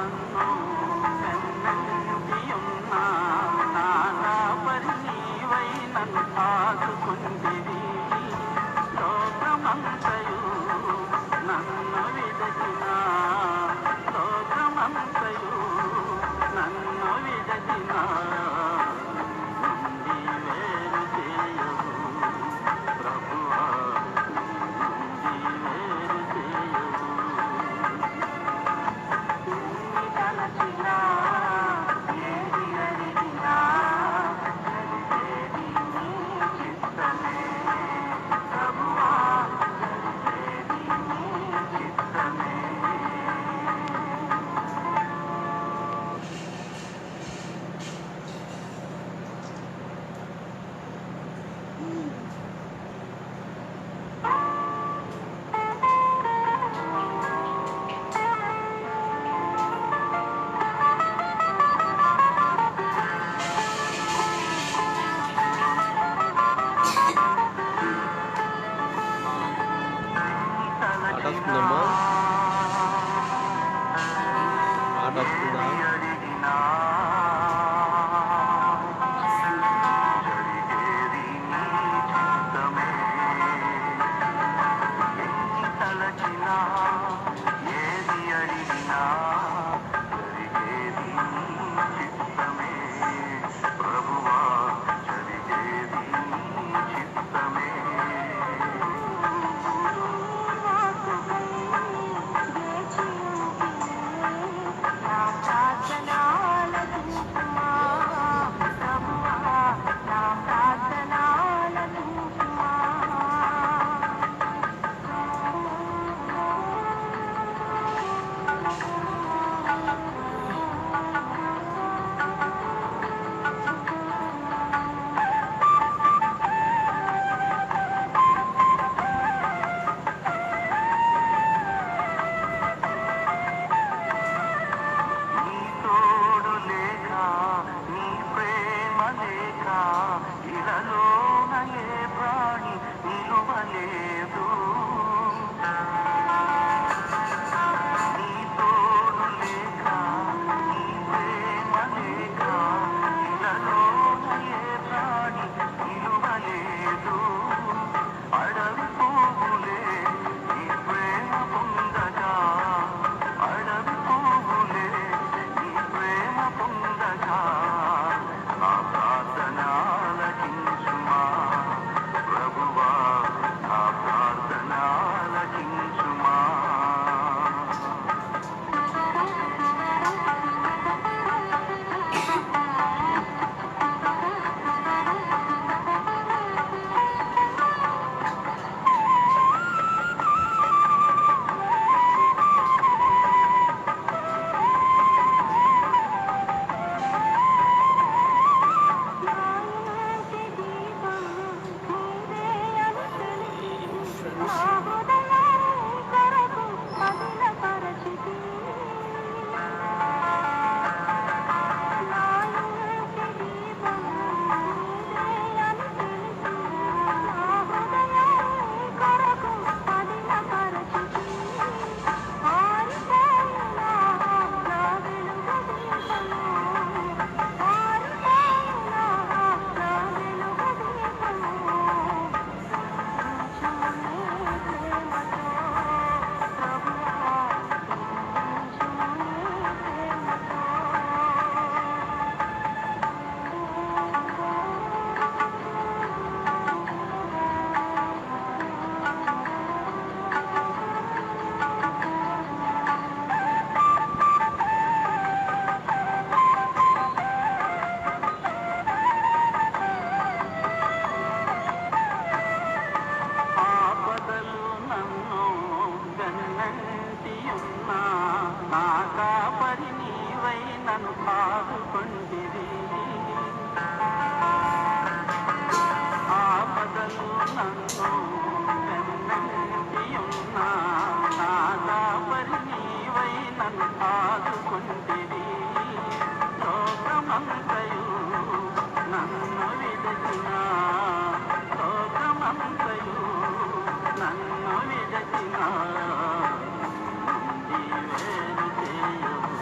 నన్ను వెన్నంటియున్నా నానా పరి నీవై నన్ను ఆదుకుంటివి లోకమంతయు నన్ను విడచిన లోకమంతయు నన్ను విడచిన నుండి వేరు చేయవు ప్రభువా నుండి వేరు చేయవు ఎన్ని తలచినా ఏది అడిగినా జరిగేది నీ చిత్తమే ప్రభువా జరిగేది నీ చిత్తమే ఆట వస్తుందమ్మా, ఆట వస్తుందా? అడిగినా జరిగేది నీ చిత్తమే ఎన్ని తలచినా ఏది అడిగినా జరిగేది నీ చిత్తమే ప్రభువా జరిగేది నీ చిత్తమే నీ తోడు లేక నీ ప్రేమ లేక ఇలలోన ఏ ప్రాణి నిలువలేదు నీ తోడు లేక నీ ప్రేమ లేక ఇలలోన ఏ ప్రాణి నిలువలేదు అడవి పువ్వులే నీ ప్రేమ పొందగా అడవి పువ్వులే నీ ప్రేమ పొందగా నా ప్రార్థన ఆలకించుమా ప్రభువా నా ప్రార్థన ఆలకించుమా ఆపదలు నన్ను వెన్నంటియున్నా నా కాపరి నీవై నన్ను ఆదుకొంటివి ఆపదలు నన్ను వెన్నంటియున్నా నా కాపరి నీవై నన్ను ఆదుకొంటివి లోకమంతయు నన్ను విడచిన లోకమంతయు నన్ను విడచిన నుండి వేరు చేయవు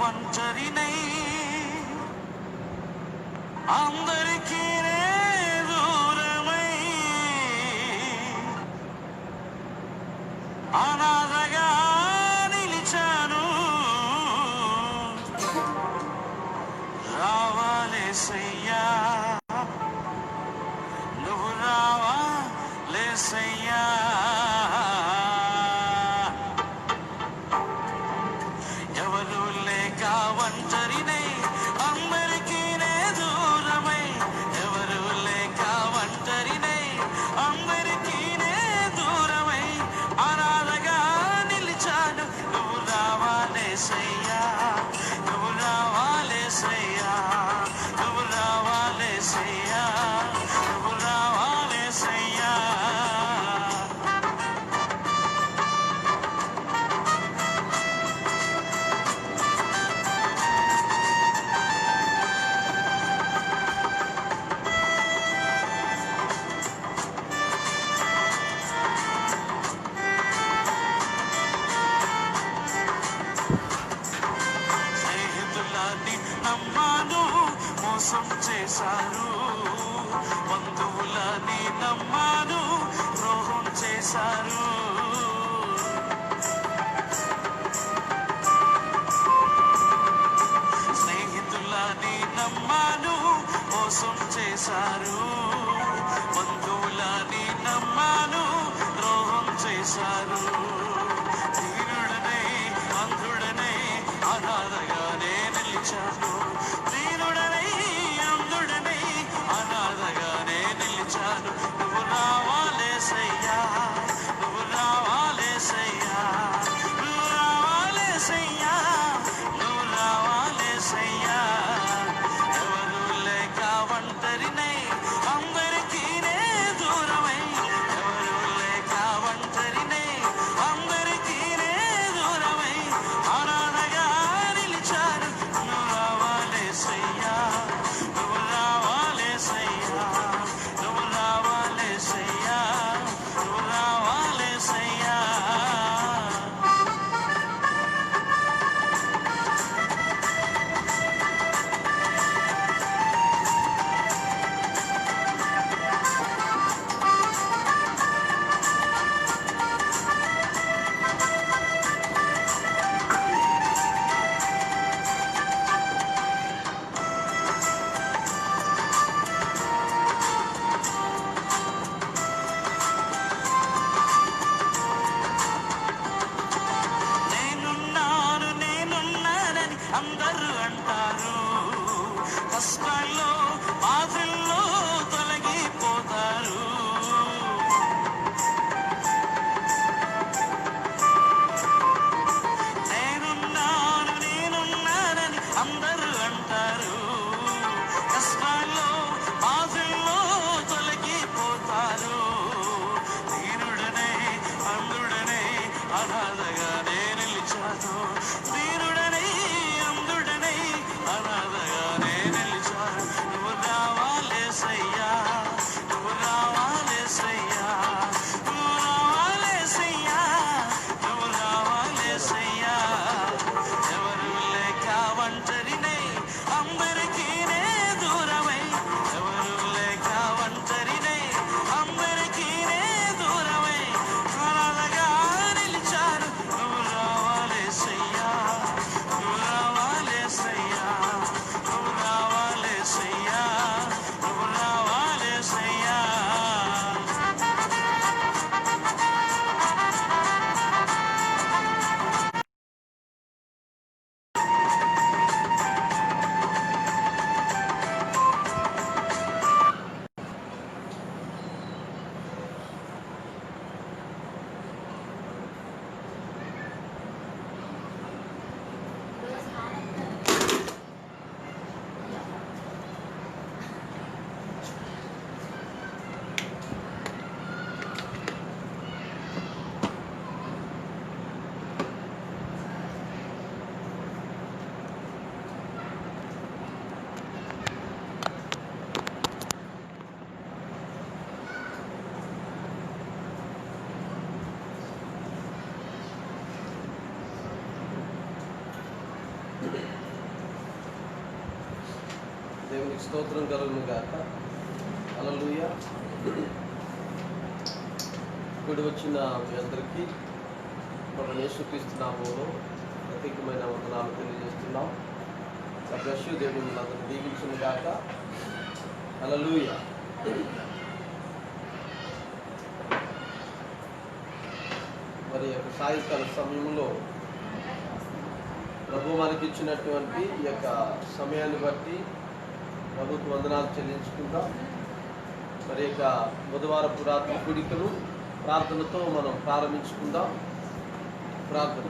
ఒంటరినై అందరికీ నే దూరమై అనాథగా నిలిచాను. రావాలేసయ్యా, నువ్వు రావాలేసయ్యా. ఎవరు లేక ఒంటరినై అందరికీ నే దూరమై, ఎవరు లేక ఒంటరినై అందరికీ నే దూరమై అనాథగా నిలిచాను. నువ్వు రావాలేసయ్యా, నువ్వు రావాలేసయ్యా, నువ్వు రావాలేసయ్యా, నువ్వు రావాలేసయ్యా. స్నేహితులని నమ్మాను, మోసం చేశారు. బంధువులని నమ్మాను, ద్రోహం చేశారు. స్నేహితులని నమ్మాను, మోసం చేశారు. బంధువులని నమ్మాను, ద్రోహం చేశారు. దీనుడనై అంధుడనై అనాథగానే నిలిచాను. దీనుడనై అంధుడనై అనాథగానే నిలిచాను. నువ్వు రావాలేసయ్యా, నువ్వు రావాలేసయ్యా, నువ్వు రావాలేసయ్యా, నువ్వు రావాలేసయ్యా. ఎవరు లేక ఒంటరినై అందరికీ నే దూరమై, ఎవరు లేక ఒంటరినై దేవునికి స్తోత్రం కలుగును గాక. హల్లెలూయా. ఇప్పుడు వచ్చిన మీ అందరికీ మన యేసుక్రీస్తు నామములో ప్రత్యేకమైన వందనాలు తెలియజేస్తున్నాం. సభ్యస్సు దేవుని అందరిని దీవించును గాక. హల్లెలూయా. మరి యొక్క సాయంకాల సమయంలో ప్రభు మనకి ఇచ్చినటువంటి ఈ యొక్క సమయాన్ని బట్టి ప్రభుత్వ వందనాలు చెల్లించుకుందాం. మరి యొక్క బుధవారపు రాత్రి కూడికను ప్రార్థనతో మనం ప్రారంభించుకుందాం. ప్రార్థన.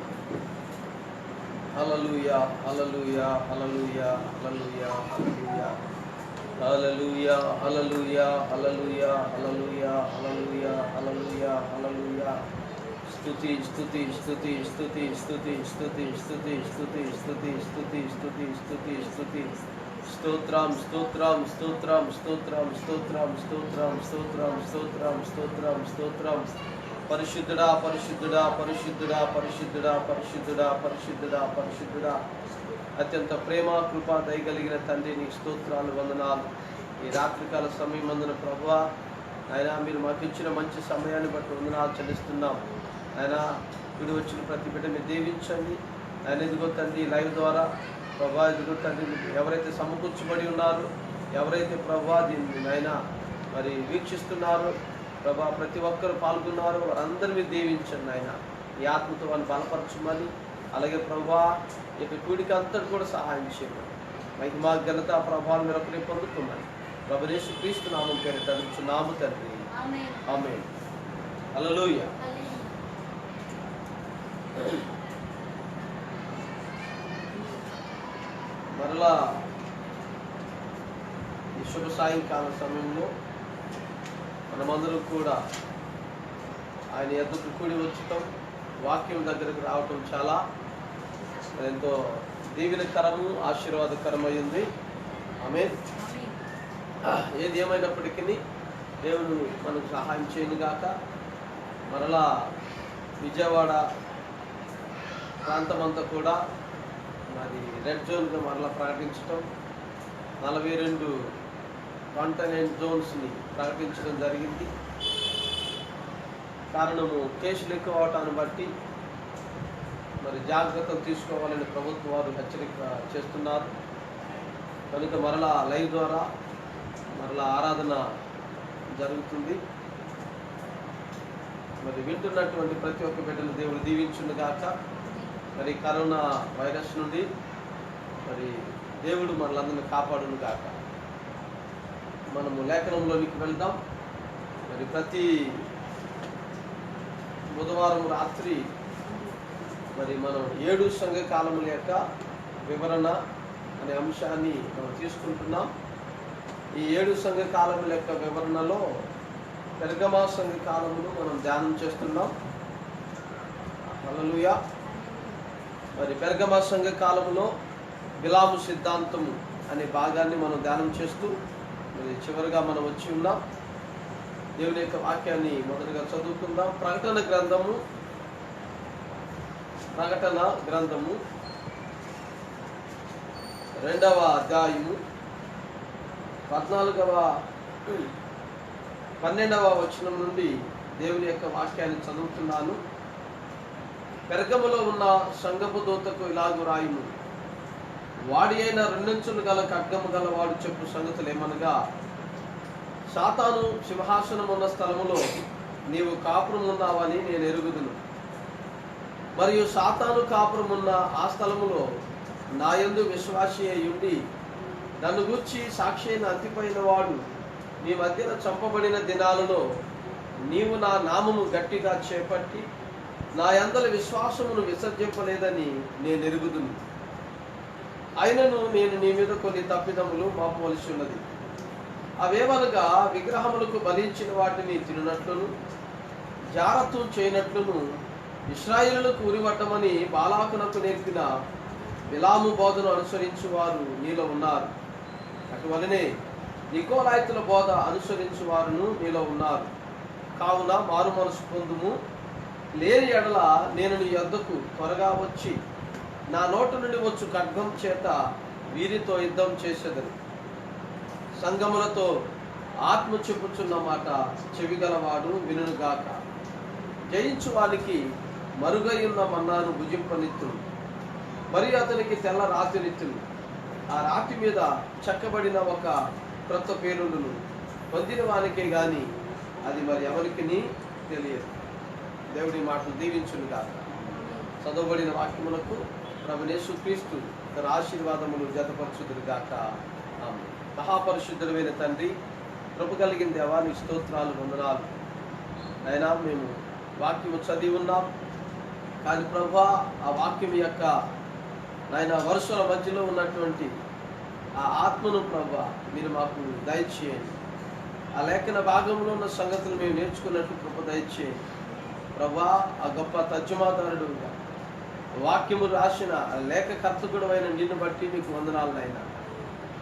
హల్లెలూయా, హల్లెలూయా, హల్లెలూయా, హల్లెలూయా, హల్లెలూయా, హల్లెలూయా, హల్లెలూయా, హల్లెలూయా, హల్లెలూయా, హల్లెలూయా, హల్లెలూయా, హల్లెలూయా. స్తుతి స్తుతి స్తుతి స్తుతి స్తుతి స్తుతి స్తుతి స్తుతి స్తుతి స్తుతి స్తుతి స్తుతి స్తుతి స్తోత్రం స్తోత్రం స్తోత్రం స్తోత్రం స్తోత్రం స్తోత్రం స్తోత్రం స్తోత్రం స్తోత్రం స్తోత్రం. పరిశుద్ధుడా పరిశుద్ధుడా పరిశుద్ధుడా పరిశుద్ధుడా పరిశుద్ధుడా పరిశుద్ధుడా పరిశుద్ధుడా. అత్యంత ప్రేమ కృప దయగలిగిన తండ్రి, నీకు స్తోత్రాలు, వందనాలు. ఈ రాత్రికాల సమయం అందున ప్రభువా ఆయన మీరు మాకు ఇచ్చిన మంచి సమయాన్ని బట్టి వందనాలు చెల్లిస్తున్నాం. ఆయన ఇప్పుడు వచ్చిన ప్రతి బిడ్డ మీరు దీవించండి. ఆయన ఎదుగో తండ్రి లైవ్ ద్వారా ప్రభా, ఎదుగో తండ్రి ఎవరైతే సమకూర్చబడి ఉన్నారో, ఎవరైతే ప్రభా దీన్ని ఆయన మరి వీక్షిస్తున్నారో ప్రభా, ప్రతి ఒక్కరు పాల్గొన్నారో వారందరూ మీరు దీవించండి. ఆయన ఈ ఆత్మతో వారిని బలపరచమని, అలాగే ప్రభా ఇక కూడిక అంతటి కూడా సహాయం చేయమని, మహిమా ఘనత ప్రభావం మీరు ఒకరి పొందుతున్నాయి. ప్రభు యేసుక్రీస్తు నామం పేరిట అడుగుచున్నాము తండ్రి, ఆమేన్. హల్లెలూయా. మరలా ఈ శుభ సాయంకాల సమయంలో మనమందరం కూడా ఆయన ఎద్దుకు కూడి వచ్చటం, వాక్యం దగ్గరకు రావటం చాలా ఎంతో దీవెనకరము, ఆశీర్వాదకరమైంది. ఆమేన్. ఏది ఏమైనప్పటికీ దేవుడు మనకు సహాయం చేయను గాక. మరలా విజయవాడ ప్రాంతం అంతా కూడా మరి రెడ్ జోన్గా మరలా ప్రకటించటం, 42 కంటైన్మెంట్ జోన్స్ని ప్రకటించడం జరిగింది. కారణము కేసులు ఎక్కువ అవటాన్ని బట్టి మరి జాగ్రత్తలు తీసుకోవాలని ప్రభుత్వం వారు హెచ్చరిక చేస్తున్నారు. కనుక మరలా లైవ్ ద్వారా మరలా ఆరాధన జరుగుతుంది. మరి వింటున్నటువంటి ప్రతి ఒక్క బిడ్డను దేవుడు దీవించును గాక. మరి కరోనా వైరస్ నుండి మరి దేవుడు మనలందరినీ కాపాడును గాక. మనము లేఖనంలోనికి వెళ్దాం. మరి ప్రతి బుధవారం రాత్రి మరి మనం 7 సంఘకాలముల యొక్క వివరణ అనే అంశాన్ని మనం తీసుకుంటున్నాం. ఈ 7 సంఘకాలముల యొక్క వివరణలో పెర్గమా సంఘకాలమును మనం ధ్యానం చేస్తున్నాం. హల్లెలూయా. మరి పెర్గమా సంఘకాలములో బిలాము సిద్ధాంతము అనే భాగాన్ని మనం ధ్యానం చేస్తూ మరి చివరిగా మనం వచ్చి ఉన్నాం. దేవుని యొక్క వాక్యాన్ని మొదటగా చదువుకుందాం. ప్రకటన గ్రంథము 2వ అధ్యాయము 12వ వచనం నుండి దేవుని యొక్క వాక్యాన్ని చదువుతున్నాను. పెర్గములో ఉన్న సంఘపు దూతకు ఇలాగు రాయుము, వాడి అయిన 2 అంచులు గల ఖడ్గము గల వాడు చెప్పు సంగతులు ఏమనగా, సాతాను సింహాసనం ఉన్న స్థలములో నీవు కాపురం ఉన్నావని నేను ఎరుగుదును. మరియు సాతాను కాపురం ఉన్న ఆ స్థలములో నా యందు విశ్వాసి అయ్యుండి నన్ను గూర్చి సాక్షి అయిన అతిపైన వాడు నీ మధ్యన చంపబడిన దినాలలో నీవు నా నామము గట్టిగా చేపట్టి నా యందలి విశ్వాసమును విసర్జింపలేదని నేను ఎరుగుదును. అయినను నేను నీ మీద కొన్ని తప్పిదములు మోపవలసి ఉన్నది. అవేవనగా విగ్రహములకు బలించిన వాటిని తిననట్లును, జారత్వం చేయనట్లును ఇశ్రాయేలులకు ఉరివట్టమని బాలాకునకు నేర్పిన బిలాము బోధను అనుసరించు వారు నీలో ఉన్నారు. అటువలనే నికోలాయితుల బోధ అనుసరించు వారును నీలో ఉన్నారు. కావున మారు మనసు పొందుము. లేని ఎడల నేను నీ యొద్దకు త్వరగా వచ్చి నా నోటు నుండి వచ్చు ఖడ్గం చేత వీరితో యుద్ధం చేసేదని. సంగములతో ఆత్మ చెప్పుచున్న మాట చెవిగలవాడు వినుగాక. జయించు వానికి మరుగై ఉన్న మన్నాను భుజింపనిత్తును, మరి అతనికి తెల్ల రాతినిత్తును. ఆ రాతి మీద చెక్కబడిన ఒక క్రొత్త పేరును పొందిన వానికే గాని అది మరి ఎవరికి తెలియదు. దేవుడి మాటలు దీవించును గాక. చదవబడిన వాక్యములకు ప్రభువు యేసుక్రీస్తు తన ఆశీర్వాదములు జతపరచుదురు గాక. ఆమేన్. మహాపరిశుద్ధుడైన తండ్రి, కృప కలిగిన దేవా, నీ స్తోత్రాలు, వందనాలు. అయినా మేము వాక్యము చదివి ఉన్నాం, కానీ ప్రభువా ఆ వాక్యం యొక్క నాయన వరుసల మధ్యలో ఉన్నటువంటి ఆ ఆత్మను ప్రభువా మీరు మాకు దయచేయండి. ఆ లేఖన భాగంలో ఉన్న సంగతులు మేము నేర్చుకున్నట్టు కృప దయచేయండి ప్రభువా. ఆ గొప్ప తర్జుమాదారుడుగా వాక్యము రాసిన లేఖకర్తకుడు అయిన నిన్ను బట్టి మీకు వందనాలు నాయన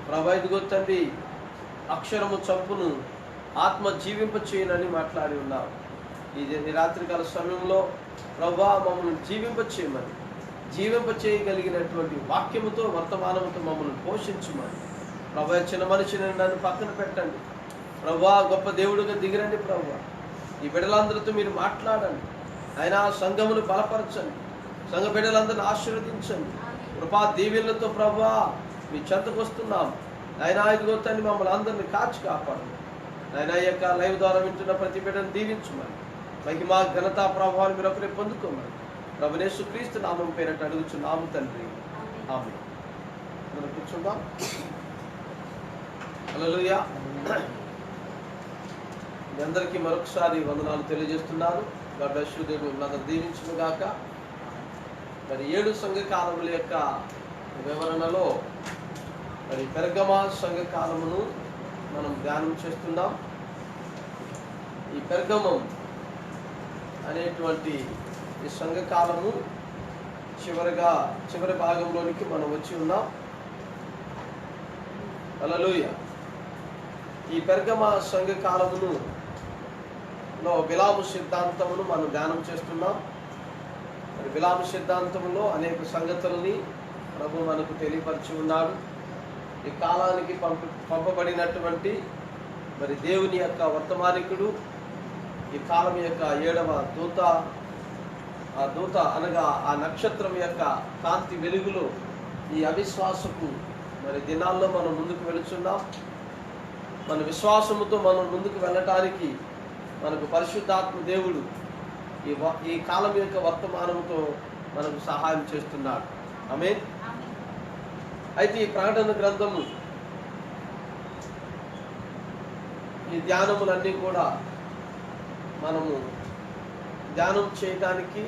ప్రభా. ఇదిగో తండ్రి, అక్షరము చంపును, ఆత్మ జీవింప చేయనని మాట్లాడి ఉన్నావు. ఈ రాత్రికాల సమయంలో ప్రభా మమ్మల్ని జీవింప చేయమని, జీవింప చేయగలిగినటువంటి వాక్యముతో వర్తమానముతో మమ్మల్ని పోషించమని ప్రభా. చిన్న మనిషిని నన్ను పక్కన పెట్టండి ప్రభా. గొప్ప దేవుడుగా దిగిరండి ప్రభా. ఈ బిడ్డలందరితో మీరు మాట్లాడండి ఆయన. సంఘమును బలపరచండి, సంఘ బిడ్డలందరిని ఆశీర్వదించండి. కృపా దీవెనలతో ప్రభా మీ చెంతకు వస్తున్నాం ఆయన. ఇదిగో తండ్రి, మమ్మల్ని అందరినీ కాచి కాపాడండి ఆయన. ఈ యొక్క లైవ్ ద్వారా వింటున్న ప్రతి బిడ్డను దీవించమని, మహిమ ఘనత ప్రభావాన్ని మీరు ఒకరే పొందుకోమని ప్రభువు యేసుక్రీస్తు నామం పేరట అడుగుచున్నాము తండ్రి. ఆమేన్. మనం కూర్చుందాం. హల్లెలూయా. మీ అందరికీ మరొకసారి వందనాలు తెలియజేస్తున్నాను. God bless you. దేవుడు మిమ్మల్ని దీవించును గాక. మరి 7 సంఘకాలముల యొక్క వివరణలో మరి పెర్గమా సంఘకాలమును మనం ధ్యానం చేస్తున్నాం. ఈ పెర్గమం అనేటువంటి ఈ సంఘకాలము చివరి భాగంలోనికి మనం వచ్చి ఉన్నాం. హల్లెలూయా. ఈ పెర్గమా సంఘకాలమును బిలాము సిద్ధాంతమును మనం ధ్యానం చేస్తున్నాం. మరి బిలాము సిద్ధాంతంలో అనేక సంగతులని ప్రభు మనకు తెలియపరిచి ఉన్నాడు. ఈ కాలానికి పంపబడినటువంటి మరి దేవుని యొక్క వర్తమానికుడు, ఈ కాలం యొక్క 7వ దూత. ఆ దూత అనగా ఆ నక్షత్రం యొక్క కాంతి వెలుగులో ఈ అవిశ్వాసపు మరి దినాల్లో మనం ముందుకు వెళుచున్నాం. మన విశ్వాసముతో మనం ముందుకు వెళ్ళటానికి మనకు పరిశుద్ధాత్మ దేవుడు ఈ కాలం యొక్క వర్తమానముతో మనకు సహాయం చేస్తున్నాడు. ఆమేన్. అయితే ఈ ప్రకటన గ్రంథము, ఈ ధ్యానములన్నీ కూడా మనము ధ్యానం చేయడానికి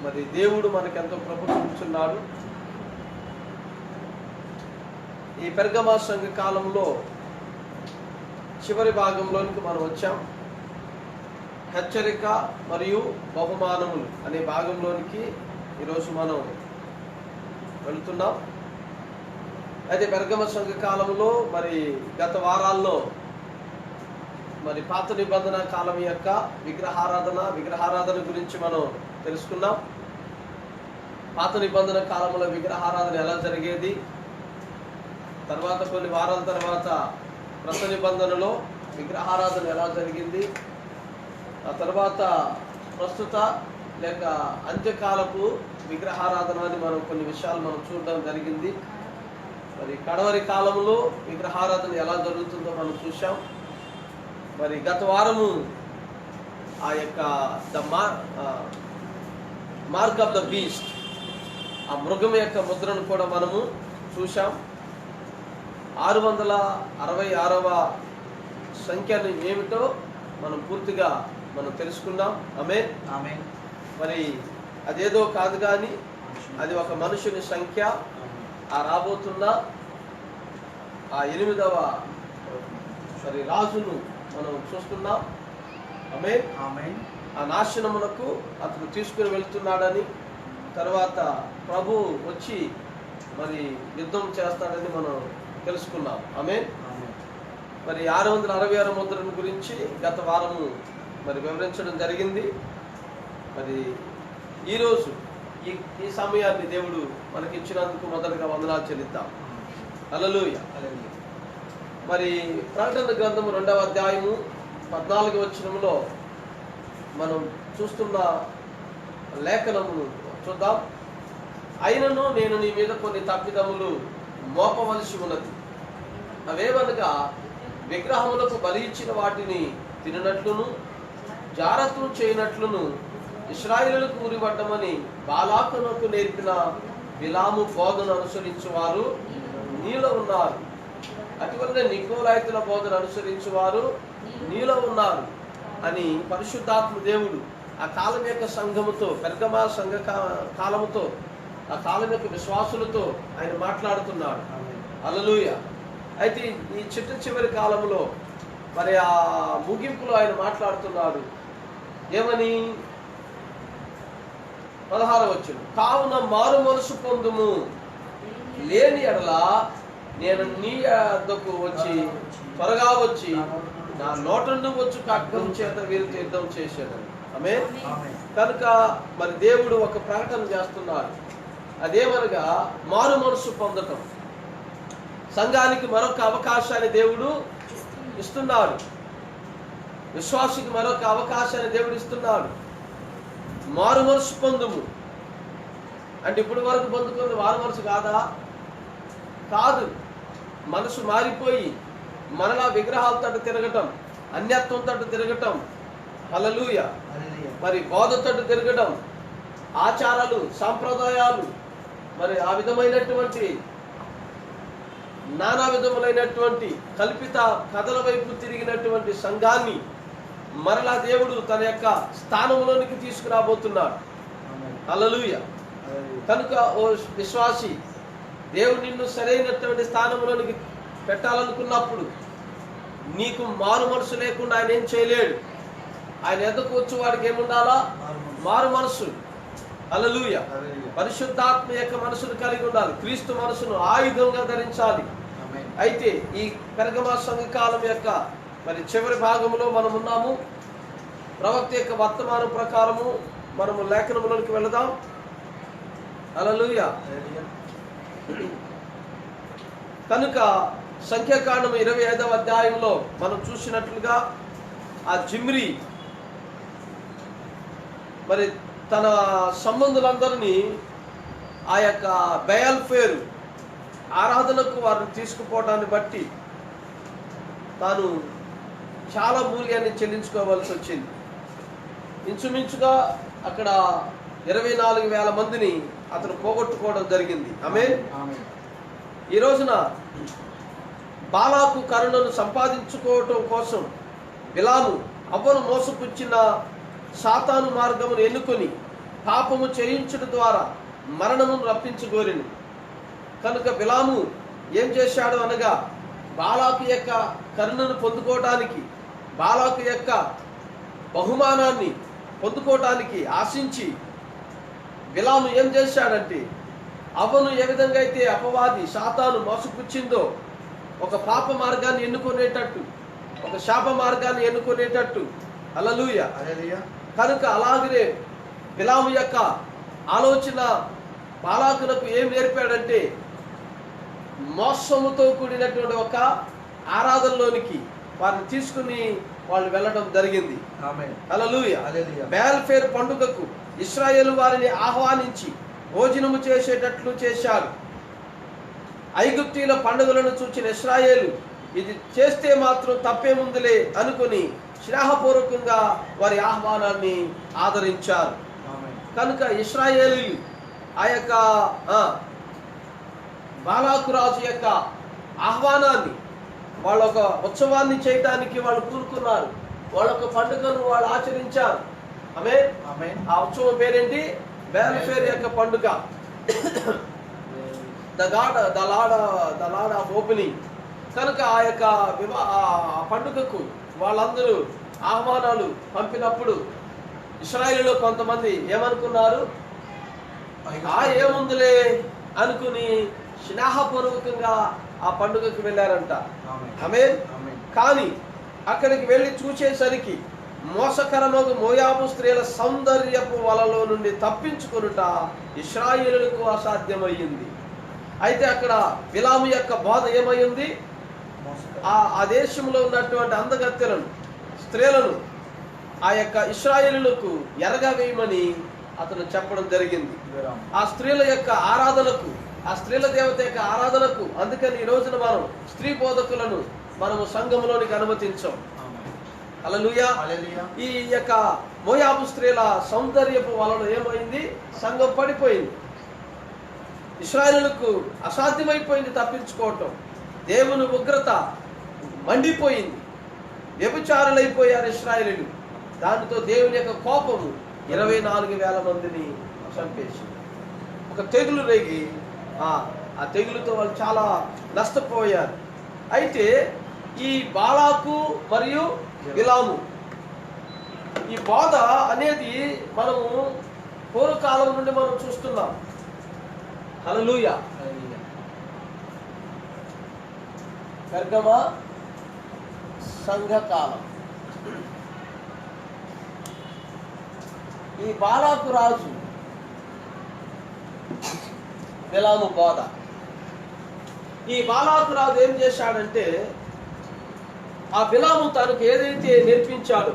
మరి దేవుడు మనకెంతో కృప చూపుతున్నాడు. ఈ పెర్గమా సంఘ కాలంలో చివరి భాగంలోనికి మనం వచ్చాం. హెచ్చరిక మరియు బహుమానములు అనే భాగంలోనికి ఈరోజు మనం వెళుతున్నాం. అయితే పెర్గమ సంఘ కాలంలో మరి గత వారాల్లో మరి పాత నిబంధన కాలం యొక్క విగ్రహారాధన గురించి మనం తెలుసుకున్నాం. పాత నిబంధన కాలంలో విగ్రహారాధన ఎలా జరిగేది, తర్వాత కొన్ని వారాల తర్వాత క్రొత్త నిబంధనలో విగ్రహారాధన ఎలా జరిగింది, ఆ తర్వాత ప్రస్తుత లేక అంత్యకాలపు విగ్రహారాధన అని మనం కొన్ని విషయాలు మనం చూడడం జరిగింది. మరి కడవరి కాలంలో విగ్రహారాధన ఎలా జరుగుతుందో మనం చూసాం. మరి గత వారము ఆ యొక్క మార్క్ ఆఫ్ ద బీస్ట్, ఆ మృగం యొక్క ముద్రను కూడా మనము చూసాం. 666వ సంఖ్యను ఏమిటో మనం పూర్తిగా మనం తెలుసుకున్నాం. ఆమేన్. మరి అదేదో కాదు కానీ అది ఒక మనుషుని సంఖ్య. ఆ రాబోతున్న ఆ 8వ మరి రాజును మనం చూస్తున్నాం. ఆమేన్. ఆ నాశనమునకు అతను తీసుకుని వెళ్తున్నాడని, తర్వాత ప్రభు వచ్చి మరి యుద్ధం చేస్తాడని మనం తెలుసుకున్నాం. ఆమేన్. మరి 666 ముద్రను గురించి గత వారము మరి వివరించడం జరిగింది. మరి ఈరోజు ఈ సమయాన్ని దేవుడు మనకి ఇచ్చినందుకు మొదటగా వందనాలు చెల్లిద్దాం. హల్లెలూయా. మరి ప్రకటన గ్రంథము 2వ అధ్యాయము 14వ వచనంలో మనం చూస్తున్న లేఖనమును చూద్దాం. అయినను నేను నీ మీద కొన్ని తప్పిదములు మోపవలసి ఉన్నది. అవేవనగా విగ్రహములకు బలి ఇచ్చిన వాటిని తిననట్లును, జారత్వం చేయనట్లును ఇశ్రాయేలులకు ఉరిపట్టమని బాలాకునకు నేర్పిన బిలాము బోధన అనుసరించువారు నీలో ఉన్నారు. అటువలనే నికోలాయితుల బోధన అనుసరించువారు నీలో ఉన్నారు అని పరిశుద్ధాత్మ దేవుడు ఆ కాలం యొక్క సంఘముతో, పెర్గమా సంఘ కాలముతో, ఆ కాలం యొక్క విశ్వాసులతో ఆయన మాట్లాడుతున్నాడు. హల్లెలూయా. అయితే ఈ చివరి కాలంలో మరి ఆ ముగింపులో ఆయన మాట్లాడుతున్నాడు. ఏమని? 16వ వచనం, కావున మారు మనసు పొందుము, లేని ఎడల నేను నీ వద్దకు వచ్చి త్వరగా వచ్చి నా నోటండు వచ్చు ఖడ్గం చేత వీరితో యుద్ధం చేసేదని. ఆమేన్. కనుక మరి దేవుడు ఒక ప్రకటన చేస్తున్నాడు. అదేమనగా మారు మనసు పొందటం. సంఘానికి మరొక అవకాశాన్ని దేవుడు ఇస్తున్నాడు. విశ్వాసికి మరొక అవకాశాన్ని దేవుడు ఇస్తున్నాడు. మారు మనసు పొందుము అంటే ఇప్పుడు వరకు పొందుకుంది మారు మనసు కాదా? కాదు. మనసు మారిపోయి మనలా విగ్రహాలతో తిరగటం, అన్యత్వంతో తిరగటం, హల్లెలూయా, మరి బోధతో తిరగటం, ఆచారాలు సాంప్రదాయాలు, మరి ఆ విధమైనటువంటి నానా విధములైనటువంటి కల్పిత కథల వైపు తిరిగినటువంటి సంఘాన్ని మరలా దేవుడు తన యొక్క స్థానంలోనికి తీసుకురాబోతున్నాడు. హల్లెలూయా. కనుక ఓ విశ్వాసి, దేవుడు నిన్ను సరైనటువంటి స్థానంలోనికి పెట్టాలనుకున్నప్పుడు నీకు మారు మనసు లేకుండా ఆయన ఏం చేయలేడు. ఆయన ఎద్దకు వచ్చి వాడికి ఏముండాలా? మారు మనసు. హల్లెలూయా. పరిశుద్ధాత్మ యొక్క మనసును కలిగి ఉండాలి. క్రీస్తు మనసును ఆయుధంగా ధరించాలి. అయితే ఈ పెర్గమా సంఘ కాలం యొక్క మరి చివరి భాగంలో మనం ఉన్నాము. ప్రవక్త యొక్క వర్తమానం ప్రకారము మనము లేఖనములోకి వెళదాం. హల్లెలూయా. కనుక సంఖ్యాకాండము 25వ అధ్యాయంలో మనం చూసినట్లుగా ఆ జిమ్రీ మరి తన సంబంధులందరినీ ఆ యొక్క బయల్ ఫేరు ఆరాధనకు వారిని తీసుకుపోవడాన్ని బట్టి తాను చాలా మూల్యాన్ని చెల్లించుకోవాల్సి వచ్చింది. ఇంచుమించుగా అక్కడ 24,000 మందిని అతను పోగొట్టుకోవడం జరిగింది. ఆమేన్. ఈ రోజున బాలాకు కరుణను సంపాదించుకోవటం కోసం బిలాము అవ్వను మోసపుచ్చిన సాతాను మార్గమును ఎన్నుకొని పాపము చేయించడం ద్వారా మరణమును రప్పించుకోరిను. కనుక బిలాము ఏం చేశాడు అనగా బాలాకు యొక్క కరుణను పొందుకోవటానికి, బాలాకు యొక్క బహుమానాన్ని పొందుకోవటానికి ఆశించి బిలాము ఏం చేశాడంటే అవ్వను ఏ విధంగా అయితే అపవాది సాతాను మోసపుచ్చిందో ఒక పాప మార్గాన్ని ఎన్నుకునేటట్టు, ఒక శాప మార్గాన్ని ఎన్నుకునేటట్టు. హల్లెలూయా. కనుక అలాగనే బిలాము యొక్క ఆలోచన బాలాకునకు ఏం నేర్పాడంటే మోసముతో కూడినటువంటి ఒక ఆరాధనలోనికి వారిని తీసుకుని వాళ్ళు వెళ్ళడం జరిగింది. హల్లెలూయా. బయల్ ఫేర్ పండుగకు ఇశ్రాయేలు వారిని ఆహ్వానించి భోజనము చేసేటట్లు చేశాడు. ఐగుప్తీల పండుగలను చూచిన ఇశ్రాయేలు ఇది చేస్తే మాత్రం తప్పేముందులే అనుకుని స్నేహపూర్వకంగా వారి ఆహ్వానాన్ని ఆదరించారు. కనుక ఇశ్రాయేలు ఆ యొక్క బాలాకు రాజు యొక్క ఆహ్వానాన్ని, వాళ్ళ ఒక ఉత్సవాన్ని చేయడానికి వాళ్ళు కూరుకున్నారు. వాళ్ళ ఒక పండుగను వాళ్ళు ఆచరించారు. ఆమేన్. ఆ ఉత్సవం పేరేంటి? బయల్ ఫేర్ యొక్క పండుగ. The lord of opening. కనుక ఆ యొక్క పండుగకు వాళ్ళందరూ ఆహ్వానాలు పంపినప్పుడు ఇశ్రాయేలులో కొంతమంది ఏమనుకున్నారు? ఏముందులే అనుకుని స్నేహపూర్వకంగా ఆ పండుగకు వెళ్ళారంట. ఆమేన్. కానీ అక్కడికి వెళ్ళి చూసేసరికి మోసకరమగు మోయాబు స్త్రీల సౌందర్యపు వలలో నుండి తప్పించుకొనుట ఇశ్రాయేలులకు అసాధ్యమయ్యింది. అయితే అక్కడ బిలాము యొక్క బోధ ఏమైంది? ఆ దేశంలో ఉన్నటువంటి అందగత్తెలను, స్త్రీలను ఆ యొక్క ఇశ్రాయేలులకు ఎరగా వేయమని అతను చెప్పడం జరిగింది. ఆ స్త్రీల యొక్క ఆరాధనకు, ఆ స్త్రీల దేవత యొక్క ఆరాధనకు, అందుకని ఈ రోజున మనం స్త్రీ బోధకులను మనము సంఘంలోనికి అనుమతించాం. హల్లెలూయా. ఈ యొక్క మోయాబు స్త్రీల సౌందర్యపు వలన ఏమైంది? సంఘం పడిపోయింది. ఇశ్రాయేలులకు అసాధ్యమైపోయింది తప్పించుకోవటం. దేవుని ఉగ్రత మండిపోయింది. వ్యభిచారులైపోయారు ఇశ్రాయేలీయులు. దానితో దేవుని యొక్క కోపము 24,000 మందిని చంపేసింది. ఒక తెగులు రేగి ఆ తెగులుతో వాళ్ళు చాలా నష్టపోయారు. అయితే ఈ బాలాకు మరియు బిలాము ఈ బోధ అనేది మనము పూర్వకాలం నుండి మనం చూస్తున్నాం. హల్లెలూయా. గర్గమ సంఘకాలం. ఈ బాలాకు రాజు బిలాము బోధ. ఈ బాలాకు రాజు ఏం చేశాడంటే, ఆ బిలాము తనకు ఏదైతే నేర్పించాడు,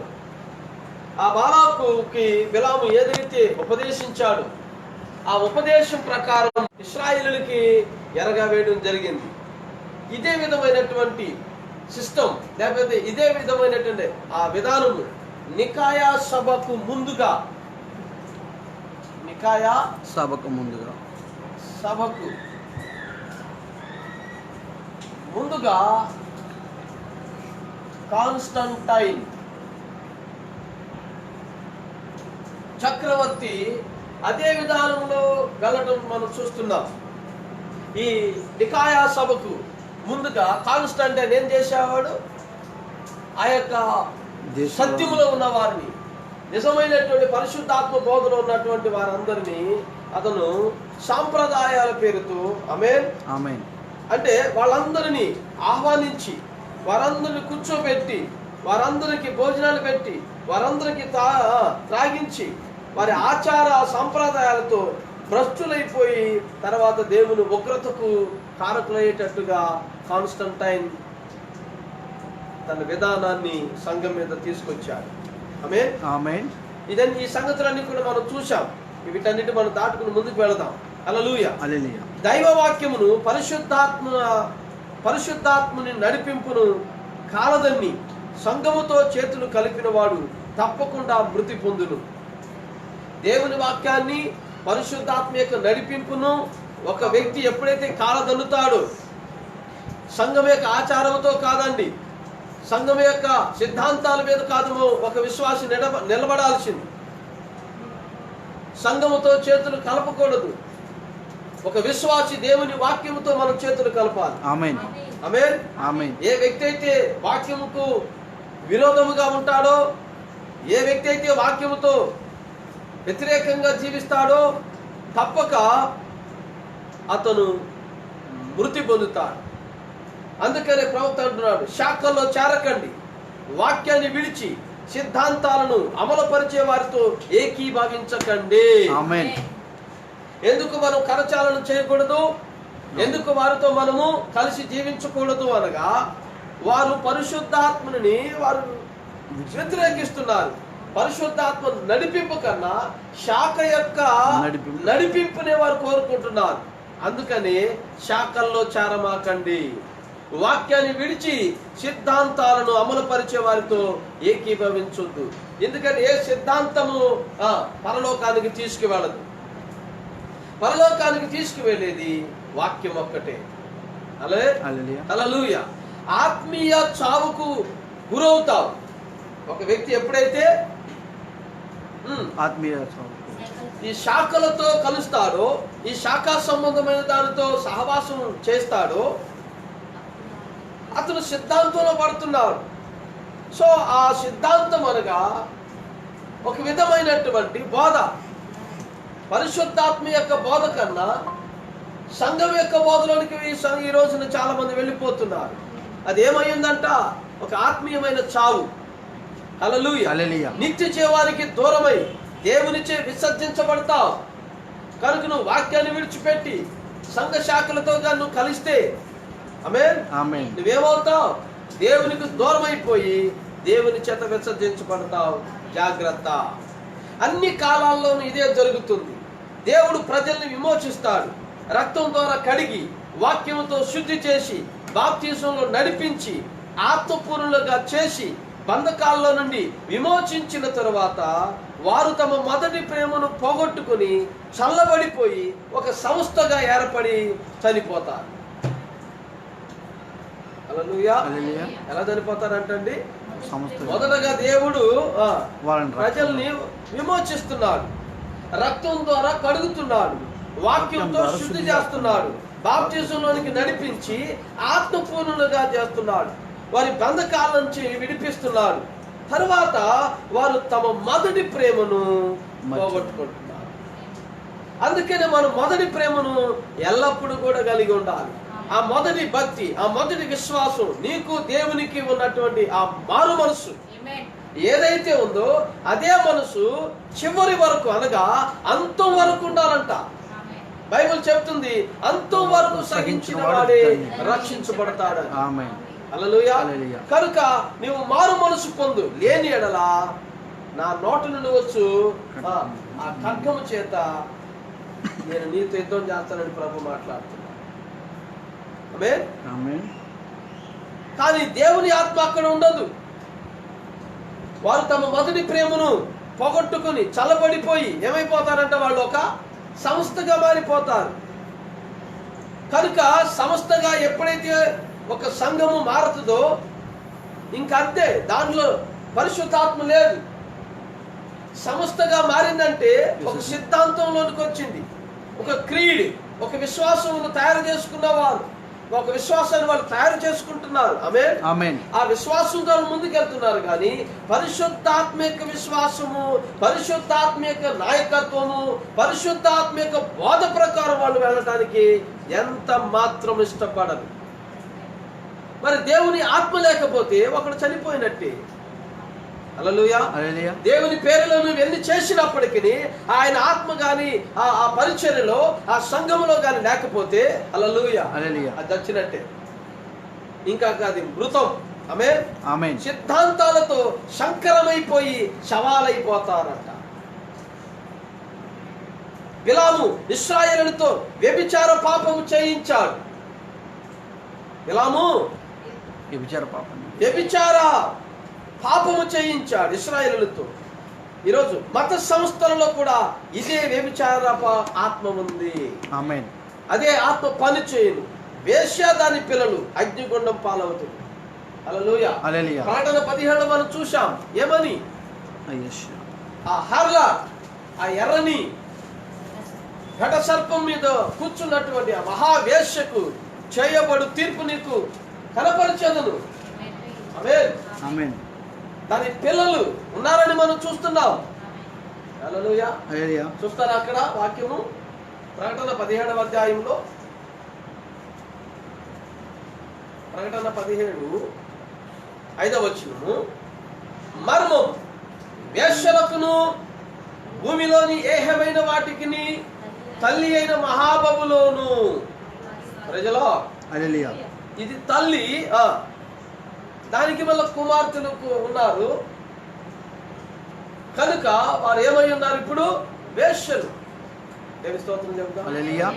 ఆ బాలాకుకి బిలాము ఏదైతే ఉపదేశించాడు, ఆ ఉపదేశం ప్రకారం ఇశ్రాయేలులకి ఎరగా వేయడం జరిగింది. ఇదే విధమైనటువంటి సిస్టమ్, లేకపోతే ఇదే విధమైనటువంటి ఆ విధానము నికాయా సభకు ముందుగా కాన్స్టంటైన్ చక్రవర్తి అదే విధానంలో వెళ్ళడం మనం చూస్తున్నాం. ఈ నికాయా సభకు ముందుగా కాన్స్టంటైన్ ఏం చేసేవాడు? ఆ యొక్క సత్యములో ఉన్న వారిని, నిజమైనటువంటి పరిశుద్ధాత్మ బోధలో ఉన్నటువంటి వారందరినీ అతను సాంప్రదాయాల పేరుతో ఆమేన్ అంటే వాళ్ళందరినీ ఆహ్వానించి, వారందరిని కూర్చోబెట్టి, వారందరికీ భోజనాలు పెట్టి, వారందరికీ త్రాగించి, వారి ఆచార సంప్రదాయాలతో భ్రష్టులైపోయి తర్వాత దేవుని ఉగ్రతకు కారకులయ్యేటట్టుగా కాన్స్టంటైన్ తన విధానాన్ని సంఘం మీద తీసుకొచ్చాడు. ఆమేన్. ఈ సంగతులన్నీ కూడా మనం చూసాం. వీటన్నిటి మనం దాటుకుని ముందుకు వెళదాం. హల్లెలూయా. దైవ వాక్యమును పరిశుద్ధాత్ముని నడిపింపును కాలదన్ని సంఘముతో చేతులు కలిపిన వాడు తప్పకుండా మృతి పొందును. దేవుని వాక్యాన్ని, పరిశుద్ధాత్మ యొక్క నడిపింపును ఒక వ్యక్తి ఎప్పుడైతే కాలదన్నుతాడో, సంఘం యొక్క ఆచారంతో కాదండి, సంఘం యొక్క సిద్ధాంతాల మీద కాదు ఒక విశ్వాసి నిలబడాల్సింది. సంఘముతో చేతులు కలపకూడదు. ఒక విశ్వాసి దేవుని వాక్యముతో మనం చేతులు కలపాలి. ఆమేన్. ఏ వ్యక్తి అయితే వాక్యముకు విరోధముగా ఉంటాడో, ఏ వ్యక్తి అయితే వాక్యముతో వ్యతిరేకంగా జీవిస్తాడో తప్పక అతను మృతి పొందుతాడు. అందుకనే ప్రవక్త అంటున్నాడు, శాఖల్లో చేరకండి, వాక్యాన్ని విడిచి సిద్ధాంతాలను అమలుపరిచే వారితో ఏకీభవించకండి. ఎందుకు మనం కరచాలను చేయకూడదు? ఎందుకు వారితో మనము కలిసి జీవించకూడదు అనగా, వారు పరిశుద్ధాత్మని వారు వ్యతిరేకిస్తున్నారు. పరిశుద్ధాత్మ నడిపింపు కన్నా శాఖ యొక్క నడిపింపునే వారు కోరుకుంటున్నారు. అందుకని శాఖల్లో చేరమాకండి, వాక్యాన్ని విడిచి సిద్ధాంతాలను అమలుపరిచే వారితో ఏకీభవించొద్దు. ఎందుకని ఏ సిద్ధాంతము పరలోకానికి తీసుకువెళ్ళదు. పరలోకానికి తీసుకువెళ్ళేది వాక్యం ఒక్కటే. హల్లెలూయా. ఆత్మీయ చావుకు గురవుతావు. ఒక వ్యక్తి ఎప్పుడైతే ఈ శాఖలతో కలుస్తాడో, ఈ శాఖా సంబంధమైన దానితో సహవాసం చేస్తాడో, అతను సిద్ధాంతంలో పడుతున్నాడు. సో ఆ సిద్ధాంతం అనగా ఒక విధమైనటువంటి బోధ. పరిశుద్ధాత్మ యొక్క బోధ కన్నా సంఘం యొక్క బోధలోనికి ఈ రోజున చాలా మంది వెళ్ళిపోతున్నారు. అది ఏమైందంట? ఒక ఆత్మీయమైన చావు. హల్లెలూయా. నిత్య జీవానికి దూరమై దేవునిచే విసర్జించబడతావు. కనుక నువ్వు వాక్యాన్ని విడిచిపెట్టి సంఘ శాఖలతో నువ్వు కలిస్తే ఆమేన్. ఆమేన్. నువ్వేమవుతావు? దేవునికి దూరం అయిపోయి దేవుని చేత విసర్జించబడతావు. జాగ్రత్త. అన్ని కాలాల్లోనూ ఇదే జరుగుతుంది. దేవుడు ప్రజల్ని విమోచిస్తాడు. రక్తం ద్వారా కడిగి వాక్యంతో శుద్ధి చేసి బాప్తిసంలో నడిపించి ఆత్మపూర్ణులుగా చేసి బంధకాల్లో నుండి విమోచించిన తరువాత వారు తమ మొదటి ప్రేమను పోగొట్టుకుని చల్లబడిపోయి ఒక సంస్థగా ఏర్పడి చనిపోతారు. హల్లెలూయా. హల్లెలూయా. ఎలా చనిపోతారంటండి? సంస్థ మొదటగా దేవుడు వాళ్ళని ప్రజల్ని విమోచిస్తున్నాడు, రక్తం ద్వారా కడుగుతున్నాడు, వాక్యంతో శుద్ధి చేస్తున్నాడు, బాప్తిసంలోనికి నడిపించి ఆత్మపూర్ణులుగా చేస్తున్నాడు, వారి బంధకాల నుంచి విడిపిస్తున్నాడు. తరువాత వారు తమ మొదటి ప్రేమను పోగొట్టుకుంటున్నారు. అందుకనే మనం మొదటి ప్రేమను ఎల్లప్పుడూ కూడా కలిగి ఉండాలి. ఆ మొదటి భక్తి, ఆ మొదటి విశ్వాసం, నీకు దేవునికి ఉన్నటువంటి ఆ మారు మనసు ఏదైతే ఉందో అదే మనసు చివరి వరకు, అనగా అంతం వరకు ఉండాలంట. బైబిల్ చెప్తుంది, అంతం వరకు సహించిన వాడే రక్షించబడతాడు. ఆమేన్. హల్లెలూయా. హల్లెలూయా. కనుక నీవు మారు మనసు పొందు. లేని ఎడల నా నోట నుండి వచ్చు ఆ ఖడ్గము చేత నేను నీతో యుద్ధం చేస్తానని ప్రభు మాట్లాడుతున్నాను. ఆమేన్. ఆమేన్. కానీ దేవుని ఆత్మ అక్కడ ఉండదు. వారు తమ మొదటి ప్రేమను పోగొట్టుకుని చల్లబడిపోయి ఏమైపోతారంట? వాళ్ళు ఒక సంస్థగా మారిపోతారు. కనుక సంస్థగా ఎప్పుడైతే ఒక సంఘము మారుతుందో ఇంకా అంతే, దానిలో పరిశుద్ధాత్మ లేదు. సంస్థగా మారిందంటే ఒక సిద్ధాంతంలోనికి వచ్చింది, ఒక క్రీడ్, ఒక విశ్వాసమును తయారు చేసుకున్నవారు, ఒక విశ్వాసాన్ని వాళ్ళు తయారు చేసుకుంటున్నారు. ఆమేన్. ఆమేన్. ఆ విశ్వాసంతో ముందుకెళ్తున్నారు. కానీ పరిశుద్ధాత్మిక విశ్వాసము, పరిశుద్ధాత్మిక నాయకత్వము, పరిశుద్ధాత్మిక బోధ ప్రకారం వాళ్ళు వెళ్ళటానికి ఎంత మాత్రం ఇష్టపడరు. మరి దేవుని ఆత్మ లేకపోతే ఒకడు చనిపోయినట్టే. హల్లెలూయా. హల్లెలూయా. దేవుని పేరులో నువ్వు ఎన్ని చేసినప్పటికీ ఆయన ఆత్మ గాని ఆ పరిచర్యలో, ఆ సంఘములో గాని లేకపోతే హల్లెలూయా, హల్లెలూయా, అది వచ్చినట్టే. ఇంకా అది మృతం. ఆమేన్. ఆమేన్. సిద్ధాంతాలతో సంకరమైపోయి శవాలైపోతారంట. బిలాము ఇశ్రాయేలుతో వ్యభిచార పాపము చేయించాడు. బిలాము వ్యభిచార పాపము చేయించాడు ఇశ్రాయేలుతో. ఈరోజు మత సంస్థలలో కూడా ఇదే వ్యభిచార ఆత్మ ఉంది. ఆమేన్. అదే ఆత్మ పని చేయను. వేశ్య దాని పిల్లలు అగ్నిగుండం పాలవుతుంది. హల్లెలూయా. హల్లెలూయా. ప్రకటన 17 మనం చూశాం. ఏమని? అయ్యో. ఆ హర్లా, ఆ ఎర్రని ఘట సర్పం మీద కూర్చున్నటువంటి ఆ మహావేశ్యకు చేయబడు తీర్పు నీకు కనపరిచేదను. ఆమేన్. ఆమేన్. దాని పిల్లలు ఉన్నారని మనం చూస్తున్నాం. హల్లెలూయా. హల్లెలూయా. చూస్తారా అక్కడ వాక్యము? ప్రకటన 17వ అధ్యాయంలో, ప్రకటన 17 5వ వచనము, మర్మం వేశ్యలకును భూమిలోని ఏహమైన వాటికిని తల్లి అయిన మహాబబులోను. ప్రజలో హల్లెలూయా. ఇది తల్లి, దానికి వల్ల కుమార్తెలకు ఉన్నారు. కనుక వారు ఏమై ఉన్నారు? ఇప్పుడు వేశ్యలు. దేని స్తోత్రం చెప్తాం. హల్లెలూయా.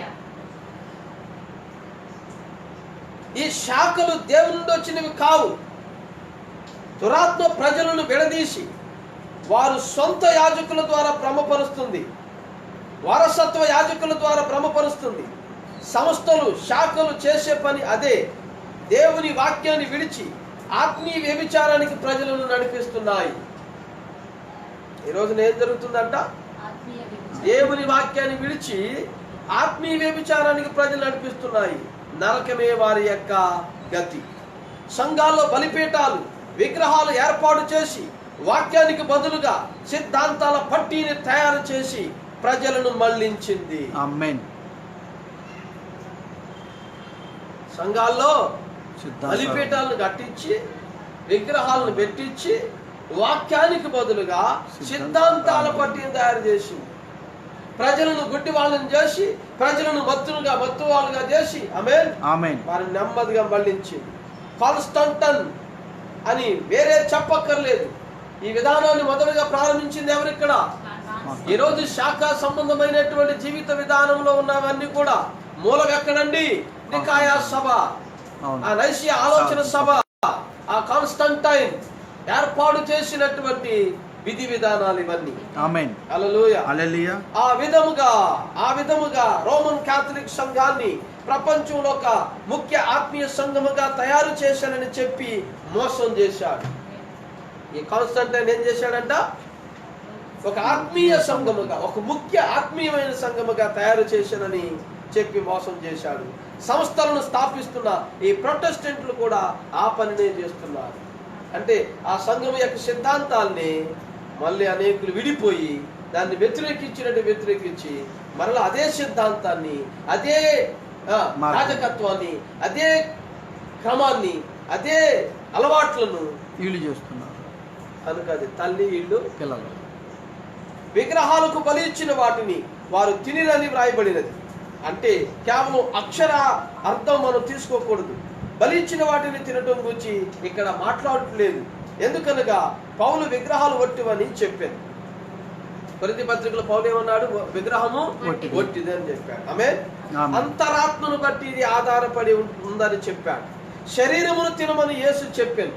ఈ శాఖలు దేవుని నుండి వచ్చినవి కావు. దురాత్మ ప్రజలను విడదీసి వారు సొంత యాజకుల ద్వారా భ్రమపరుస్తుంది, వారసత్వ యాజకుల ద్వారా భ్రమపరుస్తుంది. సంస్థలు, శాఖలు చేసే పని అదే. దేవుని వాక్యాన్ని విడిచి ఆత్మీయ వ్యభిచారానికి ప్రజలను నడిపిస్తున్నాయి. ఈరోజు ఏం జరుగుతుందంట? దేవుని వాక్యాన్ని విడిచి ఆత్మీయ వ్యభిచారానికి ప్రజలు నడిపిస్తున్నాయి. నరకమే వారి యొక్క గతి. సంఘాల్లో బలిపీఠాలు, విగ్రహాలు ఏర్పాటు చేసి వాక్యానికి బదులుగా సిద్ధాంతాల పట్టీని తయారు చేసి ప్రజలను మళ్లించింది. ఆమేన్. సంఘాల్లో బలిపీఠాలను కట్టించి విగ్రహాలను పెట్టించి వాక్యానికి బదులుగా సిద్ధాంతాల పట్టిని తయారు చేసింది. ప్రజలను గుడ్డి వాళ్ళని చేసి, ప్రజలను మత్తు వాళ్ళుగా చేసి, ఆమేన్, ఆమేన్. వారిని నెమ్మదిగా మళ్ళించింది. కాన్స్టంటన్ అని వేరే చెప్పక్కర్లేదు. ఈ విధానాన్ని మొదలుగా ప్రారంభించింది ఎవరు? ఇక్కడ. ఈ రోజు శాఖ సంబంధమైనటువంటి జీవిత విధానంలో ఉన్నవన్నీ కూడా మూలం ఎక్కడండి? నికాయా సభ, అవును. ఆ నైసియా ఆలోచన సభ, ఆ కాన్స్టంటైన్ ఏర్పాటు చేసినటువంటి విధి విధానాలు ఇవన్నీ. ఆమేన్. హల్లెలూయా. హల్లెలూయా. ఆ విధముగా రోమన్ కాథలిక్ సంఘాన్ని ప్రపంచంలో ఒక ముఖ్య ఆత్మీయ సంఘముగా తయారు చేశానని చెప్పి మోసం చేశాడు. ఈ కాన్స్టంటైన్ ఏం చేశాడంట? ఒక ఆత్మీయ సంఘముగా, ఒక ముఖ్య ఆత్మీయమైన సంఘముగా తయారు చేశానని చెప్పి మోసం చేశాడు. సంస్థలను స్థాపిస్తున్న ఈ ప్రొటెస్టెంట్లు కూడా ఆ పనినే చేస్తున్నారు. అంటే ఆ సంఘం యొక్క సిద్ధాంతాల్ని మళ్ళీ అనేకులు విడిపోయి దాన్ని వ్యతిరేకించి మరలా అదే సిద్ధాంతాన్ని, అదే రాజకత్వాన్ని, అదే క్రమాన్ని, అదే అలవాట్లను వీళ్ళు చేస్తున్నారు. కనుక అది తల్లి ఇల్లు పిల్లలు. విగ్రహాలకు బలి ఇచ్చిన వాటిని వారు తినిరని వ్రాయబడినది. అంటే కేవలం అక్షర అర్థం మనం తీసుకోకూడదు. బలి ఇచ్చిన వాటిని తినటం గురించి ఇక్కడ మాట్లాడట్లేదు. ఎందుకనగా పౌలు విగ్రహాలు ఒట్టివని చెప్పాను. కొరింథీ పత్రికలో పౌలు ఏమన్నాడు? విగ్రహము ఒట్టిది అని చెప్పాడు. ఆమేన్. అంతరాత్మను బట్టి ఇది ఆధారపడి ఉందని చెప్పాడు. శరీరమును తినమని యేసు చెప్పాను.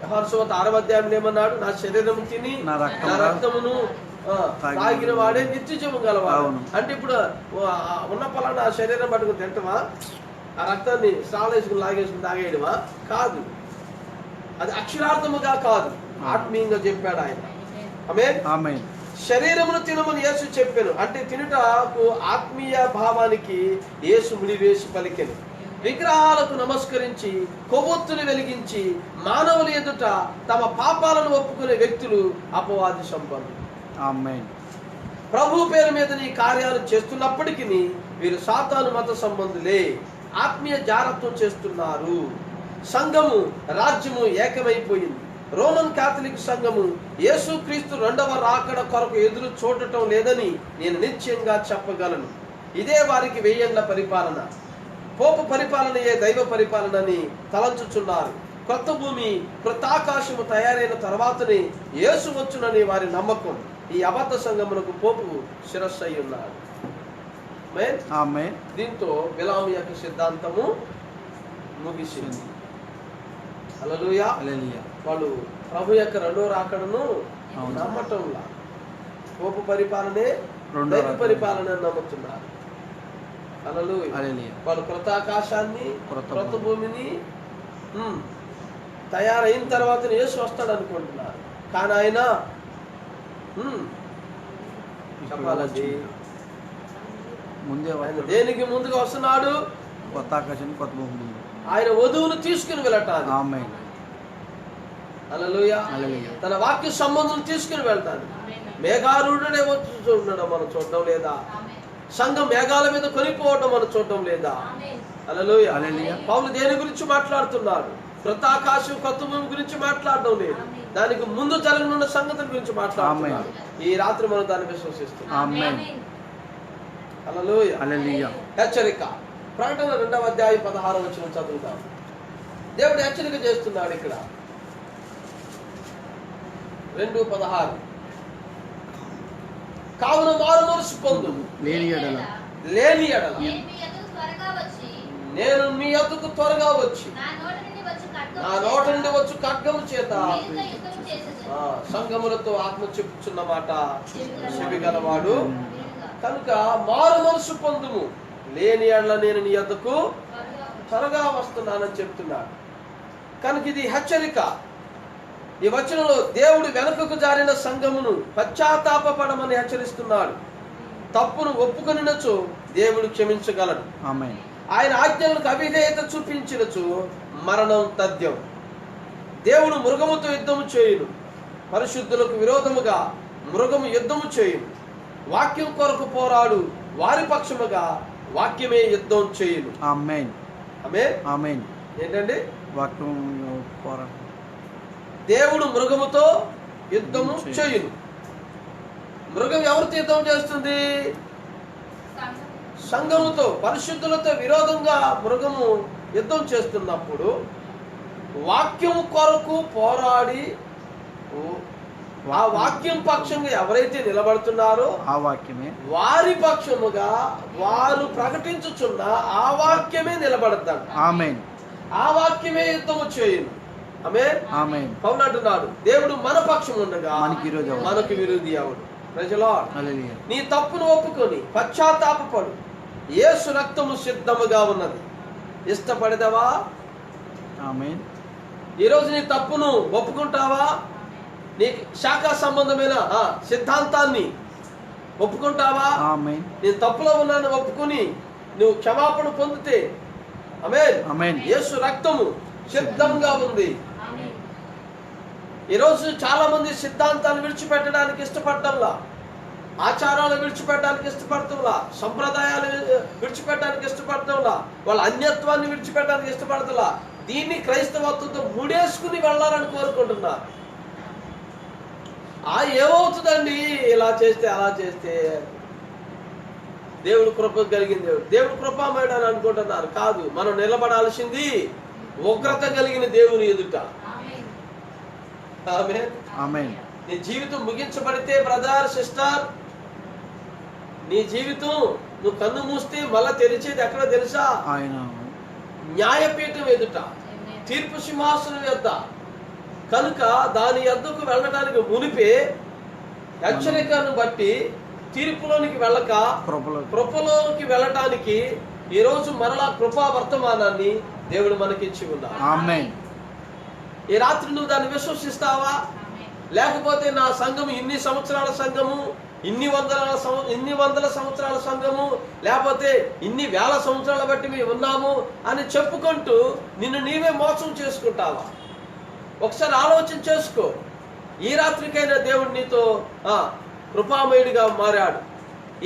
యోహాను సువార్త 6వ అధ్యాయంలో ఏమన్నాడు? నా శరీరము తిని నా రక్తమును తాగిన వాడే నిత్య జీవం గలవాడు. అంటే ఇప్పుడు ఉన్న పలానా శరీరం పట్టుకుని తింటమా? ఆ రక్తాన్ని స్నానం వేసుకుని లాగేసుకుని తాగేయడమా? కాదు. అది అక్షరార్థముగా కాదు, ఆత్మీయంగా చెప్పాడు ఆయన. ఆమేన్. శరీరమును తినమని యేసు చెప్పాను. అంటే తినుటకు ఆత్మీయ భావానికి యేసు ముడివేసి పలికెను. విగ్రహాలకు నమస్కరించి కొవ్వొత్తులు వెలిగించి మానవుల ఎదుట తమ పాపాలను ఒప్పుకునే వ్యక్తులు అపవాది సంబంధం. ఆమేన్. ప్రభు పేరు మీద ఈ కార్యాలు చేస్తున్నప్పటికీ వీరు సాతాను మత సంబంధులే. ఆత్మీయ జారత్వం చేస్తున్నారు. సంఘము రాజ్యము ఏకమైపోయింది. రోమన్ కాథలిక్ సంఘము యేసుక్రీస్తు రెండవ రాకడ కొరకు ఎదురు చూడటం లేదని నేను నిశ్చయంగా చెప్పగలను. ఇదే వారికి వెయ్యేళ్ల పరిపాలన. పోపు పరిపాలనయే దైవ పరిపాలనని తలంచుచున్నారు. కొత్త భూమి కొత్త ఆకాశము తయారైన తర్వాతనే యేసు వచ్చునని వారి నమ్మకం. ఈ అబద్ధ సంఘమునకు పోపు శిరస్సు అయి ఉన్నాడు. దీంతో బిలాము యొక్క సిద్ధాంతము ముగిసింది. హల్లెలూయా. వాళ్ళు ప్రభు యొక్క రెండో రాకడను నమ్మటంలా పోపు పరిపాలనే దైవ పరిపాలన నమ్ముతున్నారు. హల్లెలూయా. వాళ్ళు కొత్త ఆకాశాన్ని కొత్త భూమిని తయారైన తర్వాత యేసు వస్తాడు అనుకుంటున్నారు. కానీ ఆయన చెప్పాలండి, ఆయన దేనికి ముందుగా వస్తున్నాడు? కొత్త ఆకాశాన్ని కొత్త భూమి. ఆయన వధువును తీసుకుని వెళ్ళటానికి. ఆమేన్. హల్లెలూయా. తన వాక్య సంబంధం తీసుకుని వెళ్తాను. మేఘారూఢుడే వచ్చి ఉండడం మనం చూడటం లేదా? సంఘం మేఘాల మీద కొనిపోవడం మనం చూడటం లేదా? హల్లెలూయా. పౌలు దేని గురించి మాట్లాడుతున్నాడు? కొత్త ఆకాశం కొత్త భూమి గురించి మాట్లాడడం లేదు. దానికి ముందు జరగనున్న సంగతుల గురించి మాట్లాడుతున్నాడు. ఈ రాత్రి మనం దాన్ని విశ్వసిస్తున్నాం. హల్లెలూయా. హెచ్చరిక. ప్రకటన 2వ అధ్యాయం 16వ వచనం చదువుతాం. దేవుడు హెచ్చరిక చేస్తున్నాడు ఇక్కడ. 2:16. కావున మారు మనసు పొందు, లేని ఎడల నేను మీ యొద్దకు త్వరగా వచ్చి నా నోట నుండి వచ్చు ఖడ్గము చేత సంఘములతో ఆత్మ చెప్పుచున్న మాట చెవిగలవాడు. కనుక మారు మనసు పొందుము, లేని ఎడల నేను నీ యొద్దకు త్వరగా వస్తున్నానని చెప్తున్నాడు. కనుక ఇది హెచ్చరిక. ఈ వచనంలో దేవుడు వెనుకకు జారిన సంఘమును పశ్చాత్తాపపడమని హెచ్చరిస్తున్నాడు. తప్పును ఒప్పుకొనినచో దేవుడు క్షమించగలడు. ఆయన ఆజ్ఞలకు అవిధేయత చూపించినచో మరణం తథ్యం. దేవుడు మృగముతో యుద్ధము చేయును, పరిశుద్ధులకు విరోధముగా మృగము యుద్ధము చేయును. వాక్యం కొరకు పోరాడు వారి పక్షముగా వాక్యమే యుద్ధం చేయును. ఆమేన్. ఆమేన్. ఏంటండి వాక్యం పోరాడు? దేవుడు మృగముతో యుద్ధము చేయును. మృగం ఎవరితో యుద్ధం చేస్తుంది? సంఘముతో, పరిశుద్ధులతో విరోధంగా మృగము యుద్ధం చేస్తున్నప్పుడు వాక్యము కొరకు పోరాడి ఆ వాక్యం పక్షంగా ఎవరైతే నిలబడుతున్నారో ఆ వాక్యమే వారి పక్షముగా వారు ప్రకటించుచున్న ఆ వాక్యమే నిలబడతాడు. ఆమేన్. ఆ వాక్యమే యుద్ధము చేయను. ఆమేన్. ఆమేన్. పౌలు అంటున్నాడు, దేవుడు మన పక్షం ఉండగా మనకు విరోధి ఎవడు? Praise the lord. హల్లెలూయా. నీ తప్పును ఒప్పుకొని పశ్చాత్తాపపడు, యేసు రక్తము సిద్ధముగా ఉన్నది. ఇష్టపడదవా? ఆమేన్. ఈరోజు నీ తప్పును ఒప్పుకుంటావా? నీ శాఖా సంబంధమైన సిద్ధాంతాన్ని ఒప్పుకుంటావా? ఆమేన్. నేను తప్పులో ఉన్నాను ఒప్పుకొని నువ్వు క్షమాపణ పొందితే ఆమేన్. ఆమేన్. యేసు రక్తము సిద్ధంగా ఉంది. ఈరోజు చాలా మంది సిద్ధాంతాలు విడిచిపెట్టడానికి ఇష్టపడటంలా, ఆచారాలు విడిచిపెట్టడానికి ఇష్టపడటంలా, సంప్రదాయాలు విడిచిపెట్టడానికి ఇష్టపడటంలా, వాళ్ళ అన్యత్వాన్ని విడిచిపెట్టడానికి ఇష్టపడటంలా, దీన్ని క్రైస్తవత్వంతో ముడేసుకుని వెళ్ళాలని కోరుకుంటున్నారు. ఏమవుతుందండి ఇలా చేస్తే అలా చేస్తే? దేవుడు కృప కలిగిన దేవుడు కృపామయుడు అని అనుకుంటున్నారు. కాదు, మనం నిలబడాల్సింది ఉగ్రత కలిగిన దేవుని ఎదుట. ఆమేన్. ఆమేన్. నీ జీవితం ముగించబడితే బ్రదర్ సిస్టర్, నీ జీవితం నువ్వు కన్ను మూస్తే మళ్ళా తెరిచేది ఎక్కడ తెలుసా? ఆయన న్యాయపీఠం ఎదుట, తీర్పు సింహాసనం యొద్ద. కనుక దాని యొద్దకు వెళ్ళడానికి మునిపే హెచ్చరికను బట్టి తీర్పులోనికి వెళ్ళక కృపలోకి వెళ్ళటానికి ఈరోజు మరలా కృపా వర్తమానాన్ని దేవుడు మనకిచ్చి ఉన్నాడు. ఆమేన్. ఈ రాత్రి నువ్వు దాన్ని విశ్వసిస్తావా? లేకపోతే నా సంఘము ఇన్ని సంవత్సరాల సంఘము, ఇన్ని వందల సంవత్సరాల సంఘము, లేకపోతే ఇన్ని వేల సంవత్సరాల బట్టి మేము ఉన్నాము అని చెప్పుకుంటూ నిన్ను నీవే మోసం చేసుకుంటావా? ఒకసారి ఆలోచన చేసుకో. ఈ రాత్రికైనా దేవుడు నీతో కృపామయుడిగా మారాడు.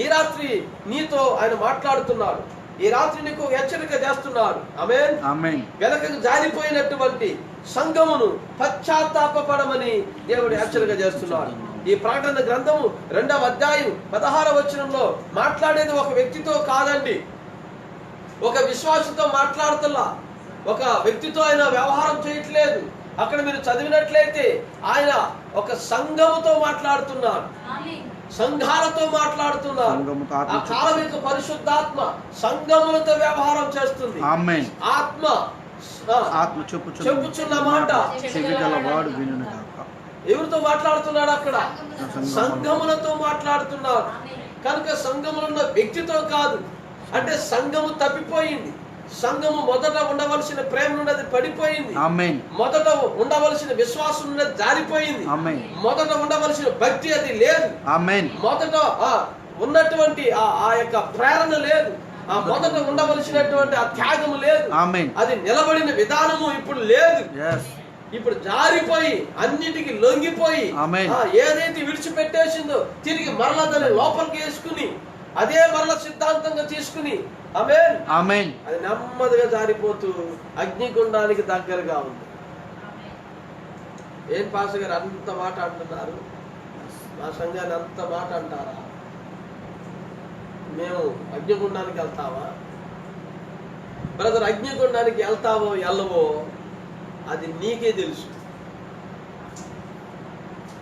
ఈ రాత్రి నీతో ఆయన మాట్లాడుతున్నాడు. ఈ రాత్రి నీకు హెచ్చరిక చేస్తున్నాడు. ఆమేన్. ఆమేన్. వెనకకు జారిపోయినటువంటి సంఘమును పశ్చాత్తాపపడమని దేవుడు హెచ్చరిక చేస్తున్నాడు. ఈ ప్రకటన గ్రంథము 2వ అధ్యాయం 16వ వచనంలో మాట్లాడేది ఒక వ్యక్తితో కాదండి, ఒక విశ్వాసంతో మాట్లాడుతున్నా, ఒక వ్యక్తితో ఆయన వ్యవహారం చేయట్లేదు. అక్కడ మీరు చదివినట్లయితే ఆయన ఒక సంఘముతో మాట్లాడుతున్నాడు, సంఘాలతో మాట్లాడుతున్నాడు. ఆ కాలం యొక్క పరిశుద్ధాత్మ సంఘములతో వ్యవహారం చేస్తుంది. ఆమేన్. ఆత్మ చెప్పుచున్న మాట చెవిగలవాడు వినును గాక. ఎవరితో మాట్లాడుతున్నాడు? అక్కడ సంఘములతో మాట్లాడుతున్నాడు. కనుక సంఘములో ఉన్న వ్యక్తితో కాదు. అంటే సంఘము తప్పిపోయింది. సంఘము మొదట ఉండవలసిన ప్రేమ ఉన్నది పడిపోయింది. ఆమేన్. మొదట ఉండవలసిన విశ్వాసం ఉన్నది జారిపోయింది. ఆమేన్. మొదట ఉండవలసిన భక్తి అది లేదు. ఆమేన్. మొదట ఉన్నటువంటి ఆ యొక్క ప్రేరణ లేదు. ఆ మొదట ఉండవలసినటువంటి ఆ త్యాగము లేదు. ఆమేన్. అది నిలబడిన విధానము ఇప్పుడు లేదు. yes. ఇప్పుడు జారిపోయి అన్నిటికీ లొంగిపోయి ఆమేన్. ఏదైతే విడిచిపెట్టేసిందో తిరిగి మరలా దాన్ని లోపలికి వేసుకుని అదే మరలా సిద్ధాంతంగా తీసుకుని ఆమేన్. ఆమేన్. అది నెమ్మదిగా జారిపోతూ అగ్నిగుండానికి దగ్గరగా ఉంది. ఏం పాస్ గారు అంత మాట అంటున్నారు? మా సంఘాన్ని అంత మాట అంటారా? మేము అగ్నిగుండానికి వెళ్తావా? బ్రదర్, అగ్నిగుండానికి వెళ్తావో వెళ్ళవో అది నీకే తెలుసు.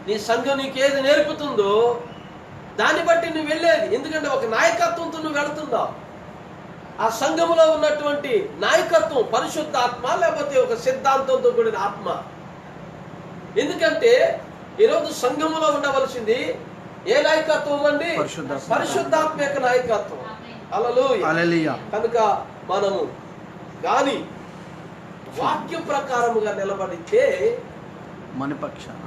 నీ సంఘం నీకేది నేర్పుతుందో దాన్ని బట్టి నువ్వు వెళ్ళేది. ఎందుకంటే ఒక నాయకత్వంతో నువ్వు వెళుతున్నావు. ఆ సంఘములో ఉన్నటువంటి నాయకత్వం పరిశుద్ధాత్మ లేకపోతే ఒక సిద్ధాంతంతో కూడిన ఆత్మ. ఎందుకంటే ఈరోజు సంఘములో ఉండవలసింది ఏ నాయకత్వం అండి? పరిశుద్ధాత్మ యొక్క నాయకత్వం. హల్లెలూయా. కనుక మనము గాని వాక్య ప్రకారముగా నిలబడితే మన పక్షాన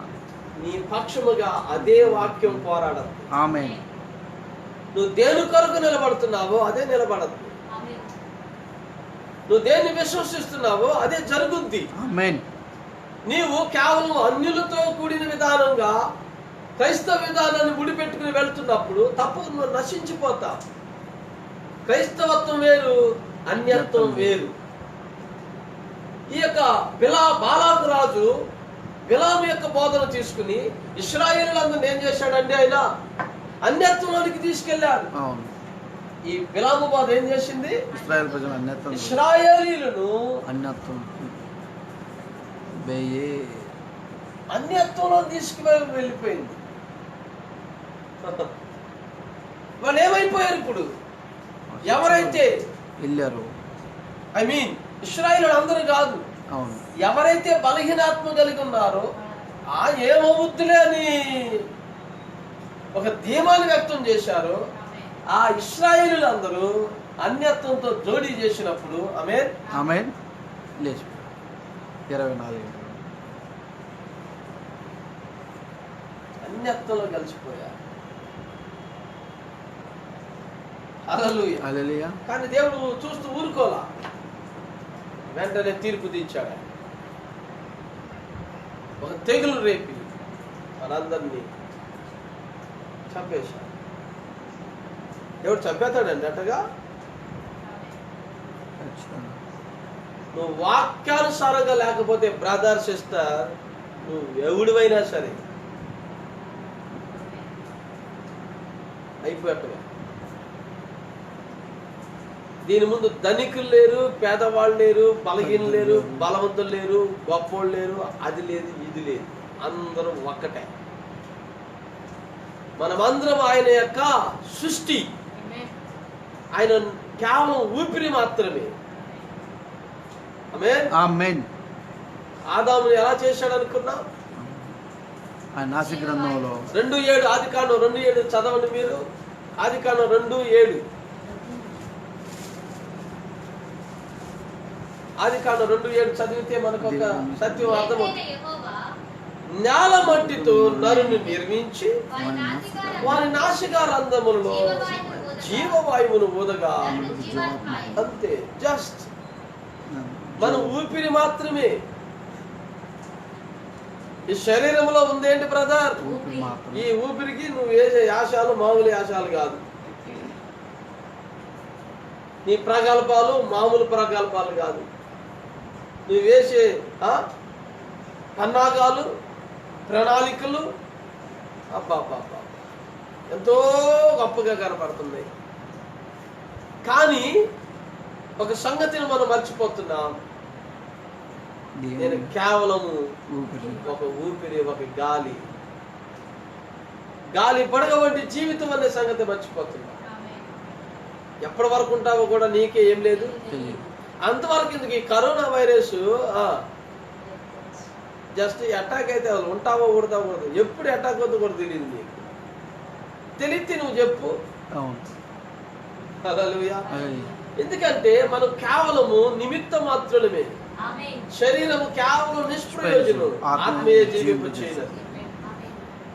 నీ పక్షముగా అదే వాక్యం పోరాడదు. ఆమేన్. నువ్వు దేని కొరకు నిలబడుతున్నావో అదే నిలబడదు. నువ్వు దేన్ని విశ్వసిస్తున్నావో అదే జరుగుద్ది. ఆమేన్. నీవు కేవలం అన్యులతో కూడిన విధానంగా క్రైస్తవ విధానాన్ని ముడిపెట్టుకుని వెళ్తున్నప్పుడు తప్పక నువ్వు నశించిపోతావు. క్రైస్తవత్వం వేరు, అన్యత్వం వేరు. ఈ యొక్క బాలాకు రాజు బిలాము యొక్క బోధన తీసుకుని ఇశ్రాయేలులందరిని ఏం చేశాడంటే ఆయన అన్యత్వంలోనికి తీసుకెళ్లాడు. అవును. ఈ బిలాము బాధ ఏం చేసింది? ఇశ్రాయేల్ ప్రజలు అన్యత్వం ఇశ్రాయేలీయులను అన్యత్వం అన్యత్వంలో వెళ్ళిపోయింది. వాళ్ళు ఏమైపోయారు ఇప్పుడు? ఎవరైతే వెళ్ళారు, ఇశ్రాయేలు అందరూ కాదు, అవును, ఎవరైతే బలహీనాత్మ కలిగి ఉన్నారో ఏమవుద్దులే అని ఒక ధీమాన్ని వ్యక్తం చేశారో ఆ ఇశ్రాయేలు అందరూ అన్యత్వంతో జోడీ చేసినప్పుడు ఆమేన్ లేచి 24 అన్యత్వంలో కలిసిపోయారు. హల్లెలూయా. హల్లెలూయా. కానీ దేవుడు చూస్తూ ఊరుకోలా, వెంటనే తీర్పు తీర్చాడు. ఒక తెగులు రేపి మనందరినీ చంపేశాడు. ఎవడు చంపేస్తాడండి అట్టగా? నువ్వు వాక్యానుసారంగా లేకపోతే బ్రదర్ సిస్టర్, నువ్వు ఎవడివైనా సరే అయిపోయేట్టుగా. దీని ముందు ధనికులు లేరు, పేదవాళ్ళు లేరు, బలహీనలు లేరు, బలవంతులు లేరు, గొప్పోళ్ళు లేరు, అది లేదు ఇది లేదు, అందరూ ఒక్కటే. మనమందరం ఆయన యొక్క సృష్టి, ఆయన కేవలం ఊపిరి మాత్రమే. ఆమేన్. ఆదాముని ఎలా చేశాడు అనుకున్నా? ఆయన నాసి గ్రంథంలో 2:7 ఆదికాండం 2:7 చదవండి మీరు. ఆదికాండం 2:7 ఆదికాండం 2:7 చదివితే మనకు ఒక సత్యం అర్థమవుతుంది. నేల మట్టితో నరుని నిర్మించి వారి నాసికారంధ్రములలో జీవవాయువును ఊదగా, అంతే. జస్ట్ మన ఊపిరి మాత్రమే. ఈ శరీరంలో ఉందేంటి బ్రదర్? ఈ ఊపిరికి నువ్వు వేసే యాశాలు మామూలు యాశాలు కాదు. నీ ప్రగల్భాలు మామూలు ప్రగల్భాలు కాదు. నువ్వు వేసే పన్నాగాలు, ప్రణాళికలు అబ్బా ఎంతో గొప్పగా కనపడుతున్నాయి. కానీ ఒక సంగతిని మనం మర్చిపోతున్నాం. నేను కేవలము ఒక ఊపిరి, ఒక గాలి పడగ వంటి జీవితం అనే సంగతి మర్చిపోతున్నా. ఎప్పటి వరకు ఉంటావో కూడా నీకే ఏం లేదు. అంతవరకు ఎందుకు? ఈ కరోనా వైరస్ జస్ట్ అటాక్ అయితే ఉంటావో ఊడతావో, ఎప్పుడు అటాక్ అవుతుందో కూడా తెలియదు నీకు. తెలిస్తే నువ్వు చెప్పు. హల్లెలూయా. ఎందుకంటే మనం కేవలము నిమిత్త మాత్రమే. శరీరము కేవలం నిష్ప్రయోజనం, ఆత్మీయ జీవింపు చేయలేదు.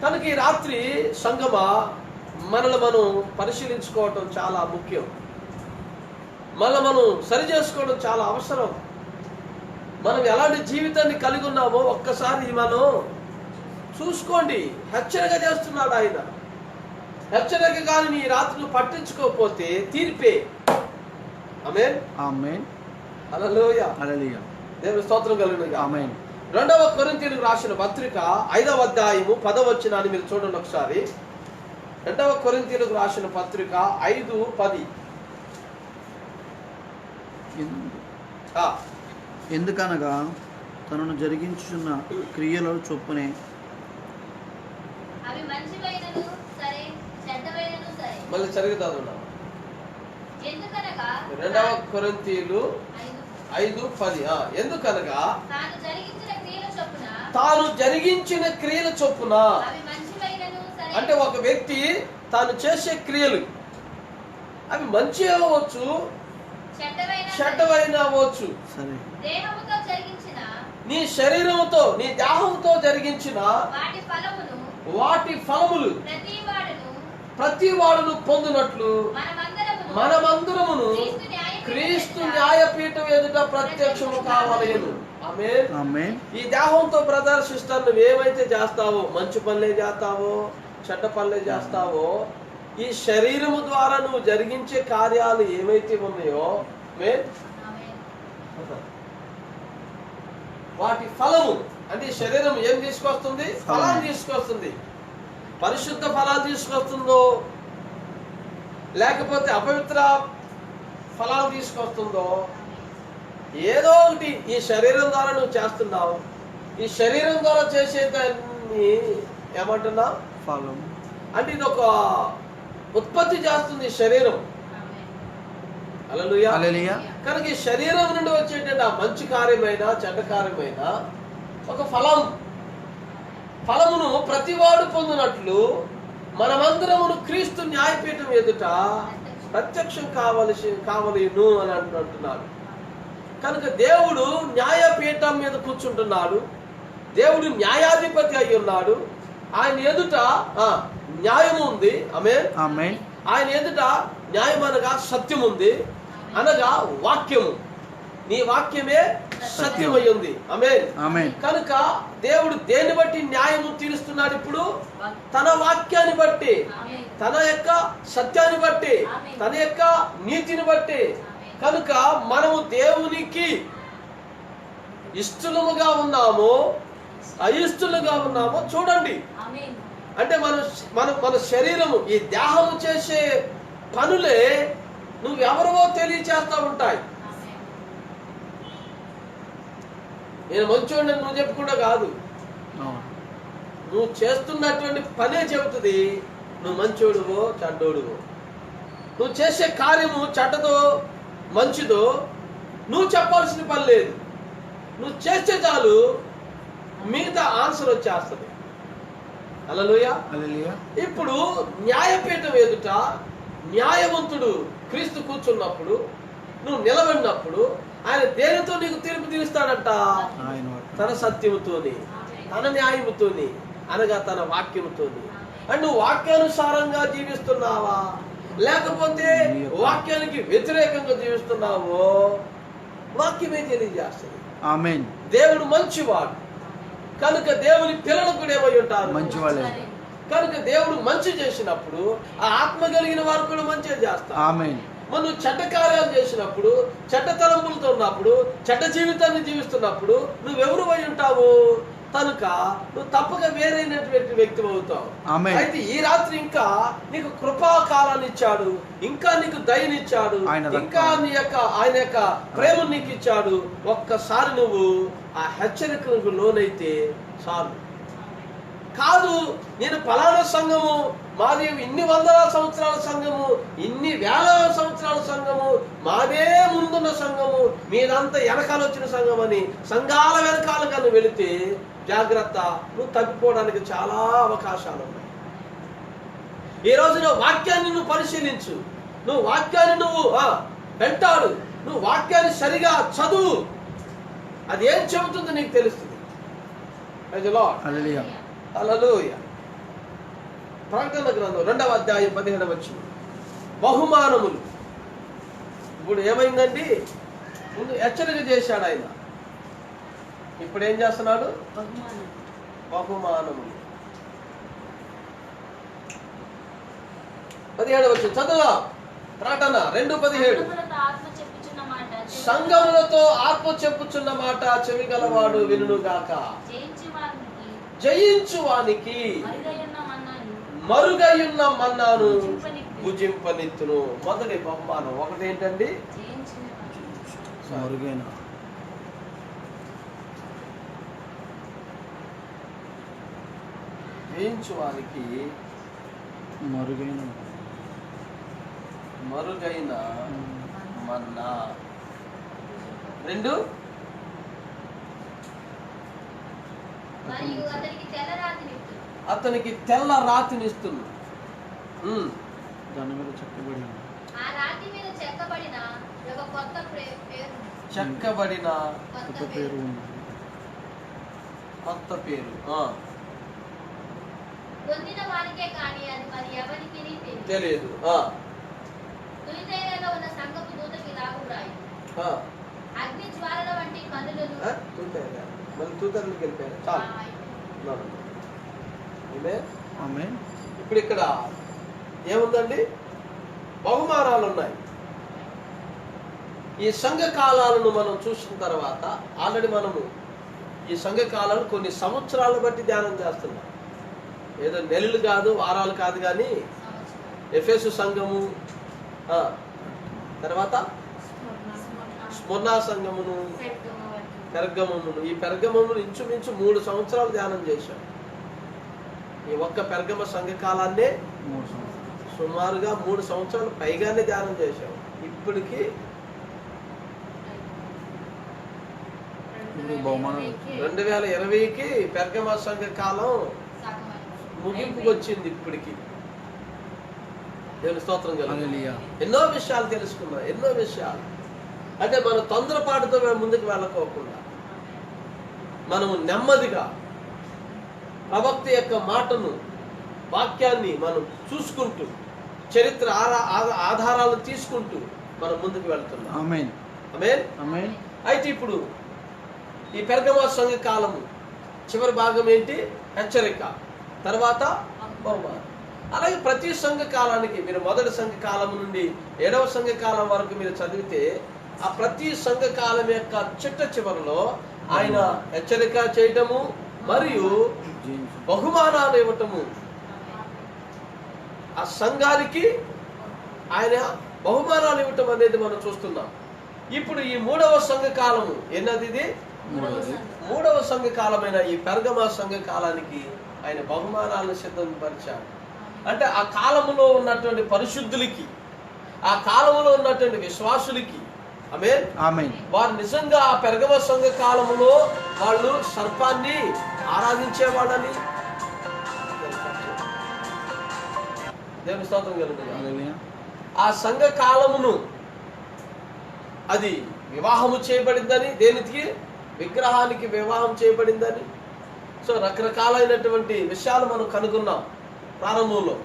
కనుక ఈ రాత్రి సంగమా మనల్ని మనం పరిశీలించుకోవటం చాలా ముఖ్యం. మళ్ళీ మనం సరి చేసుకోవడం చాలా అవసరం. మనం ఎలాంటి జీవితాన్ని కలిగి ఉన్నామో ఒక్కసారి మనం చూసుకోండి. హెచ్చరిక చేస్తున్నాడు ఆయన. హెచ్చరిక కానీ నీ రాత్రులు పట్టించుకోకపోతే తీర్పే. ఆమేన్. ఆమేన్. హల్లెలూయా. హల్లెలూయా. దేవుని స్తోత్రం కలుగును. ఆమేన్. 2వ కొరింథీయులకు రాసిన పత్రిక 5వ అధ్యాయము 10వ వచనాన్ని మీరు చూడండి ఒకసారి. 2వ కొరింథీయులకు రాసిన పత్రిక 5:10. ఎందుకనగా తనను జరిగించున్న క్రియల చొప్పునే మళ్ళీ చదువుతాను. 2వ కొరింథీయులు 5:10. ఎందుకనగా తాను జరిగించిన క్రియల చొప్పున, అంటే ఒక వ్యక్తి తాను చేసే క్రియలు అవి మంచి అవ్వచ్చు, చెడ్డవైన అవ్వచ్చు. నీ శరీరంతో, నీ దేహంతో జరిగించిన వాటి ఫలములు ప్రతి వాడును పొందినట్లు మనమందరమును క్రీస్తు న్యాయపీఠం ఎదుట ప్రత్యక్షము కావాలను. ఆమేన్. ఈ దేహంతో బ్రదర్ సిస్టర్ నువ్వు ఏమైతే చేస్తావో, మంచి పనులే చేస్తావో చెడ్డ పనులే చేస్తావో, ఈ శరీరము ద్వారా నువ్వు జరిగించే కార్యాలు ఏమైతే ఉన్నాయో వాటి ఫలము, అంటే శరీరం ఏం తీసుకొస్తుంది? ఫలాన్ని తీసుకొస్తుంది. పరిశుద్ధ ఫలాలు తీసుకొస్తుందో లేకపోతే అపవిత్ర ఫలాలు తీసుకొస్తుందో ఏదో ఒకటి ఈ శరీరం ద్వారా నువ్వు చేస్తున్నావు. ఈ శరీరం ద్వారా చేసేదాన్ని ఏమంటున్నావు? ఫలం. అంటే ఇది ఒక ఉత్పత్తి చేస్తుంది శరీరం. హల్లెలూయా. హల్లెలూయా. కనుక ఈ శరీరం నుండి వచ్చేటువంటి ఆ మంచి కార్యమైన చెడ్డ కార్యమైన ఒక ఫలమును ప్రతివాడు పొందినట్లు మనమందరమును క్రీస్తు న్యాయపీఠం ఎదుట ప్రత్యక్షం కావలేను అని అంటున్నాడు. కనుక దేవుడు న్యాయపీఠం మీద కూర్చుంటున్నాడు. దేవుడు న్యాయాధిపతి అయి ఉన్నాడు. ఆయన ఎదుట న్యాయం ఉంది. ఆమేన్. ఆయన ఎదుట న్యాయం అనగా సత్యం ఉంది, అనగా వాక్యము. నీ వాక్యమే సత్యమై ఉంది. ఆమేన్. కనుక దేవుడు దేన్ని బట్టి న్యాయము తీరుస్తున్నాడు? ఇప్పుడు తన వాక్యాన్ని బట్టి, తన యొక్క సత్యాన్ని బట్టి, తన యొక్క నీతిని బట్టి. కనుక మనము దేవునికి ఇష్టలుగా ఉన్నామో అయిష్టలుగా ఉన్నామో చూడండి. అంటే మన శరీరము, ఈ దేహము చేసే పనులే నువ్వెవరవో తెలియచేస్తా ఉంటాయి. నేను మంచోడిని నువ్వు చెప్పుకుండా కాదు, నువ్వు చేస్తున్నటువంటి పనే చెబుతుంది నువ్వు మంచోడువో చెడ్డోడువో. నువ్వు చేసే కార్యము చెడ్డదో మంచిదో నువ్వు చెప్పాల్సిన పని లేదు. నువ్వు చేస్తే చాలు మిగతా ఆన్సర్ వచ్చేస్తుంది. హల్లెలూయా. ఇప్పుడు న్యాయపీఠం ఎదుట న్యాయవంతుడు క్రీస్తు కూర్చున్నప్పుడు, నువ్వు నిలబడినప్పుడు ఆయన దేనితో నీకు తీర్పు తీరుస్తాడంట? తన సత్యముతోని, తన న్యాయముతోని, అనగా తన వాక్యముతోని. అంటే నువ్వు వాక్యానుసారంగా జీవిస్తున్నావా లేకపోతే వాక్యానికి వ్యతిరేకంగా జీవిస్తున్నావో వాక్యమే తెలియజేస్తుంది. ఆమేన్. దేవుడు మంచివాడు కనుక దేవుని పిల్లలు కూడా ఏమై ఉంటారు? మంచివాళ్ళే. కనుక దేవుడు మంచి చేసినప్పుడు ఆ ఆత్మ కలిగిన వారు కూడా మంచిగా చేస్తారు. ఆమేన్. మనం చెడ్డ కార్యాలు చేసినప్పుడు, చెడ్డ తలంపులతో ఉన్నప్పుడు, చెడ్డ జీవితాన్ని జీవిస్తున్నప్పుడు నువ్వెవరు అయి ఉంటావు? కనుక నువ్వు తప్పక వేరైనటువంటి వ్యక్తి అవుతావు. అయితే ఈ రాత్రి ఇంకా నీకు కృపాకాలాన్ని ఇచ్చాడు, ఇంకా నీకు దయనిచ్చాడు, ఇంకా ఆయన యొక్క ప్రేమ నీకు ఇచ్చాడు. ఒక్కసారి నువ్వు ఆ హెచ్చరికలకు లోనైతే చాలు. కాదు నేను ఫలానా సంఘము, మాది ఇన్ని వందల సంవత్సరాల సంఘము, ఇన్ని వేల సంవత్సరాల సంఘము, మాదే ముందున్న సంఘము, మీదంతా వెనకాల వచ్చిన సంఘం అని సంఘాల వెనకాల కానీ వెళితే జాగ్రత్త, నువ్వు తప్పిపోవడానికి చాలా అవకాశాలు ఉన్నాయి. ఈ రోజు నువ్వు వాక్యాన్ని నువ్వు పరిశీలించు, నువ్వు వాక్యాన్ని నువ్వు వెంటాడు, నువ్వు వాక్యాన్ని సరిగా చదువు, అది ఏం చెబుతుందో నీకు తెలుస్తుంది. హల్లెలూయా. హల్లెలూయా. ప్రకటన గ్రంథం 2వ అధ్యాయం 17వ వచనం. బహుమానములు. ఇప్పుడు ఏమైందండి? ముందు హెచ్చరిక చేశాడు ఆయన, ఇప్పుడు ఏం చేస్తున్నాడు? బహుమానములు. 17వ వచనం చదువు. ప్రకటన 2:17. సంఘములతో ఆత్మ చెప్పుచున్న మాట చెవిగలవాడు వినుగాక. జయించువానికి మరుగయున్న మన్నాను భుజింపనిత్తును. మొదటి బహుమానం ఒకటేంటండి? మరుగైన. జయించువానికి మరుగైన మన్నా. 2 అతనికి తెల్ల రాతినిస్తుంది. దాని మీద చెక్కబడిన కొత్త పేరు తెలియదు. తూతరులకు వెళ్ళిపోయారు. చాలు. ఇప్పుడు ఇక్కడ ఏముందండి? బహుమానాలు ఉన్నాయి. ఈ సంఘ కాలాలను మనం చూసిన తర్వాత ఆల్రెడీ మనము ఈ సంఘ కాలాలను కొన్ని సంవత్సరాలను బట్టి ధ్యానం చేస్తున్నాం. ఏదో నెలలు కాదు, వారాలు కాదు, కానీ ఎఫెసు సంఘము, తర్వాత స్మరణ సంఘమును, పెర్గమమును. ఈ పెర్గమమును ఇంచుమించు 3 సంవత్సరాలు ధ్యానం చేశాం. ఈ ఒక్క పెర్గమ సంఘ కాలాన్నే సుమారుగా 3 సంవత్సరాలు పైగానే ధ్యానం చేశాం. ఇప్పటికి 2020కి పెర్గమ సంఘ కాలం ముగింపుకు వచ్చింది. ఇప్పటికి దేవుని స్తోత్రం కలుగును. ఎన్నో విషయాలు తెలుసుకున్నాం, ఎన్నో విషయాలు. అంటే మనం తొందరపాటుతో ముందుకు వెళ్ళకోకుండా మనము నెమ్మదిగా ప్రవక్త యొక్క మాటను, వాక్యాన్ని మనం చూసుకుంటూ, చరిత్ర ఆధారాలను తీసుకుంటూ మనం ముందుకు వెళ్తున్నాం. ఆమేన్. ఆమేన్. ఆమేన్. అయితే ఇప్పుడు ఈ పెర్గమ సంఘ కాలము చివరి భాగం ఏంటి? హెచ్చరిక, తర్వాత బహుమానం. అలాగే ప్రతి సంఘ కాలానికి మీరు మొదటి సంఘ కాలం నుండి 7వ సంఘ కాలం వరకు మీరు చదివితే ఆ ప్రతి సంఘ కాలం యొక్క చివరిలో ఆయన హెచ్చరిక చేయటము మరియు బహుమానాలు ఇవ్వటము, ఆ సంఘానికి ఆయన బహుమానాలు ఇవ్వటం అనేది మనం చూస్తున్నాం. ఇప్పుడు ఈ 3వ సంఘ కాలము ఎన్నది? ఇది 3వ సంఘ కాలమైన ఈ పెర్గమ సంఘ కాలానికి ఆయన బహుమానాలను సిద్ధపరిచాడు. అంటే ఆ కాలములో ఉన్నటువంటి పరిశుద్ధులకి, ఆ కాలములో ఉన్నటువంటి విశ్వాసులకి, ఆమేన్, ఆమేన్, వారు నిజంగా ఆ పెర్గమ సంఘ కాలములో వాళ్ళు సర్పాన్ని ఆరాధించేవాళ్ళని దేవుని స్తోత్రం కలుగుతుంది. ఆ సంఘ కాలమును అది వివాహము చేయబడిందని, దేనికి? విగ్రహానికి వివాహం చేయబడిందని. సో రకరకాలైనటువంటి విషయాలు మనం కనుగొన్నాం ప్రారంభంలో.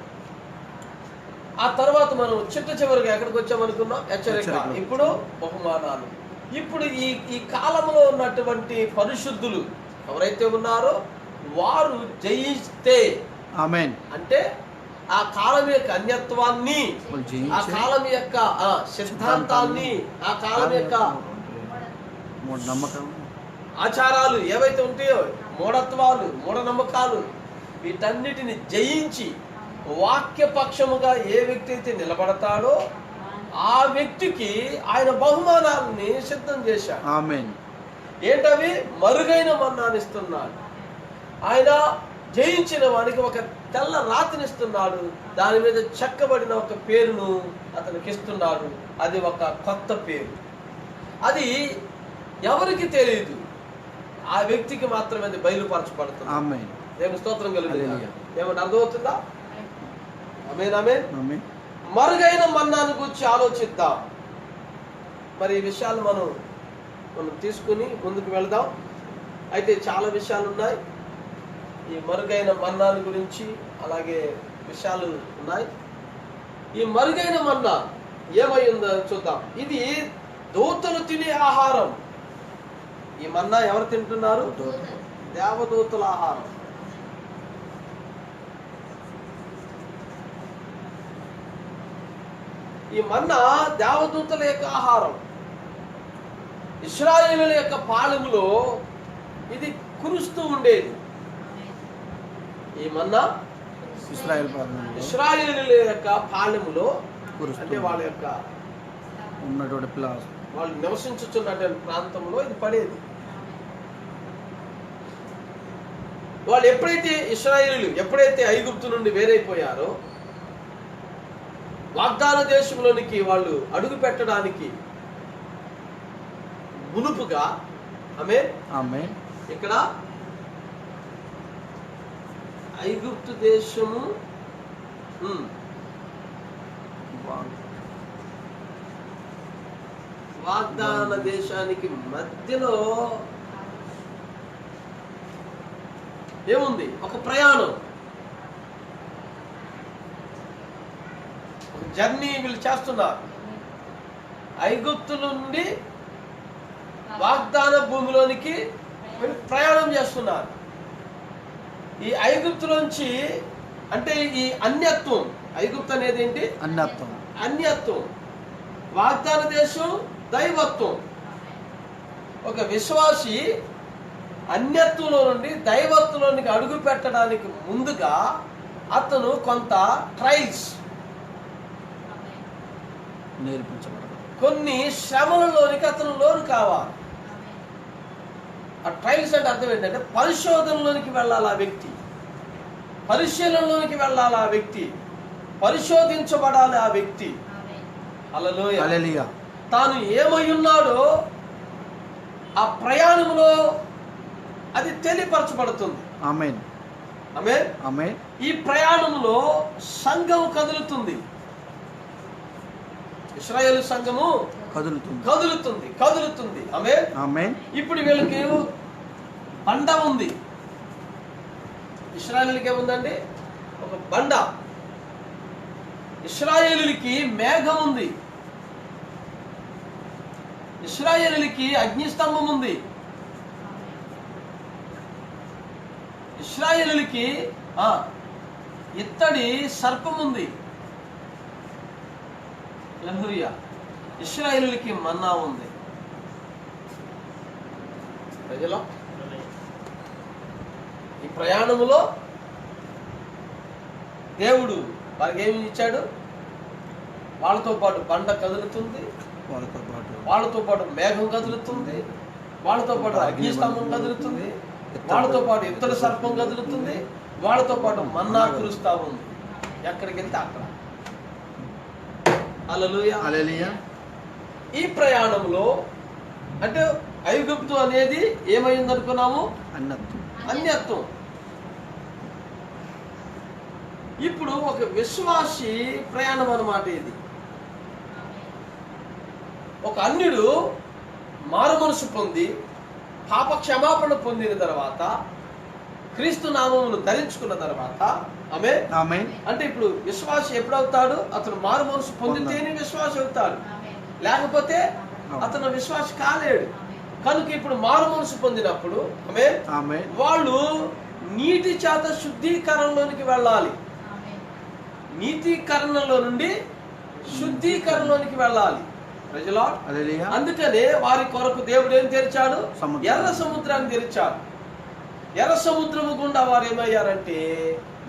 ఆ తర్వాత మనం చివరిగా ఎక్కడికి వచ్చామనుకున్నాం? హెచ్చరిక, ఇప్పుడు బహుమానాలు. ఇప్పుడు ఈ కాలంలో ఉన్నటువంటి పరిశుద్ధులు ఎవరైతే ఉన్నారో వారు జయిస్తే, ఆమేన్, అంటే ఆ కాలం యొక్క అన్యత్వాన్ని, ఆ కాలం యొక్క సిద్ధాంతాన్ని, ఆ కాలం యొక్క ఆచారాలు ఏవైతే ఉంటాయో, మూఢత్వాలు, మూఢనమ్మకాలు, వీటన్నిటిని జయించి వాక్యపక్షముగా ఏ వ్యక్తి అయితే నిలబడతాడో ఆ వ్యక్తికి ఆయన బహుమానాలని సిద్ధం చేశాడు. ఆమేన్. ఏంటవి? మరుగైన మన్నానిస్తున్నాడు. ఆయన జయించిన వానికి ఒక తెల్ల రాతినిస్తున్నాడు, దాని మీద చెక్కబడిన ఒక పేరును అతనికి ఇస్తున్నాడు. అది ఒక కొత్త పేరు. అది ఎవరికి తెలియదు, ఆ వ్యక్తికి మాత్రమే అది బయలుపరచబడుతుంది. ఆమేన్. దేవుని స్తోత్రం కలుగుతుంది. ఏమన్నా అర్థమవుతుందా? ఆమేన్, ఆమేన్, ఆమేన్. మరుగైన మన్నాను గురించి ఆలోచిద్దాం. మరి ఈ విషయాలు మనం తీసుకుని ముందుకు వెళదాం. అయితే చాలా విషయాలు ఉన్నాయి ఈ మరుగైన మన్నాను గురించి, అలాగే విషయాలు ఉన్నాయి. ఈ మరుగైన మన్నా ఏమై ఉందో చూద్దాం. ఇది దూతలు తినే ఆహారం. ఈ మన్నా ఎవరు తింటున్నారు? దేవదూతల ఆహారం. ఈ మన్నా దేవదూతల యొక్క ఆహారం. ఇశ్రాయేలుల యొక్క పాళెములో ఇది కురుస్తూ ఉండేది. ఈ మన్నా ఇశ్రాయేలుల యొక్క పాళెములో, అంటే వాళ్ళ యొక్క ఉన్నటువంటి వాళ్ళు నివసించుతున్నటువంటి ప్రాంతంలో ఇది పడేది. వాళ్ళు ఎప్పుడైతే ఐగుప్తు నుండి వేరైపోయారో, వాగ్దాన దేశంలోనికి వాళ్ళు అడుగు పెట్టడానికి మునుపుగా, ఆమేన్, ఇక్కడ ఐగుప్తు దేశము వాగ్దాన దేశానికి మధ్యలో ఏముంది? ఒక ప్రయాణం, ఒక జర్నీ వీళ్ళు చేస్తున్నారు. ఐగుప్తు నుండి వాగ్దాన భూమిలోనికి ప్రయాణం చేస్తున్నారు. ఈ ఐగుప్తులోంచి, అంటే ఈ అన్యత్వం, ఐగుప్తు అనేది ఏంటి? అన్యత్వం. వాగ్దాన దేశం దైవత్వం. ఒక విశ్వాసి అన్యత్వంలో నుండి దైవత్వంలోనికి అడుగు పెట్టడానికి ముందుగా అతను కొంత ట్రయల్స్, నేర్పించబడదు. కొన్ని శ్రమలలోనికి అతను లోను కావాలి. ఆ ట్రయల్స్ అంటే అర్థం ఏంటంటే పరిశోధనలోనికి వెళ్ళాలి ఆ వ్యక్తి, పరిశీలనలోనికి వెళ్ళాలి ఆ వ్యక్తి, పరిశోధించబడాలి ఆ వ్యక్తి. హల్లెలూయా. తాను ఏమై ఉన్నాడో ఆ ప్రయాణంలో అది తెలియపరచబడుతుంది. ఆమేన్. ఆమేన్. ఆమేన్. ఈ ప్రయాణంలో సంఘం కదులుతుంది, ఇశ్రాయేలు సంఘము కదులుతుంది. కదులుతుంది కదులుతుంది. ఆమేన్. ఆమేన్. ఇప్పుడు వీళ్ళకి బండ ఉంది. ఇశ్రాయేలుకి ఏముందండి? ఒక బండ. ఇశ్రాయేలుకి మేఘం ఉంది, ఇశ్రాయేలుకి అగ్నిస్తంభం ఉంది, ఇశ్రాయేలుకి ఇత్తడి సర్పం ఉంది, హల్లెలూయా. ఇశ్రాయేలుకి మన్నా ఉంది. ప్రజలు ఈ ప్రయాణములో దేవుడు వారికి ఏమి ఇచ్చాడు? వాళ్ళతో పాటు బండ కదులుతుంది, వాళ్ళతో పాటు మేఘం కదులుతుంది, వాళ్ళతో పాటు అగ్నిస్తంభం కదులుతుంది, వాళ్ళతో పాటు ఇత్తడి సర్పం కదులుతుంది, వాళ్ళతో పాటు మన్నా కురుస్తా ఉంది. ఎక్కడికి వెళ్తే అక్కడ. హల్లెలూయా. హల్లెలూయా. ఈ ప్రయాణంలో అంటే ఐగుప్తు అనేది ఏమైంది అనుకున్నాము? అన్యత్వం. ఇప్పుడు ఒక విశ్వాసి ప్రయాణం అన్నమాట ఇది. ఒక అన్యుడు మారు మనసు పొంది పాప క్షమాపణ పొందిన తర్వాత, క్రీస్తు నామమును ధరించుకున్న తర్వాత, ఆమేన్. అంటే ఇప్పుడు విశ్వాసి ఎప్పుడవుతాడు? అతను మారు మనసు పొందితేనే విశ్వాసి అవుతాడు, లేకపోతే అతను విశ్వాసి కాలేడు. కనుక ఇప్పుడు మారు మనసు పొందినప్పుడు ఆమేన్, వాళ్ళు నీటి చేత శుద్ధీకరణలోనికి వెళ్ళాలి. నీతీకరణలో నుండి శుద్ధీకరణలోనికి వెళ్ళాలి. అందుకనే వారి కొరకు దేవుడు ఏం తెరిచాడు? ఎర్ర సముద్రాన్ని తెరిచాడు. ఎర్ర సముద్రము గుండా వారు ఏమయ్యారంటే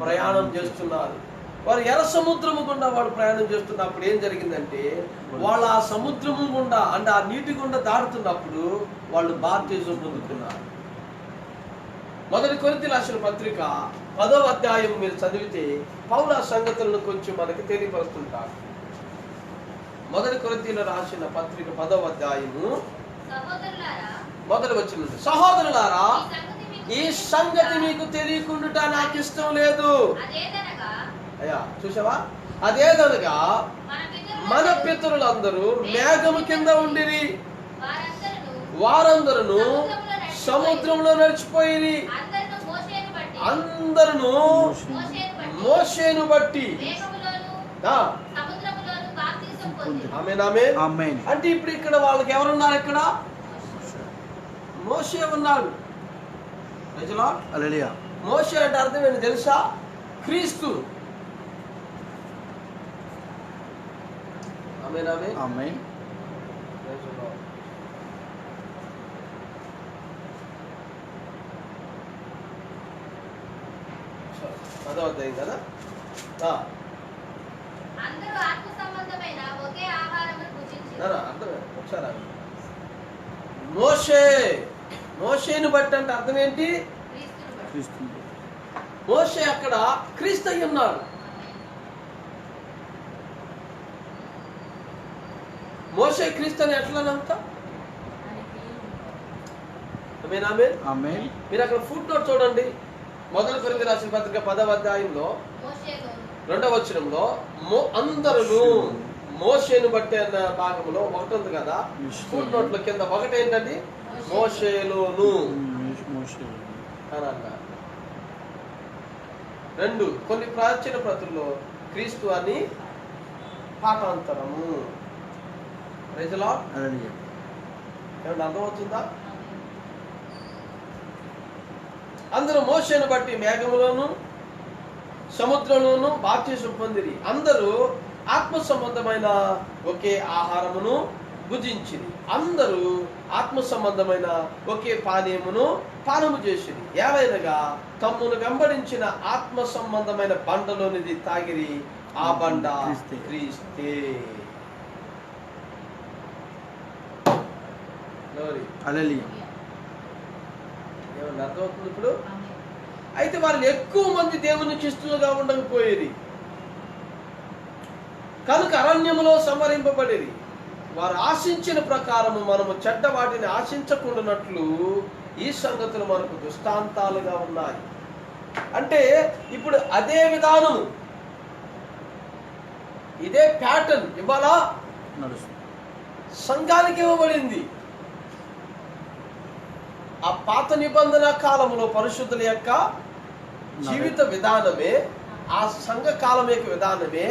ప్రయాణం చేస్తున్నారు. వారు ఎర్ర సముద్రము గుండా వాడు ప్రయాణం చేస్తున్నప్పుడు ఏం జరిగిందంటే, వాళ్ళు ఆ సముద్రము గుండా అంటే ఆ నీటి గుండా దాటుతున్నప్పుడు వాళ్ళు బాప్తిజం పొందుతున్నారు. మొదటి కొరింథీ రాసిన పత్రిక 10వ అధ్యాయం మీరు చదివితే పౌలు ఆ సంగతులను కొంచెం మనకి తెలియపరుస్తుంటారు. మొదటి కొరింథీలో రాసిన పత్రిక 10వ అధ్యాయము మొదటి వచనం, సహోదరులారా ఈ సంగతి మీకు తెలియకుండా నాకు ఇష్టం లేదు. అయ్యా చూసావా? అదేదనగా మన పితరులందరూ మేఘము కింద ఉండిరి, వారందరూ సముద్రంలో నడిచిపోయిరి, అందరూ మోషేను బట్టి. ఆమేన్. అంటే ఇప్పుడు ఇక్కడ వాళ్ళకి ఎవరున్నారు? ఇక్కడ మోషే ఉన్నాడు. మోషే అంటే అర్థం ఏంటి తెలుసా? క్రీస్తు. ఆమేన్. ఆమేన్. ఆమేన్. అదవుతాయి కదా. ఒకసారి మోషేను బట్టి అంటే అర్థం ఏంటి? మోషే అక్కడ క్రీస్తు అయి ఉన్నాడు. మోషే క్రీస్తు అని ఎట్లా నమ్ముతా? ఆమేన్. మీరు అక్కడ ఫుట్ నోట్ చూడండి. మొదటి కొరింథీ రాసిన పత్రిక 10వ అధ్యాయంలో 2వ వచనంలో అందరూ మోషేను బట్టి అన్న భాగంలో ఒకటి ఉంది కదా. ఫుట్ నోట్ లో కింద ఒకటి ఏంటండి? మోషేలోను అని అన్నారు. 2 కొన్ని ప్రాచీన ప్రతుల్లో క్రీస్తు అని పాఠాంతరము. ఏమన్నా అర్థమవుతుందా? అందరూ మోషేను బట్టి మేఘములోను సముద్రంలోను బాప్తిసం పొందిరి, అందరూ ఆత్మ సంబంధమైన ఒకే ఆహారమును భుజించిరి. అందరూ ఆత్మ సంబంధమైన ఒకే పానీయమును పానము చేసిరి. ఏలైనగా తమ్మును వెంబడించిన ఆత్మ సంబంధమైన బండలోనిది తాగిరి. ఆ బండ క్రీస్తే. హల్లెలూయా. ఏమన్నా అర్థమవుతుంది ఇప్పుడు? అయితే వాళ్ళు ఎక్కువ మంది దేవునికి ఇష్టలుగా ఉండకపోయేది కనుక అరణ్యములో సంహరింపబడేది. వారు ఆశించిన ప్రకారము మనము చెడ్డ వాటిని ఆశించకుండానట్లు ఈ సంగతులు మనకు దృష్టాంతాలుగా ఉన్నాయి. అంటే ఇప్పుడు అదే విధానము, ఇదే ప్యాటర్న్ ఇవాళ సంఘానికి ఇవ్వబడింది. ఆ పాత నిబంధన కాలంలో పరిశుద్ధుల యొక్క జీవిత విధానమే, ఆ సంఘ కాలం యొక్క విధానమే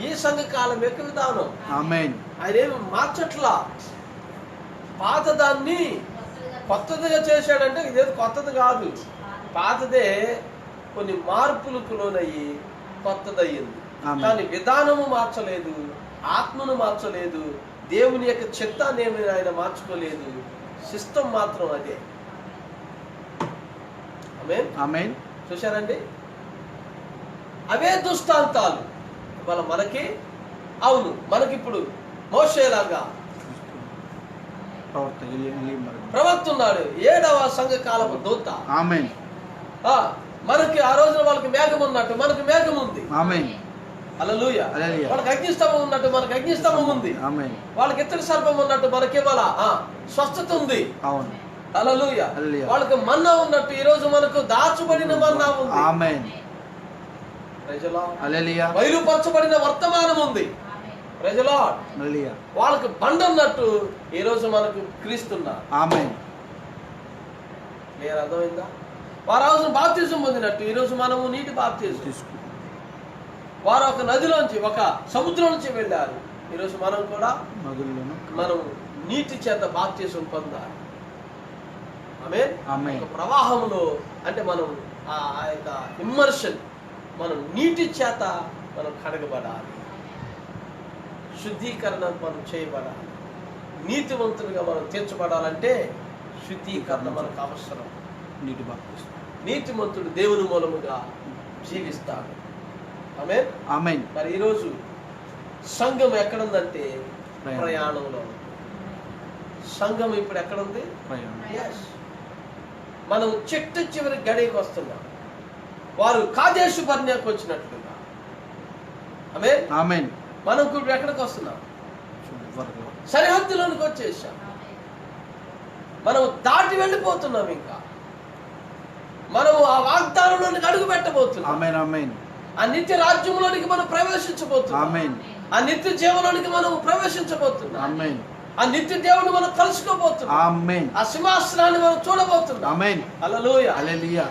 ఈ సంఘ కాలం యొక్క విధానం. ఆమేన్. ఆయన ఏమి మార్చట్లా. పాత దాన్ని కొత్తదిగా చేశాడంటే ఇదేది కొత్తది కాదు, పాతదే కొన్ని మార్పులకు లోనయ్యి కొత్తదయ్యింది. కానీ విధానము మార్చలేదు, ఆత్మను మార్చలేదు, దేవుని యొక్క చిత్తాన్ని ఏమి ఆయన మార్చుకోలేదు. సిస్టమ్ మాత్రం అదే. ఆమేన్. ఆమేన్. చూశారండి, అవే దృష్టాంతాలు ఇవాళ మనకి. అవును, మనకిప్పుడు మోషేలాగా ప్రవక్త ఉన్నాడు, 7వ సంఘ కాలపు దూత. ఆమేన్. మనకి ఆ రోజున వాళ్ళకి మేఘం ఉన్నట్టు మనకి మేఘం ఉంది. ఆమేన్. హల్లెలూయా. హల్లెలూయా. వాళ్ళకి అగ్నిస్తంభం ఉన్నట్టు మనకి అగ్నిస్తంభం ఉంది. ఆమేన్. వాళ్ళకి ఇత్తడి సర్పం ఉన్నట్టు మనకి ఇవాళ స్వస్థత ఉంది. అవును. హల్లెలూయా. హల్లెలూయా. వాళ్ళకి మన్నా ఉన్నట్టు ఈ రోజు మనకు దాచబడిన మన్నా ఉంది. ఆమేన్. Praise the lord. హల్లెలూయా. బయలుపరచబడిన వర్తమానం ఉంది. Praise the lord. హల్లెలూయా. వాళ్ళకి బండ ఉన్నట్టు ఈ రోజు మనకు క్రీస్తున్నారు. ఆమేన్. క్లియర్ అర్థమైందా? వారు ఆ రోజున బాప్తిజం పొందినట్టు ఈ రోజు మనము నీటి బాప్తిజం తీసుకుంటాం. వారు ఒక నదిలోంచి ఒక సముద్రం నుంచి వెళ్ళారు, ఈరోజు మనం కూడా మనం నీటి చేత బాప్తిజం పొందాలి. ఆమేన్. ఒక ప్రవాహంలో అంటే మనం ఆ యొక్క ఇమ్మర్షన్, మనం నీటి చేత మనం కడగబడాలి, శుద్ధీకరణ మనం చేయబడాలి. నీతివంతులుగా మనం తీర్చబడాలంటే శుద్ధీకరణ మనకు అవసరం. నీటి బాప్తిజం. నీతిమంతుడు దేవుని మూలముగా జీవిస్తాడు. ఆమేన్. ఆమేన్. మరి ఈరోజు సంఘం ఎక్కడుందంటే ప్రయాణంలో. సంఘం ఇప్పుడు ఎక్కడుంది? yes. మనం చిట్ట చివరి గడికి వస్తున్నాం. వారు కాదేశు బర్నేకు వచ్చినట్లుగా. ఆమేన్. ఆమేన్. మనం ఇప్పుడు ఎక్కడికి వస్తున్నాం? సరిహద్దులోనికి వచ్చేసాం. మనం దాటి వెళ్ళిపోతున్నాం. ఇంకా మనము ఆ వాగ్దానంలోనికి అడుగు పెట్టబోతున్నాం. ఆమేన్. ఆమేన్. ఆ నిత్య రాజ్యంలోనికి మనం ప్రవేశించబోతున్నాం. ఆమేన్. ఆ నిత్య జీవనానికి మనం ప్రవేశించబోతున్నాం. ఆమేన్. ఆ నిత్య దేవుని మనం కలుసుకోబోతున్నాం. ఆమేన్. ఆ సింహాసనాన్ని మనం చూడబోతున్నాం. ఆమేన్. హల్లెలూయా. హల్లెలూయా.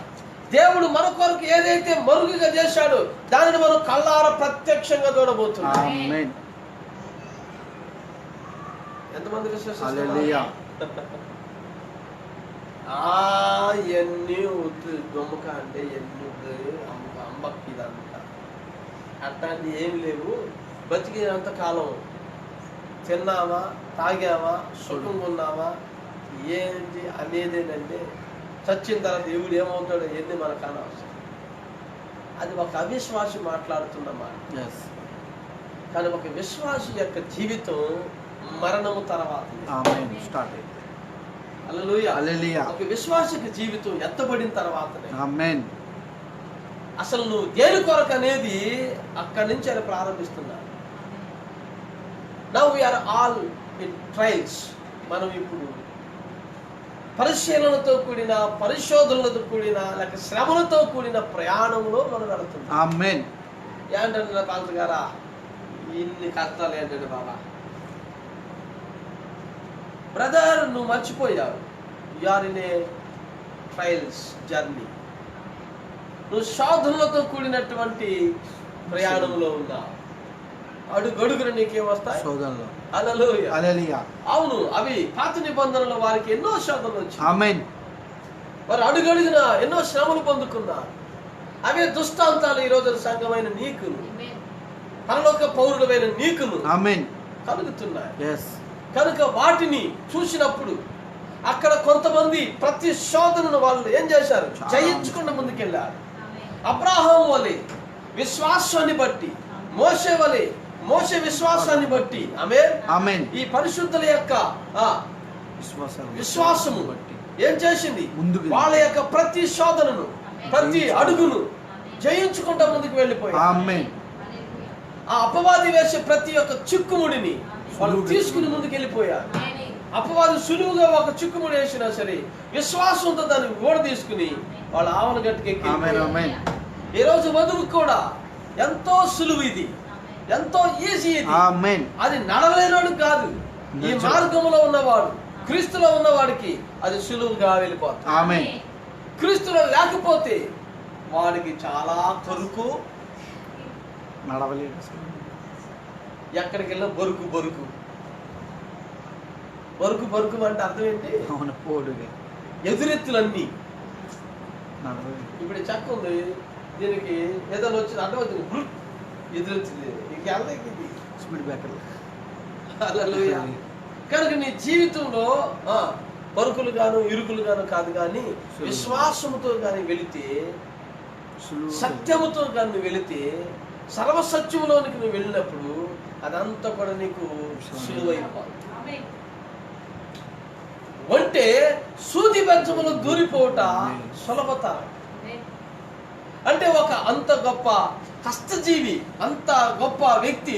దేవుడు మన కొరకు ఏదైతే మరుగుగా చేశాడో దానిని మనం కళ్ళారా ప్రత్యక్షంగా చూడబోతున్నాం. ఆమేన్. ఎంతమంది విశ్వసిస్తారు? హల్లెలూయా. ఎన్ని దొమ్మక అంటే ఎన్ని అమ్మకి ఇదంతా అట్లాంటి ఏమి లేవు. బతికినంత కాలం తిన్నామా, తాగామా, సుఖంగా ఉన్నామా, ఏంటి అనేదేనంటే చచ్చిన తర్వాత దేవుడు ఏమవుతాడో ఎన్ని మనకు అనవసరం. అది ఒక అవిశ్వాసి మాట్లాడుతున్న మాట. కానీ ఒక విశ్వాసి యొక్క జీవితం మరణము తర్వాత. హల్లెలూయా. ఒక విశ్వాసికి జీవితం ఎత్తబడిన తర్వాతనే. ఆమేన్. అసలు నువ్వు దేని కొరకు అనేది అక్కడి నుంచి ఆయన ప్రారంభిస్తున్నారు. Now we are all in trials. మనం ఇప్పుడు పరిశీలనతో కూడిన, పరిశోధనలతో కూడిన, లేక శ్రమలతో కూడిన ప్రయాణంలో మనం వెళుతున్నాం. ఆమేన్. ఏంటంటే పాల్త గారా ఇన్ని కష్టాలు ఏంటంటే బాబా బ్రదర్, నువ్వు మర్చిపోయావు. You are in a trials journey. నువ్వు శోధనలతో కూడినటువంటి ప్రయాణంలో ఉన్నావు. అడుగడుగున నీకేమొస్తాయి? శోధనలు. హల్లెలూయా. అవును, అవి పాత నిబంధనలో వారికి ఎన్నో శోధనలు వచ్చాయి. ఆమేన్. వారు అడుగడుగున ఎన్నో శ్రమలు పొందుకున్నారు. అవే దృష్టాంతాలు ఈ రోజు సంఘమైన నీకును, పరలోక పౌరుడమైన నీకును ఆమేన్ కలుగుతున్నాయి. కనుక వాటిని చూసినప్పుడు అక్కడ కొంతమంది ప్రతి శోధనను వాళ్ళు ఏం చేశారు? జయించుకున్న ముందుకెళ్ళారు. అబ్రాహాం వలె విశ్వాసాన్ని బట్టి, మోషే వలె మోషే విశ్వాసాన్ని బట్టి ఆమేన్ ఈ పరిశుద్ధుల యొక్క విశ్వాసము ఏం చేసింది? వాళ్ళ యొక్క ప్రతి శోధనను, ప్రతి అడుగును జయించుకుంటా ముందుకు వెళ్ళిపోయారు. ఆ అపవాది వేసే ప్రతి ఒక్క చిక్కుముడిని వాళ్ళు తీసుకుని ముందుకు వెళ్ళిపోయారు. అపవాది సులువుగా ఒక చిక్కుముడి వేసినా సరే విశ్వాసంతో దాన్ని ఓడ తీసుకుని వాళ్ళ ఆవన గట్టుకెక్కి ఈ రోజు వధువు కూడా ఎంతో సులువు, ఇది ఎంతో ఈజీ, ఇది అది నడవలేనోడు కాదు. ఈ మార్గంలో ఉన్నవాడు, క్రీస్తులో ఉన్నవాడికి అది సులువుగా వెళ్ళిపోతుంది. క్రీస్తులో లేకపోతే వాడికి చాలా కొరుకు, నడవలేదు. ఎక్కడికి వెళ్ళినా బొరుకు బొరుకు బొరుకు బొరుకు అంటే అర్థం ఏంటి? ఎదురెత్తులన్నీ. ఇప్పుడు చెక్క ఉంది, దీనికి ఏదైనా వచ్చింది అడ్డం వచ్చింది, ఎదురొచ్చింది, స్పీడ్ బ్రేకర్. కనుక నీ జీవితంలో పరుకులు గాను ఇరుకులు గాను కాదు, కానీ విశ్వాసముతో కానీ వెళితే, సత్యముతో కానీ నువ్వు వెళితే, సర్వసత్యములోనికి నువ్వు వెళ్ళినప్పుడు అదంతా కూడా నీకు సులువైపోతుంది. అంటే సూది బెజ్జములు దూరిపోవట సులభతరం. అంటే ఒక అంత గొప్ప కష్టజీవి, అంత గొప్ప వ్యక్తి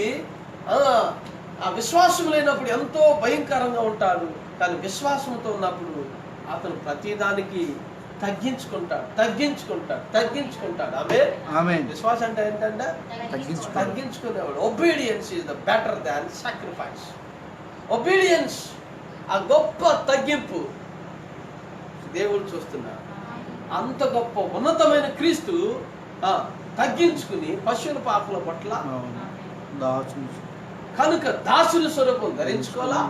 ఆ విశ్వాసం లేనప్పుడు ఎంతో భయంకరంగా ఉంటాడు. కానీ విశ్వాసంతో ఉన్నప్పుడు అతను ప్రతిదానికి తగ్గించుకుంటాడు. ఆమేన్. విశ్వాసం అంటే ఏంటంటే తగ్గించుకునేవాడు. Obedience is the better than sacrifice. Obedience, ఆ గొప్ప తగ్గింపు దేవుడు చూస్తున్నాడు. అంత గొప్ప ఉన్నతమైన క్రీస్తు తగ్గించుకుని పశువుల పాపల పట్ల కనుక దాసుల స్వరూపం ధరించుకోవాలా.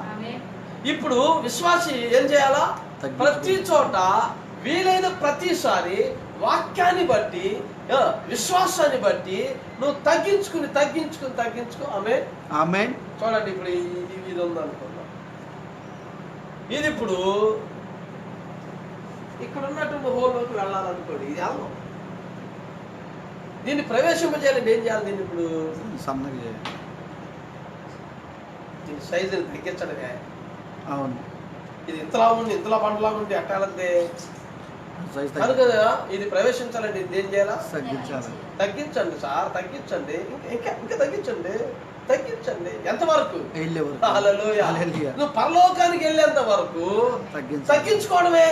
ఇప్పుడు విశ్వాసి ఏం చేయాలా? ప్రతి చోట వీలైన ప్రతిసారి వాక్యాన్ని బట్టి, విశ్వాసాన్ని బట్టి నువ్వు తగ్గించుకో. ఆమేన్. చూడండి, ఇప్పుడు ఇది ఉందనుకున్నాం, ఇది ఇప్పుడు ఇక్కడ ఉన్నటువంటి హోల్లోకి వెళ్ళాలనుకోండి, ఇది వెళ్ళం. దీన్ని ప్రవేశింపజేయాలంటే ఏం చేయాలి? దీన్ని ఇప్పుడు సన్నగా చేయాలి, దీని సైజుని తగ్గించడమే. అవును, ఇది ఇంతలా ఉంది, ఇంతలా పంటలా ఉంటే ఎట్టాలంటే కనుక ఇది ప్రవేశించాలంటే ఇది ఏం చేయాలా? తగ్గించండి సార్, తగ్గించండి, ఇంకా తగ్గించండి. ఎంతవరకు? నువ్వు పరలోకానికి వెళ్ళేంత వరకు తగ్గించుకోవడమే.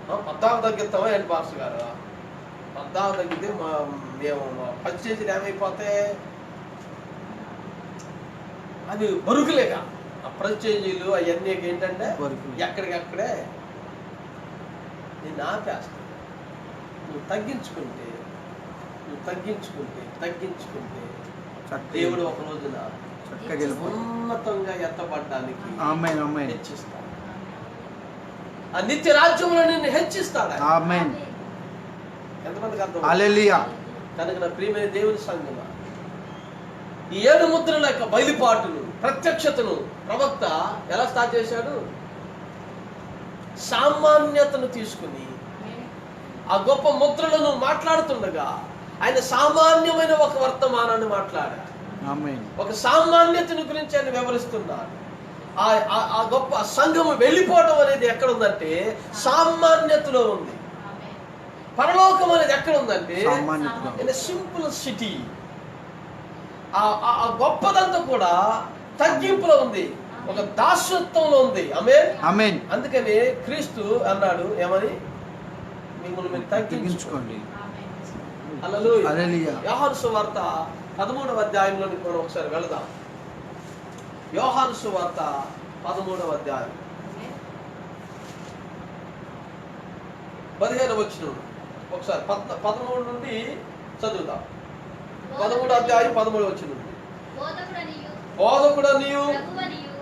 14 తగ్గిస్తావా ఏంటి పాస్టర్ గారు? 14 తగ్గితే మేము పచ్చేసి ఏమైపోతే అది బరుకులేక ఆ ప్రచేజీలు అవన్నీ ఏంటంటే ఎక్కడికక్కడే నేను ఆపేస్తాను. నువ్వు తగ్గించుకుంటే దేవుడు ఒక రోజున ఉన్నతంగా ఎత్తబడ్డానికి హెచ్చిస్తాడు. ఆ నిత్య రాజ్యంలో నిన్ను హెచ్చిస్తాడు. ఎంతమందికి అర్థం? హల్లెలూయా. కనుక నా ప్రియమైన దేవుని సంగమా, ఈ 7 ముద్రల యొక్క బయలుపాటును, ప్రత్యక్షతను ప్రవక్త ఎలా స్టార్ట్ చేశాడు? సామాన్యతను తీసుకుని ఆ గొప్ప ముద్రలను మాట్లాడుతుండగా ఆయన సామాన్యమైన ఒక వర్తమానాన్ని మాట్లాడాడు. ఒక సామాన్యతను గురించి ఆయన వివరిస్తున్నాడు. ఆ గొప్ప సంఘము వెళ్ళిపోవడం అనేది ఎక్కడ ఉందంటే సామాన్యతలో ఉంది. పరలోకం అనేది ఎక్కడ ఉందంటే సింపుల్ సిటీ. ఆ గొప్పదంతా కూడా తగ్గింపులో ఉంది, ఒక దాసత్వంలో ఉంది. ఆమేన్. అందుకని క్రీస్తు అన్నాడు ఏమని? మిమ్మల్ని మీరు తగ్గించుకోండి. హల్లెలూయా. యోహాను సువార్త 13వ అధ్యాయంలోనికి మనం ఒకసారి వెళదాం. యోహాను సువార్త 13వ అధ్యాయం 15వ వచనం ఒకసారి 13 నుండి చదువుతాం. 13వ అధ్యాయం 13వ వచనం. బోధకుడనియు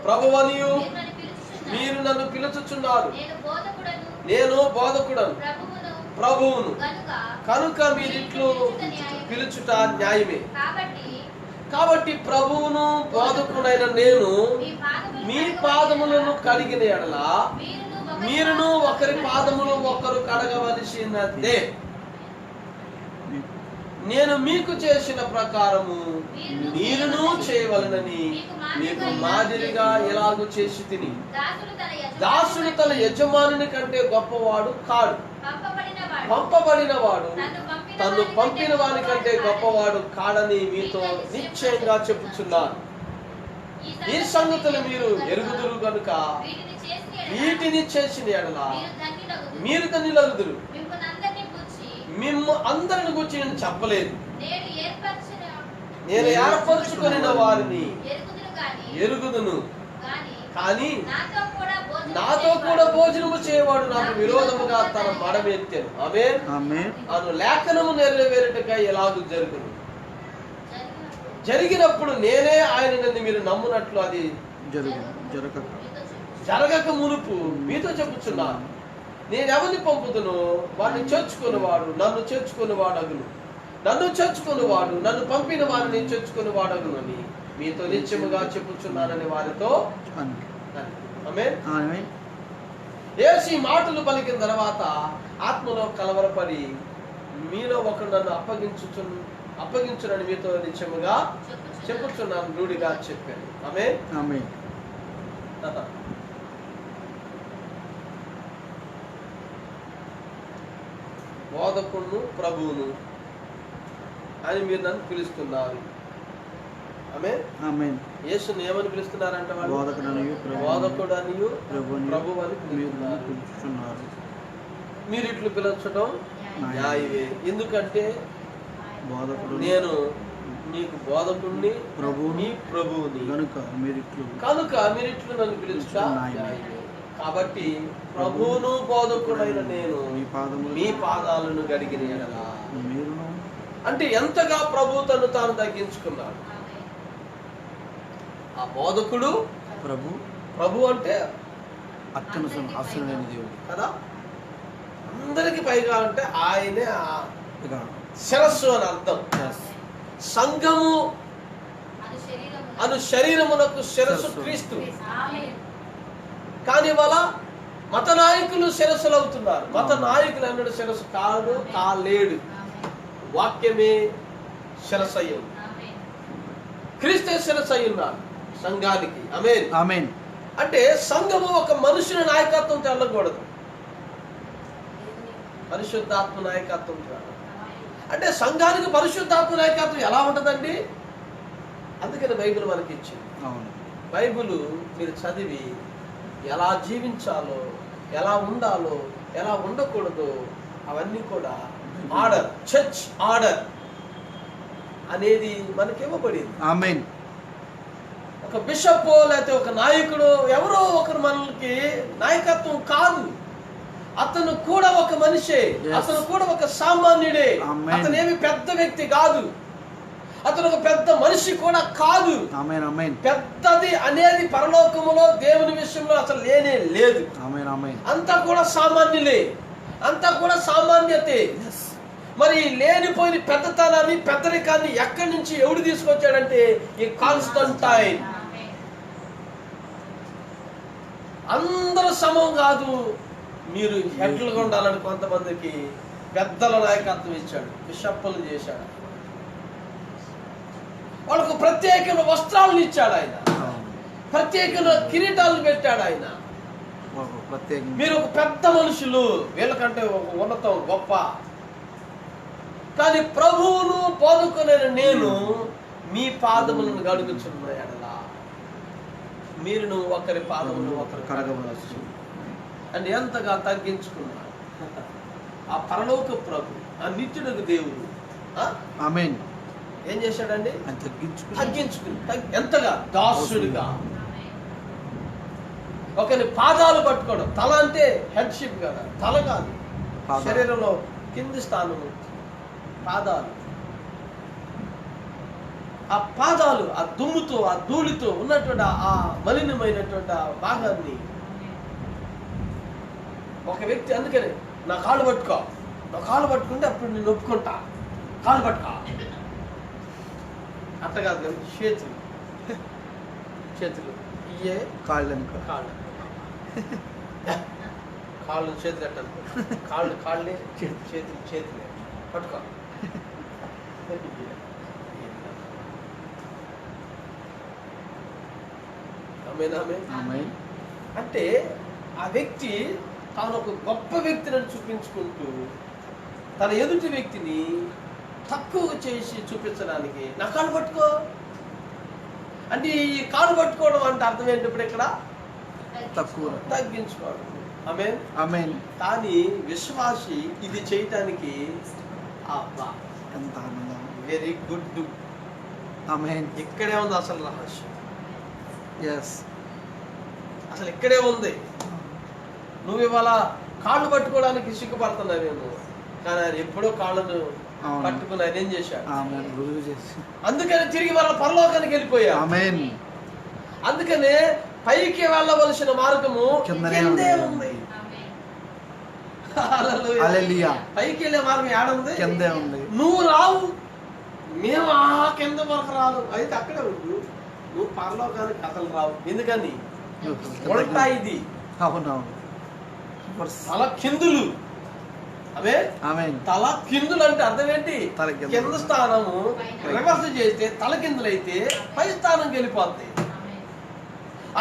ప్రభువనియు మీరు నన్ను పిలుచుచున్నారు, నేను బోధకుడను ప్రభువును, కనుక మీరిట్లు పిలుచుట న్యాయమే. కాబట్టి ప్రభువును బోధకుడైన నేను మీ పాదములను కడిగిన ఎడల మీరును ఒకరి పాదములు ఒకరు కడగవలసినదే. నేను మీకు చేసిన ప్రకారము మీరును చేయవలనని మీకు మాదిరిగా ఎలాగూ చేసి తిని. దాసుడు తన యజమానుని కంటే గొప్పవాడు కాడు, పంపబడిన వాడు తను పంపిన వాని కంటే గొప్పవాడు కాడని మీతో నిశ్చయంగా చెప్పుచున్నాను. ఈ సంగతులు మీరు ఎరుగుదురు గనుక వీటిని చేసిన ఎడల మీరు ధన్యులగుదురు. మిమ్ము అందరిని గురించి నేను చెప్పలేదు, నేను ఏర్పరచుకుని వారిని ఎరుగుదును. కానీ నాతో కూడా భోజనము చేయవాడు నాకు విరోధముగా తన మడమెత్తెను. ఆమేన్ అను లేఖనము నెరవేరుటకై ఎలాగూ జరుగును. జరిగినప్పుడు నేనే ఆయనని మీరు నమ్మునట్లు అది జరగక మునుపు మీతో చెప్పుచున్నాను. నేను ఎవరిని పంపుదును వాడిని చేర్చుకునేవాడు నన్ను చేర్చుకునేవాడు అగును, నన్ను చేర్చుకునేవాడు నన్ను పంపిన వారిని చేర్చుకునేవాడు అని మీతో నిత్యముగా చెప్పుచున్నానని వారితో. ఆమేన్. యేసు ఈ మాటలు పలికిన తర్వాత ఆత్మలో కలవరపడి మీలో ఒకరు నన్ను అప్పగించునని మీతో నిత్యముగా చెప్పుచున్నాను రూఢిగా చెప్పాను. ఆమేన్. బోధకుడును ప్రభువును అని మీరు నన్ను పిలుస్తున్నారు. ఆమేన్. యేసుని ఏమని పిలుస్తున్నారంట? బోధకుడు అనియు ప్రభువు అని పిలుస్తున్నారు. మీరు ఇట్లు పిలచడం న్యాయమే. ఎందుకంటే నేను నీకు బోధకుడిని ప్రభువుని కనుక మీరు ఇట్లు నన్ను పిలుచుట న్యాయమే. కాబట్టి ప్రభువును బోధకుడైన నేను మీ పాదాలను గడిగిన ఎడల అంటే ఎంతగా ప్రభు తను తాను తగ్గించుకున్నాడు. ఆ బోధకుడు ప్రభు అంటే అత్యున్నతమైన దేవుడు కదా. అందరికి పైగా అంటే ఆయనే శిరస్సు అని అర్థం. సంఘము అను శరీరమునకు శిరస్సు క్రీస్తు. కానీ వాళ్ళ మత నాయకులు శిరస్సులు అవుతున్నారు. మత నాయకులు అన్నాడు శిరస్సు కాలేడు. వాక్యమే శిరస్సు అయ్యి ఉంది. క్రీస్తే శిరస్సు అయి ఉన్నాడు సంఘానికి. ఆమేన్. అంటే సంఘము ఒక మనుషుని నాయకత్వంతో వెళ్ళకూడదు, పరిశుద్ధాత్మ నాయకత్వం. అంటే సంఘానికి పరిశుద్ధాత్మ నాయకత్వం ఎలా ఉంటుందండి? అందుకని బైబిల్ మనకి ఇచ్చింది. బైబిల్ మీరు చదివి ఎలా జీవించాలో, ఎలా ఉండాలో, ఎలా ఉండకూడదో అవన్నీ కూడా ఆర్డర్, చర్చ్ ఆర్డర్ అనేది మనకి ఇవ్వబడింది. ఆమేన్. ఒక బిషప్ లేకపోతే ఒక నాయకుడు ఎవరో ఒకరు మనకి నాయకత్వం కాదు. అతను కూడా ఒక మనిషే, అతను కూడా ఒక సామాన్యుడే. అతనేమి పెద్ద వ్యక్తి కాదు, అతను ఒక పెద్ద మనిషి కూడా కాదు. పెద్దది అనేది పరలోకములో దేవుని విషయంలో అసలు లేనే లేదు. అంతా కూడా సామాన్యులే, అంతా కూడా సామాన్యతే. మరి లేనిపోయిన పెద్దతనాన్ని, పెద్దరికాన్ని ఎక్కడి నుంచి ఎవడు తీసుకొచ్చాడంటే ఈ కాన్స్టంటైన్. అందరూ సమం కాదు, మీరు హెడ్లుగా ఉండాలని కొంతమందికి పెద్దల నాయకత్వం ఇచ్చాడు, బిషప్పులు చేశాడు, వాళ్ళకు ప్రత్యేకమైన వస్త్రాలను ఇచ్చాడు ఆయన, ప్రత్యేకమైన కిరీటాలను పెట్టాడు ఆయన. మీరు ఒక పెద్ద మనుషులు, వీళ్ళకంటే ఒక ఉన్నతం గొప్ప. కానీ ప్రభువును బోధకునే నేను మీ పాదములను గడుగుచున్న ఎడల మీరును ఒకరి పాదములను ఒకరు కడగవలసి అంటే ఎంతగా తగ్గించుకున్నారు ఆ పరలోక ప్రభు, ఆ నిత్యుడకు దేవుడు. ఆమేన్. ఏం చేశాడండి? తగ్గించుకుని ఎంతగా దాసుడిగా. ఒకరి పాదాలు పట్టుకోవడం. తల అంటే హెడ్షిప్ కదా, తల కాదు, శరీరంలో కింది స్థానము పాదాలు. ఆ పాదాలు ఆ దుమ్ముతో, ఆ ధూళితో ఉన్నటువంటి ఆ మలినమైనటువంటి ఆ భాగాన్ని ఒక వ్యక్తి, అందుకని నా కాళ్ళు పట్టుకో, నా కాళ్ళు పట్టుకుంటే అప్పుడు నేను ఒప్పుకుంటా, కాళ్ళు పట్టుకో అట్ట కాదు కదా, చేతులు ఇయే కాళ్ళు అనుకో. కాళ్ళు. కాళ్ళు చేతులు ఎట్టనుకో. కాళ్ళే చేతులే పట్టుకో. ఆమేన్. అంటే ఆ వ్యక్తి తాను ఒక గొప్ప వ్యక్తిని చూపించుకుంటూ తన ఎదుటి వ్యక్తిని తక్కువ చేసి చూపించడానికి నా కాళ్ళు పట్టుకో అంటే ఈ కాళ్ళు పట్టుకోవడం అంటే అర్థం ఏంటి? ఇప్పుడు ఇక్కడ తక్కువ. తగ్గించుకోవడం. ఆమేన్. ఆమేన్. కానీ విశ్వాసి ఇది చేయటానికి అబ్బా ఎంత ఆనందం. Very good. ఆమేన్. ఇక్కడే ఉంది అసలు రహస్యం. ఎస్. అసలు ఇక్కడే ఉంది. నువ్వు ఇవాళ కాళ్ళు పట్టుకోవడానికి సిగ్గుపడుతున్నావేమో, కానీ ఆయన ఎప్పుడో కాళ్ళను అవును. పట్టుకుని ఆయన ఏం చేశాడు? ఆమేన్. రుజువు చేసి. అందుకని తిరిగి వాళ్ళ పరలోకానికి వెళ్ళిపోయా. ఆమేన్. అందుకనే పైకి వెళ్ళవలసిన మార్గము కిందనే కిందే ఉంది. ఉంది. హల్లెలూయా. పైకి వెళ్ళే మార్గం ఏడుంది? కిందే ఉంది. నువ్వు రావు, మేము ఆ కింద వరకు రాదు, అయితే అక్కడే ఉండు. నువ్వు పరలోకానికి కథలు రావు. ఎందుకని? ఉల్టా ఇది. అవునవును. తల కిందులు. అవే ఆమేన్. తల కిందులు అంటే అర్థం ఏంటి? తల కిందులు. కింద స్థానము రివర్స్ చేస్తే తల కిందులు అయితే పై స్థానంకి వెళ్ళిపోద్ది.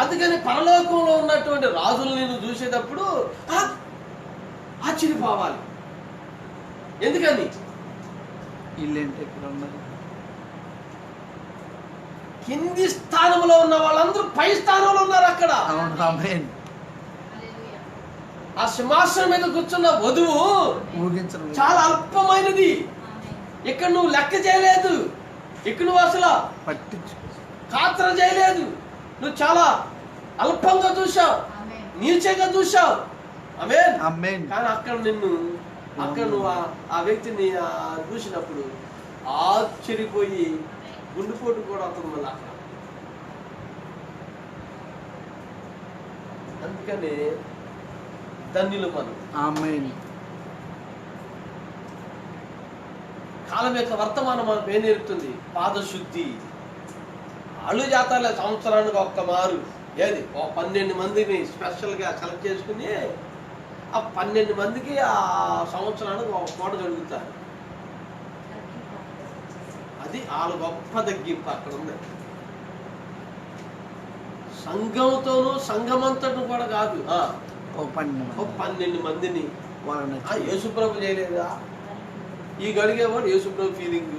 అందుకని పరలోకంలో ఉన్నటువంటి రాజులను నేను చూసేటప్పుడు ఆశ్చర్యపోవాలి. ఎందుకని? ఇల్లేంటి ఇక్కడ ఉన్నది? కింది స్థానంలో ఉన్న వాళ్ళందరూ పై స్థానంలో ఉన్నారు అక్కడ. అవును. ఆమేన్. ఆ సింహాసనం మీద కూర్చున్న వధువు ఊగించడం చాలా అల్పమైనది. ఇక్కడ నువ్వు లెక్క చేయలేదు. ఇక్కడ నువ్వు అసలు పట్టించు. ఖాతర చేయలేదు. నువ్వు చాలా అల్పంగా చూసావు, నీచంగా చూసావు. ఆమేన్. ఆమేన్. కానీ అక్కడ నువ్వు ఆ వ్యక్తిని చూసినప్పుడు ఆశ్చర్యపోయి గుండెపోటు కూడా అతను మళ్ళీ అక్కడ. అందుకని ధన్యులు మనం. ఆమేన్. కాలం యొక్క వర్తమానం మనకు ఏం నేర్పుతుంది? పాదశుద్ధి. అళ్ళు జాతరలే సంవత్సరానికి ఒక్క మారు ఏది 12 మందిని స్పెషల్గా సెలెక్ట్ చేసుకుని ఆ 12 మందికి ఆ సంవత్సరానికి ఒక పూట జరుగుతారు. అది వాళ్ళ గొప్ప తగ్గింపు అక్కడ ఉంది. సంఘంతోనూ సంఘమంతటం కూడా కాదు. ఓ 12 మందిని వాళ్ళని యేసుప్రభు చేయలేదా? ఈ గడిగేవాడు యేసుప్రభు ఫీలింగ్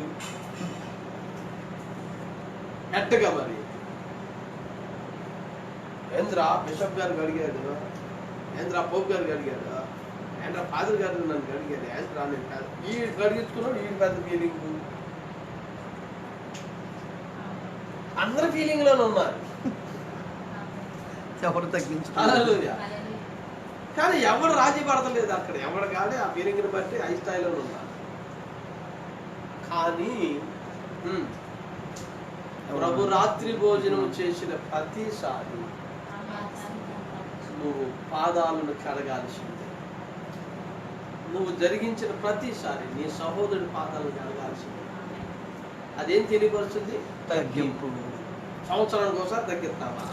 ఎట్టగా మరి ఏంద్రా బిషప్ గారు అడిగాడు, ఏంద్రా పోప్ గారు అడిగాడు, ఏంద్రా ఫాదర్ గారు నన్ను అడిగాడు, ఏంద్రా నేను కాదు ఈ గడిగించుకున్నాడు. ఈ పెద్ద ఫీలింగ్ అందరు ఫీలింగ్ లోనే ఉన్నారు. ఎవరు తగ్గించు. హల్లెలూయా. కానీ ఎవరు రాజీ పడతలేదు అక్కడ. ఎవరు కానీ ఆ ఫీలింగ్ని బట్టి హై స్థాయిలోనే ఉన్నారు. కానీ ప్రభు రాత్రి భోజనం చేసిన ప్రతిసారి నువ్వు పాదాలను కడగాల్సిందే. నువ్వు జరిగించిన ప్రతిసారి నీ సహోదరుడి పాదాలను కడగాల్సిందే. అదేం తెలియపరుస్తుంది? తగ్గింపు. సంవత్సరానికి ఒకసారి తగ్గిస్తావా?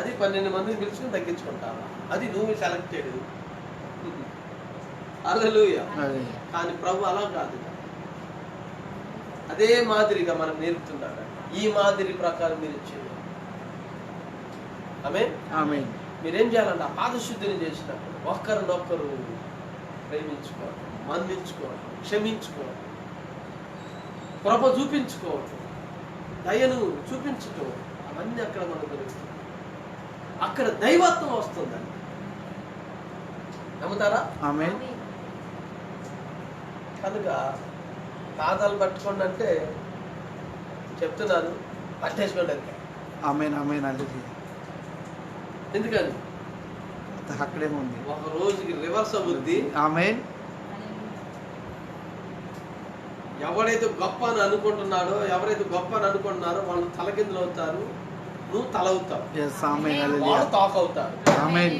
అది 12 మందిని పిలుచుకుని తగ్గించుకుంటావా? అది నువ్వు సెలెక్టెడ్. హల్లెలూయా. కానీ ప్రభు అలా కాదు. అదే మాదిరిగా మనకు నేర్పుతున్నాడు. ఈ మాదిరి ప్రకారం మీరు చేయాలి. ఆమేన్. మీరేం చేయాలంటే ఆ పాదశుద్ధిని చేసినప్పుడు ఒక్కరినొక్కరు ప్రేమించుకోవడం, మన్నించుకోవడం, క్షమించుకోవడం, కృప చూపించుకోవడం, దయను చూపించుకోవడం, అవన్నీ అక్కడ మనకు దొరుకుతుంది. అక్కడ దైవత్వం వస్తుందండి. నమ్ముతారా? ఆమేన్. కనుక పాదాలు పట్టుకోండి అంటే చెప్తున్నాను, పట్టేసుకోండి అంతే. ఆమేన్. ఆమేన్. హల్లెలూయా. ఎందుకని అక్కడే ఉంది. ఒక రోజుకి రివర్స్ అవుద్ది. ఆమేన్. ఎవడైతే గొప్ప అని అనుకుంటున్నాడో, ఎవరైతే గొప్ప అని అనుకుంటున్నారో వాళ్ళు తలకిందులు అవుతారు, నువ్వు తల అవుతావు. ఎస్. ఆమేన్. హల్లెలూయా. వాళ్ళు తాకు అవుతారు. ఆమేన్.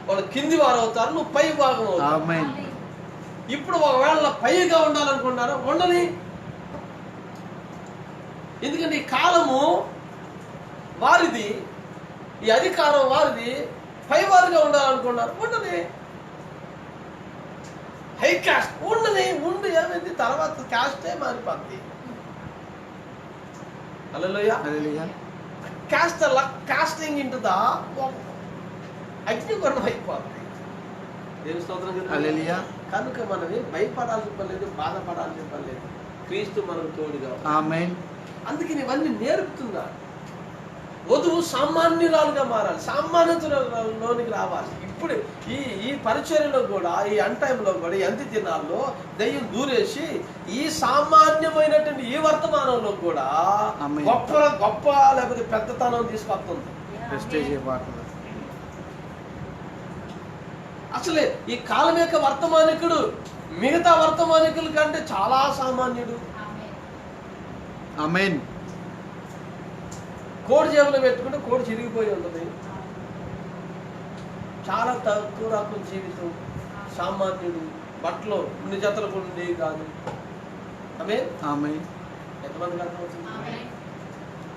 వాళ్ళు కింది వారు అవుతారు, నువ్వు పై భాగం అవుతావు. ఆమేన్. ఇప్పుడు ఒకవేళ పైగా ఉండాలనుకుంటున్నారో ఉండని. ఎందుకంటే ఈ కాలము వారిది, ఈ అధికారం వారిది, పైవారుగా ఉండాలనుకున్నారు, ఉండని. హై కాస్ట్ ఉండని, ఉండి ఏమైంది, తర్వాత కాస్టే మారిపోద్ది. హల్లెలూయా. హల్లెలూయా. కాస్టింగ్ ఇంటు ద అగ్నివర్ణం అయిపోద్ది. దేవుని స్తోత్రం కలుగును. హల్లెలూయా. కనుక మనమే భయపడాల్సిన పని లేదు, బాధపడాల్సిన పని లేదు. క్రీస్తు మనం తోడుగా. ఆమేన్. అందుకని ఇవన్నీ నేర్పుతున్నారు. వధువు సామాన్యురాలుగా మారాలి, సామాన్యతలోనికి రావాలి. ఇప్పుడు ఈ పరిచర్యలో కూడా, ఈ అన్టైంలో కూడా, ఈ అంత్య దినాల్లో దయ్యం దూరేసి ఈ సామాన్యమైనటువంటి ఈ వర్తమానంలో కూడా ఆమేన్. గొప్ప లేకపోతే పెద్దతనం తీసుకొస్తుంది. ప్రెస్టేజ్ పాటలు. అసలే ఈ కాలం యొక్క వర్తమానికుడు మిగతా వర్తమానికుల కంటే చాలా సామాన్యుడు. ఆమేన్. కోడి జేబులో పెట్టుకుంటే కోడి చిరిగిపోయి ఉంటుంది. చాలా తక్కువ రకం జీవితం, సామాన్యుడు. బట్టలు 2 జతలు ఉండి కాదు. ఆమేన్. ఆమేన్. ఎంతమందికి అర్థమవుతుంది?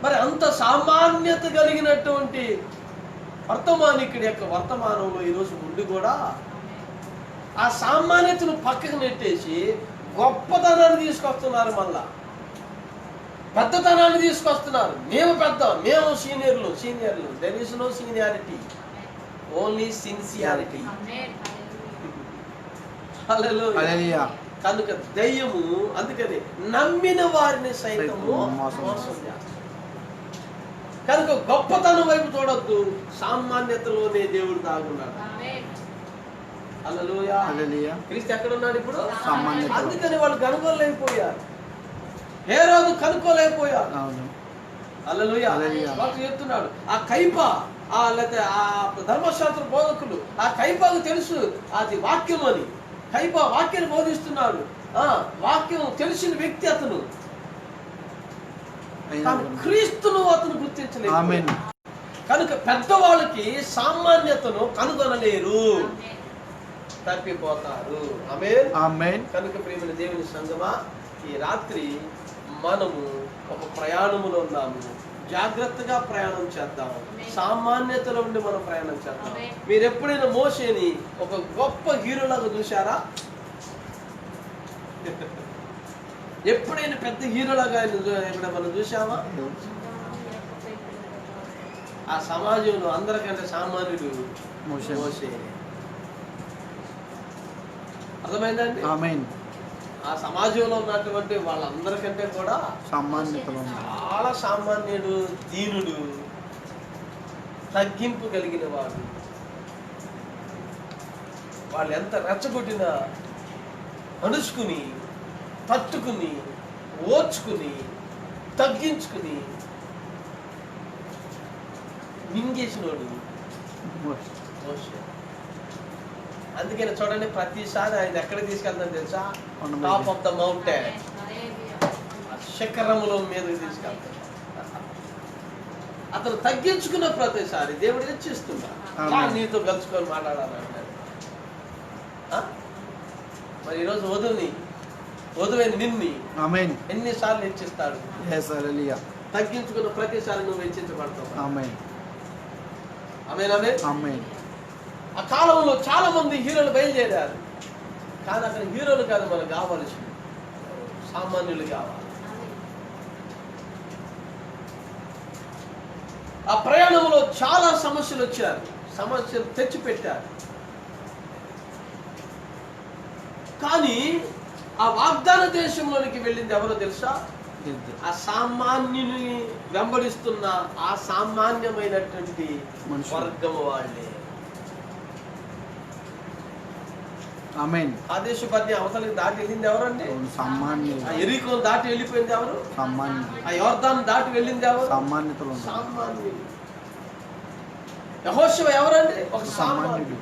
మరి అంత సామాన్యత కలిగినటువంటి వర్తమానికుడి యొక్క వర్తమానంలో ఈరోజు ఉండి కూడా ఆ సామాన్యతను పక్కకు నెట్టేసి గొప్పతనాన్ని తీసుకొస్తున్నారు. మళ్ళా పెద్దతనాన్ని తీసుకొస్తున్నారు. మేము సీనియర్లు. There is no seniority, only sincerity. హల్లెలూయా. కనుక దయ్యము అందుకని నమ్మిన వారిని సైతము మోసం చేస్తారు. కనుక గొప్పతనం వైపు చూడొద్దు, సామాన్యతలోనే దేవుడు దాగున్నాడు. హల్లెలూయా. హల్లెలూయా. క్రీస్తు ఎక్కడున్నాడు ఇప్పుడు? సామాన్యత. అందుకని వాళ్ళు కనుగోలేకపోయారు, హేరోదు కనుక్కోలేకపోయారు. అవును. హల్లెలూయా. హల్లెలూయా. వాడు చెప్తున్నాడు, ఆ కైప లేకపోతే ఆ ధర్మశాస్త్ర బోధకులు, ఆ కైపకు తెలుసు అది వాక్యం అని. కైప వాక్యాన్ని బోధిస్తున్నాడు. వాక్యం తెలిసిన వ్యక్తి అతను, కానీ క్రీస్తును అతను గుర్తించలేదు. ఆమేన్. కనుక పెద్దవాళ్ళకి సామాన్యతను కనుగొనలేరు, తప్పిపోతారు. ఆమేన్. ఆమేన్. కనుక ప్రియమైన దేవుని సంగమా, ఈ రాత్రి మనము ఒక ప్రయాణములో ఉన్నాము. జాగ్రత్తగా ప్రయాణం చేద్దాం. సామాన్యతలో ఉండి మనం ప్రయాణం చేద్దాం. మీరు ఎప్పుడైనా మోషేని ఒక గొప్ప హీరోలాగా చూశారా? ఎప్పుడైనా పెద్ద హీరోలాగా మనం చూసామా? ఆ సమాజంలో అందరికంటే సామాన్యుడు మోషే. అర్థమైందండి? ఆమేన్. ఆ సమాజంలో ఉన్నటువంటి వాళ్ళందరికంటే కూడా సామాన్యతలో చాలా సామాన్యుడు, దీనుడు, తగ్గింపు కలిగిన వాడు. వాళ్ళు ఎంత రెచ్చగొట్టినా అణుచుకుని, తట్టుకుని, ఓర్చుకుని, తగ్గించుకుని మింగేసినోడు మోషే. అందుకని చూడండి, ప్రతిసారి ఆయన ఎక్కడ తీసుకెళ్తాను తెలుసా? టాప్ ఆఫ్ ద మౌంటైన్, శిఖరముల మీదకి తీసుకెళ్తాడు. అతను తగ్గించుకున్న ప్రతిసారి దేవుడు హెచ్చిస్తున్నాడు. నీతో కలుసుకొని మాట్లాడాలంటాడు. మరి ఈరోజు వధువైన నిన్ని ఎన్నిసార్లు హెచ్చిస్తాడు? తగ్గించుకున్న ప్రతిసారి నువ్వు హెచ్చించబడతావు. ఆమేన్. ఆమేన్. ఆమేన్. ఆమేన్. ఆ కాలంలో చాలా మంది హీరోలు బయలుదేరారు, కానీ అక్కడ హీరోలు కాదు మనకు కావాల్సింది, సామాన్యులు కావాలి. ఆ ప్రయాణంలో చాలా సమస్యలు వచ్చారు, సమస్యలు తెచ్చిపెట్టారు. కానీ ఆ వాగ్దాన దేశంలోనికి వెళ్ళింది ఎవరో తెలుసా? ఆ సామాన్యుని వెంబడిస్తున్న ఆ సామాన్యమైనటువంటి వర్గము వాళ్ళే. ఆమేన్. ఆ దేశ పద్య అవతలకి దాటి వెళ్ళింది ఎవరండి? సామాన్యులు. ఆ ఎరికోను దాటి వెళ్ళిపోయింది ఎవరు? సామాన్యులు. ఆ యోర్దాను దాటి వెళ్ళింది ఎవరు? సామాన్యతలు. సామాన్యులు. యెహోషువ ఎవరండి? ఒక సామాన్యుడు.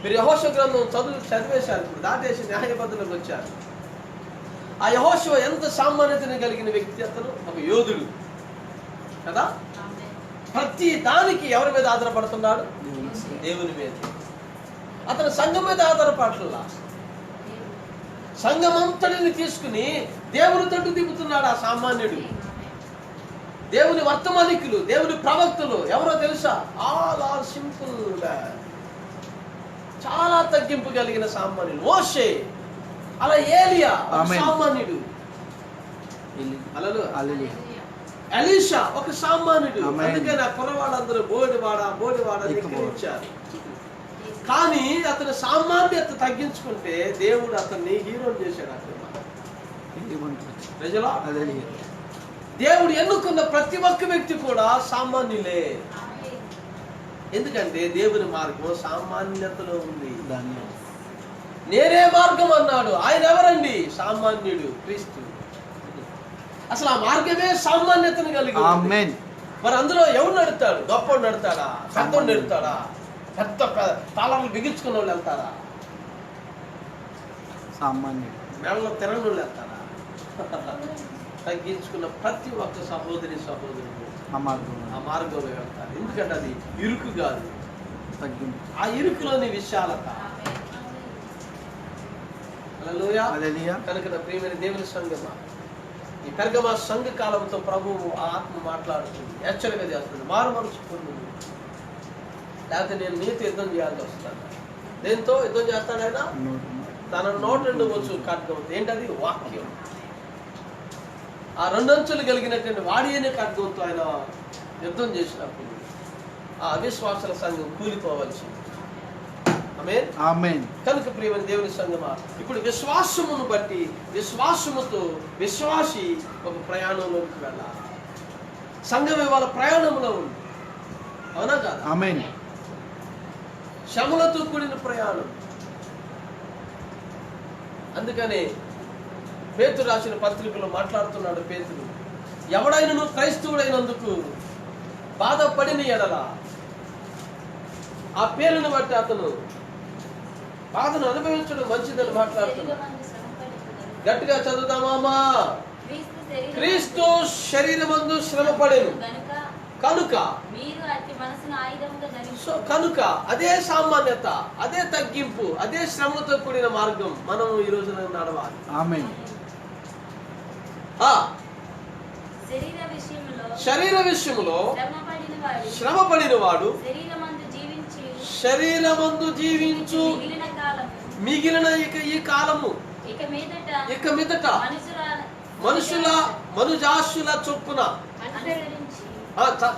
మీరు యెహోషువ గ్రంథం చదివేశారు, ఇప్పుడు దాటేసి న్యాయబద్ధులకు వచ్చారు. ఆ యెహోషువ ఎంత సామాన్యతను కలిగిన వ్యక్తి, అతను ఒక యోధుడు కదా. ప్రతి దానికి ఎవరి మీద ఆధారపడుతున్నాడు? దేవుని మీద. అతను సంఘం మీద ఆధారపడలా, సంఘం అంతటిని తీసుకుని దేవుని తట్టు దిగుతున్నాడు. ఆ సామాన్యుడు దేవుని వర్తమానికులు, దేవుని ప్రవక్తలు ఎవరో తెలుసా? All are simple man. చాలా తగ్గింపు కలిగిన సామాన్యుడు. మోషే, అలా ఏలియా ఒక ఆమేన్. సామాన్యుడు. హల్లెలూయా. హల్లెలూయా. ఎలీషా ఒక సామాన్యుడు. ఆమేన్. అందుకని ఆ కుర్రవాళ్ళందరూ బోడివాడ ధిక్కరించారు. కానీ అతని సామాన్యత తగ్గించుకుంటే దేవుడు అతన్ని హీరోని చేశాడు. అక్కడ ప్రజల హల్లెలూయా. దేవుడు ఎన్నుకున్న ప్రతి ఒక్క వ్యక్తి కూడా సామాన్యులే. ఎందుకంటే దేవుని మార్గం సామాన్యతలో ఉంది. ధన్యవాదాలు. నేనే మార్గం అన్నాడు. ఆయన ఎవరండి? సామాన్యుడు, క్రీస్తు. అసలు ఆ మార్గమే సామాన్యతను కలిగి ఉంది. ఆమేన్. మరి అందులో ఎవరు నడుతాడు? గొప్పడు నడుతాడా? పెద్దోడు నడుతాడా? పెద్ద తాళాలు బిగించుకున్న వాళ్ళు వెళ్తారా? సామాన్యుడు. మెడలో తిరగని వాళ్ళు వెళ్తారా? తగ్గించుకున్న ప్రతి ఒక్క సహోదరి సహోదరుడు ఆ మార్గం ఆ మార్గంలో వెళ్తారు. ఎందుకంటే అది ఇరుకు కాదు, తగ్గింపు. ఆ ఇరుకులోని విశాలత. హల్లెలూయా. హల్లెలూయా. కనుక నా ప్రియమైన దేవుని సంగమా, ఈ పెర్గమా సంఘ కాలంతో ప్రభువు ఆత్మ మాట్లాడుతుంది, హెచ్చరిక చేస్తుంది. మారు మనసు పొందు, లేకపోతే నేను నీతో యుద్ధం చేయాల్సి వస్తాను. దేంతో యుద్ధం చేస్తాడు ఆయన? తన నోటి నుండి వచ్చు ఖడ్గం. ఏంటది? వాక్యం. ఆ రెండంచులు కలిగినటువంటి వాడి అనే ఖడ్గంతో ఆయన యుద్ధం చేసినప్పుడు ఆ అవిశ్వాసుల సంఘం కూలిపోవలసింది. ఆమేన్. ఆమేన్. కనుక ప్రియమైన దేవుని సంగమా, ఇప్పుడు విశ్వాసమును బట్టి విశ్వాసముతో విశ్వాసి ఒక ప్రయాణంలోకి వెళ్ళాలి. సంఘం ఇవాళ ప్రయాణంలో ఉంది, అవునా కాదా? ఆమేన్. శ్రమలతో కూడిన ప్రయాణం. అందుకని పేతురు రాసిన పత్రికలో మాట్లాడుతున్నాడు పేతురు, ఎవడైనను క్రైస్తవుడైనందుకు బాధపడిన ఎడల ఆ పేరును బట్టి అతను బాధను అనుభవించడం మంచిదని మాట్లాడుతున్నాడు. గట్టిగా చదువుతామా? క్రీస్తు శరీరమందు శ్రమపడెను కనుక. సో కనుక అదే సామాన్యత, అదే తగ్గింపు, అదే శ్రమతో కూడిన మార్గం మనం ఈ రోజున నడవాలి. ఆమేన్. శరీర విషయంలో శ్రమపడిన వాడు శరీరమందు జీవించు మిగిలిన ఈ కాలము ఇక మీదట మనుజాశుల చొప్పున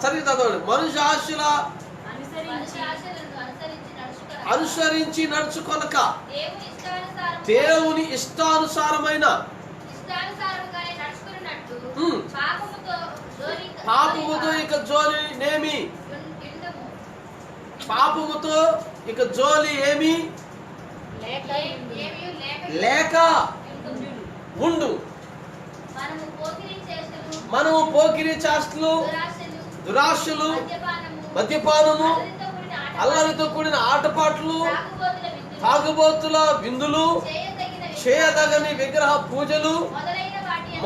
చదివితాడు. మనుజాశుల అనుసరించి నడుచుకొనక దేవుని ఇష్టానుసారమైన పాపముతో ఇక జోలి నేమి పాపముతో ఇక జోలి ఏమి లేక ఉండు. మనము పోకిరి చేష్టలు, దురాశలు, మద్యపానము, అల్లరితో కూడిన ఆటపాటలు, తాగుబోతుల విందులు, చేయదగని విగ్రహ పూజలు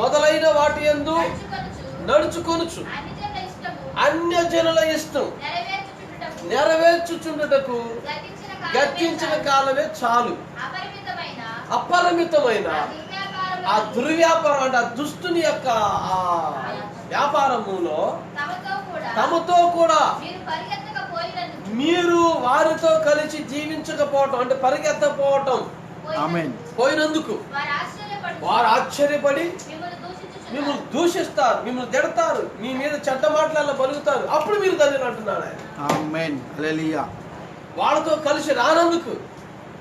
మొదలైన వాటి యందు నడుచుకొనుచు అన్యజనుల ఇష్టం నెరవేర్చుచుండుటకు గతించిన కాలమే చాలు. అపరిమితమైన ఆ దుర్వ్యాపారం అంటే ఆ దుష్టుని యొక్క ఆ వ్యాపారములో తమతో కూడా మీరు వారితో కలిసి జీవించకపోవటం అంటే పరిగెత్తపోవటం ఆమేన్. పోయినందుకు వారు ఆశ్చర్యపడి మిమ్మల్ని దూషిస్తారు, మిమ్మల్ని తిడతారు, మీ మీద చెడ్డ మాటలలో పలుకుతారు. అప్పుడు మీరు ధన్యులు అంటున్నాడు ఆయన. ఆమేన్. హల్లెలూయా. వాళ్ళతో కలిసి రానందుకు.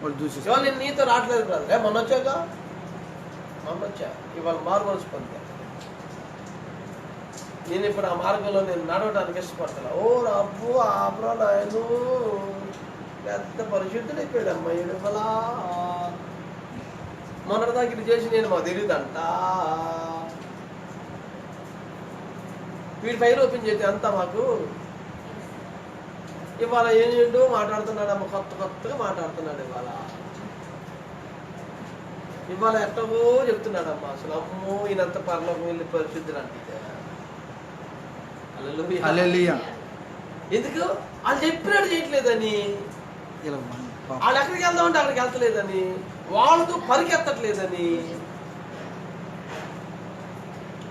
వాళ్ళు దూషిస్తారు. ఇవాళ నేను నీతో రావట్లేదు బ్రదర్. మొన్న వచ్చాక ఇవాళ మారు మనసు పొందా. నేను ఇప్పుడు ఆ మార్గంలో నేను నడవడానికి ఇష్టపడతాను. ఓ అబ్బు ఆబ్రో నాయను పెద్ద పరిశుద్ధుడు అయిపోయాడు అమ్మాయిడు. ఇవాళ మొన్నటిదాకా ఇది చేసి నేను మాకు తెలియదంట. వీడి ఫైర్ ఓపెన్ చేస్తే అంతా మాకు ఇవాళ ఏంటో మాట్లాడుతున్నాడు అమ్మ. కొత్తగా మాట్లాడుతున్నాడు ఇవాళ ఎట్టవో చెప్తున్నాడమ్మా. అసలు అమ్మో ఈయనంత పరలోకం వెళ్ళి పరిశుద్ధులు అంటే హల్లెలూయా. ఎందుకు వాళ్ళు చెప్పినట్టు చేయట్లేదని, వాళ్ళు ఎక్కడికి వెళ్దామంటే అక్కడికి వెళ్తలేదని, వాళ్ళతో పరిగెత్తట్లేదని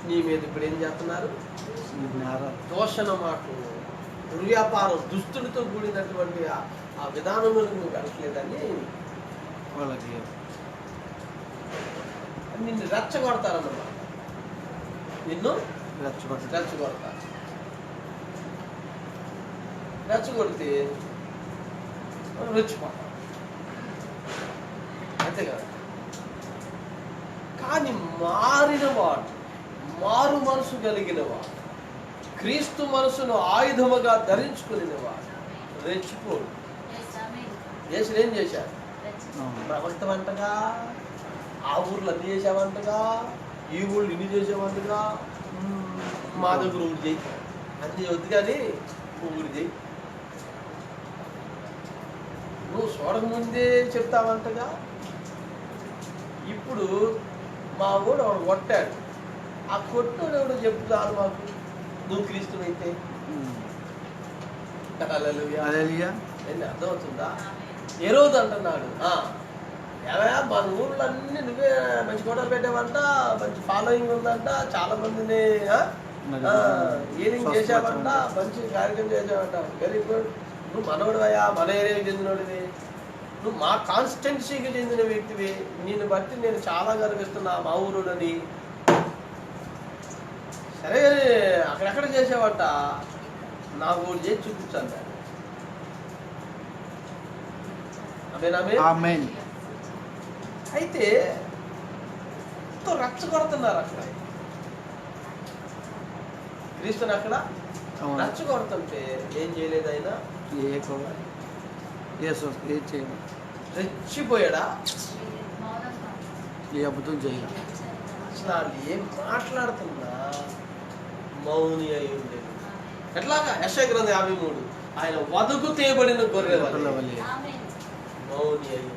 నీ మీద ఇప్పుడు ఏం చేస్తున్నారు? దోషణ మాటలు, దుర్వ్యాపారం, దుస్తుడితో కూడినటువంటి ఆ విధానంలో నువ్వు వెళ్ళట్లేదని వాళ్ళకి నిన్ను రెచ్చగొడతారన్నమాట. నిన్ను రెచ్చగొట్ట రెచ్చగొడతారు. రెచ్చగొడితే మనం రెచ్చిపోతాం, అంతే కదా. కానీ మారినవాడు, మారు మనసు కలిగినవాడు, క్రీస్తు మనసును ఆయుధముగా ధరించుకునేవాడు రెచ్చిపోడు. యేసు ఏం చేశాడు? ప్రవక్తవంటగా, ఆ ఊర్లో అన్ని చేసావంటగా, ఈ ఊళ్ళు ఇన్ని చేసావంటగా, మా దగ్గర ఊడి చేయి అన్ని వద్దు కానీ ఊడి చేయి. నువ్వు చూడకముందే చెప్తావంటగా. ఇప్పుడు మా ఊడు వాడు కొట్టాడు, ఆ కొట్టుడు ఎవడో చెప్తాను మాకు, నువ్వు క్రీస్తువైతే. హల్లెలూయా. ఏంటి అర్థమవుతుందా? ఏ రోజు అంటున్నాడు, ఏమయ్యా మన ఊళ్ళో అన్ని నువ్వే మంచి ఫోటోలు పెట్టావంట, మంచి ఫాలోయింగ్ ఉందంట, చాలా మందిని హీలింగ్ చేసావంట, మంచి కార్యక్రమం చేసావంట. Very good. నువ్వు మనోడివయ్యా, మన ఏరియాకి చెందినోడివి, నువ్వు మా కాన్స్టిట్యున్సీకి చెందిన వ్యక్తివి, నిన్ను బట్టి నేను చాలా గర్విస్తున్నా మా ఊరుని. సరే అక్కడెక్కడ చేసావంట, నాకు ఊరు చేసి చూపించాను. ఆమేన్. అయితే రెచ్చగొడుతున్నారు అక్కడ క్రీస్తుని. అక్కడ రెచ్చగొడుతుంటే ఏం చేయలేదు ఆయన, రెచ్చిపోయాడా? ఏ అబద్ధం చేయలేదు. అసలు వాళ్ళు ఏం మాట్లాడుతున్నా మౌని అయి ఉండేది. ఎట్లాగా? యెషయా గ్రంథం 53, ఆయన వదకు తేబడిన గొర్రె మౌని అయి.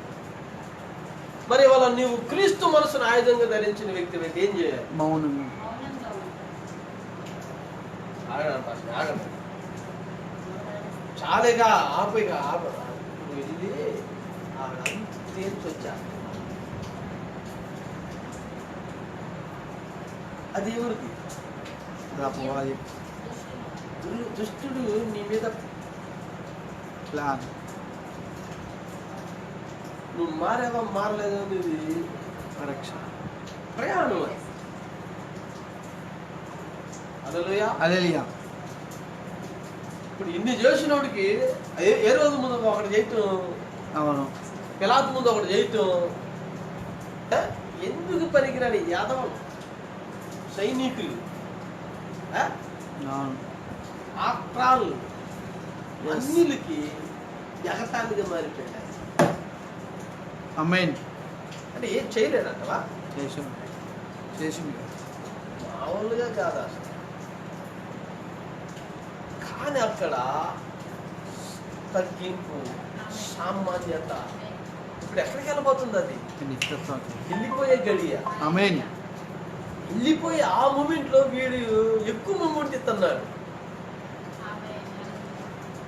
మరి ఇవాళ నీవు క్రీస్తు మనసును ఆయుధంగా ధరించిన వ్యక్తి ఏం చేయాలి? మౌనం. ఆగండి, చాలేగా, ఆపేగా ఇది వచ్చా. అది ఎవరికి? దుష్టుడు నీ మీద ప్లాన్. నువ్వు మారేవా మారలేదు అనేది పరీక్ష, ప్రయాణం. హల్లెలూయా. ఇప్పుడు ఇన్ని చేసినోడికి ఏ రోజు ముందు ఒకటి చేయటం, అవును, పిలాతు ముందు ఒకటి చేయటం, ఎందుకు పనికిరాని యాదవం సైనికులు, ఆక్రాలు అన్నిలకి ఎగతాళిగా మారిపోయాయి. ఆమేన్. అంటే ఏం చేయలేదంటవా? చేసింది మామూలుగా కాదు అసలు. కానీ అక్కడ తగ్గింపు, సామాన్యత. ఇప్పుడు ఎక్కడికి వెళ్ళిపోతుంది అది? వెళ్ళిపోయే గడియ. ఆమేన్. వెళ్ళిపోయి ఆ మూమెంట్ లో వీడు ఎక్కువ మూమెంట్ ఇస్తున్నాడు.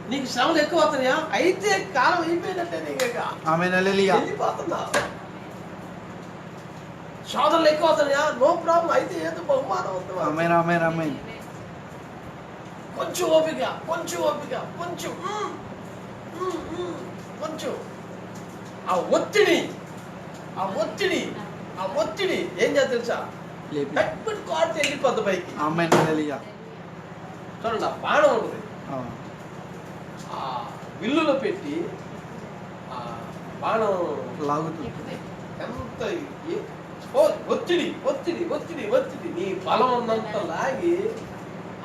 నీకు శ్రమలు ఎక్కువ అవుతున్నాయా? అయితే కాలం అయిపోయినట్టే నీకు. ఆమేన్. హల్లెలూయా. వెళ్ళిపోతున్నా. శోధనలు ఎక్కువ అవుతున్నాయా? No problem. అయితే ఏదో బహుమానం అవుతుంది. ఆమేన్. ఆమేన్. ఆమేన్. కొంచెం ఓపిక, కొంచెం ఓపిక, కొంచెం కొంచెం. ఆ ఒత్తిడి ఏం చేస్తా తెలుసా? కాడితే వెళ్ళిపోద్ది పైకి. ఆమేన్. హల్లెలూయా. చూడండి, ఆ బాణం ఉంటుంది, ఆ విల్లులో పెట్టి ఆ బాణం లాగుతుంది. ఎంత ఒత్తిడి ఒత్తిడి ఒత్తిడి ఒత్తిడి, నీ బలం ఉన్నంత లాగి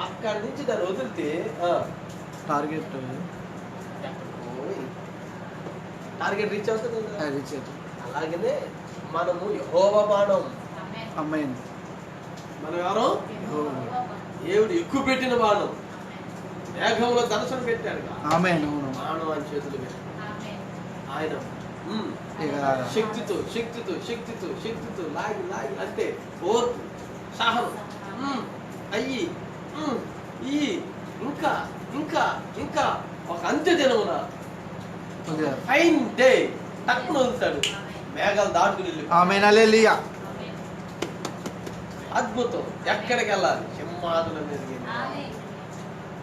అక్కడి నుంచి దాన్ని వదిలితే టార్గెట్ రీచ్ అవుతుంది. రీచ్ అవుతుంది. అలాగనే మనము యెహోవా బాణం. ఆమేన్. మనం ఎవరు? దేవుడు ఎక్కువ పెట్టిన బాణం. మేఘంలో దర్శనం పెట్టాడు. ఆమేన్. అవును. బాణం అని చేతులు పెట్టాడు ఆయన. శక్తితో శక్తితో శక్తితో శక్తితో లాగి లాగి, అంటే ఓర్పు, సహనం, అయ్యి ఇంకా ఇంకా ఇంకా ఒక అంత్య దినమున ఫైన్ డే టక్కున వదులుతాడు, మేఘాలు దాటుకుని వెళ్ళి. ఆమేన్. హల్లెలూయా. అద్భుతం. ఎక్కడికి వెళ్ళాలి? సింహాదుల మీదకి.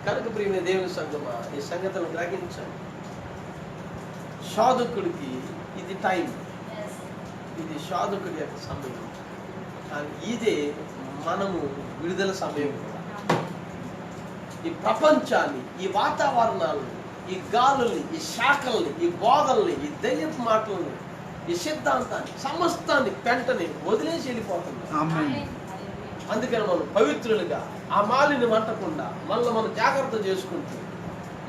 కనుక ప్రియమైన దేవుని సంగమా, ఈ సంగతులను గ్రహించండి. సాధకుడికి ఇది టైం, ఇది సాధకుడి యొక్క సమయం. కానీ ఇదే మనము విడుదల సమయం కూడా. ఈ ప్రపంచాన్ని, ఈ వాతావరణాలను, ఈ గాలుల్ని, ఈ శాఖల్ని, ఈ బోధల్ని, ఈ దయ్యపు మాటలను, ఈ సిద్ధాంతాన్ని, సమస్తాన్ని పెంటని వదిలేసి వెళ్ళిపోతున్నాం. ఆమేన్. అందుకని మనం పవిత్రులుగా ఆ మాలిని మంటకుండా మనం జాగ్రత్త చేసుకుంటూ,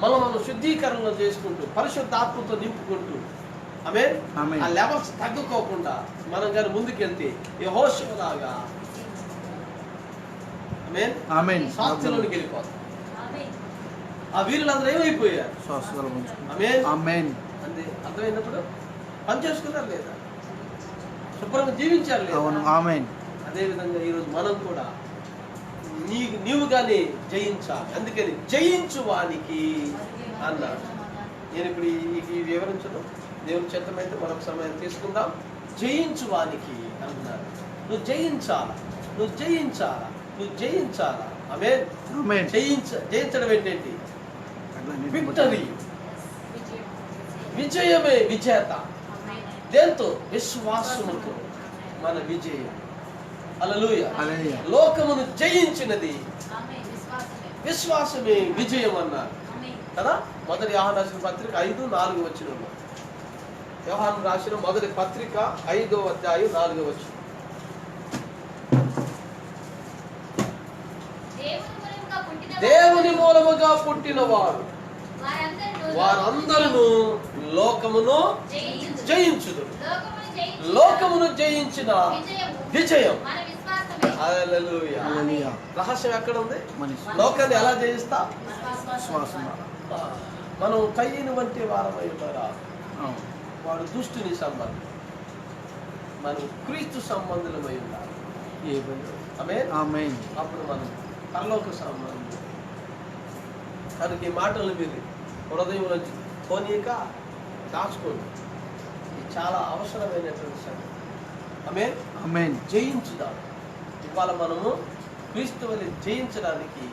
మనం శుద్ధీకరణ చేసుకుంటూ, పరిశుద్ధాత్మతో నింపుకుంటూ, ఆమేన్, ఆమేన్. ఆ లెవెల్స్ తగ్గుకోకుండా మనం కానీ ముందుకెళ్తే యెహోషువలాగా ఆమేన్ ఆమేన్. సాక్షులోనికి వెళ్ళిపోతాం. ఆ వీరులందరూ ఏమైపోయారు? శ్వాసలు ఉంచుకుంటాం. ఆమేన్. ఆమేన్. అంటే అర్థమైనప్పుడు పని చేసుకున్నారు లేదా? శుభ్రంగా జీవించారు లేదా? అవును. ఆమేన్. అదేవిధంగా ఈరోజు మనం కూడా నీవు కానీ జయించాలి. అందుకని జయించు వానికి అన్నాడు. నేను ఇప్పుడు ఈ వివరించడం దేవుని చిత్తమైతే మరొక సమయం తీసుకుందాం. జయించు వానికి అన్నాడు. నువ్వు జయించాలా, నువ్వు జయించాలా, నువ్వు జయించాలా. ఆమేన్. ఆమేన్. జయించడం ఏంటంటి? విక్టరీ, విజయమే విజేత. దేంతో? విశ్వాసముతో మన విజయం. హల్లెలూయా. హల్లెలూయా. లోకమును జయించినది విశ్వాసమే విజయం అన్నారు కదా. మొదటి యోహాను రాసిన పత్రిక 5:4 వచనంలో, యోహాను రాసిన మొదటి పత్రిక 5వ అధ్యాయం 4వ వచనం. దేవుని మూలముగా పుట్టిన వారు వారందరూ లోకమును జయించుదురు. లోకమును జయించిన విజయం. హల్లెలూయా. హల్లెలూయా. రహస్యం ఎక్కడ ఉంది? మనిషి లోకాన్ని ఎలా జయిస్తా? శ్వాసం. మనం కయ్యను వంటి వారమై ఉన్నారా? అవును. వాడు దుష్టుని సంబంధం, మనం క్రీస్తు సంబంధులమై ఉండాలి. ఆమేన్. ఆమేన్. అప్పుడు మనం పరలోక సంబంధం. కనుక ఈ మాటలు మీరు హృదయం నుంచి పోనీక దాచుకోండి. ఇది చాలా అవసరమైనటువంటి సంగతి. ఆమేన్. ఆమేన్. జయించుదాం. ఇవాళ మనము క్రీస్తు వలె జయించడానికి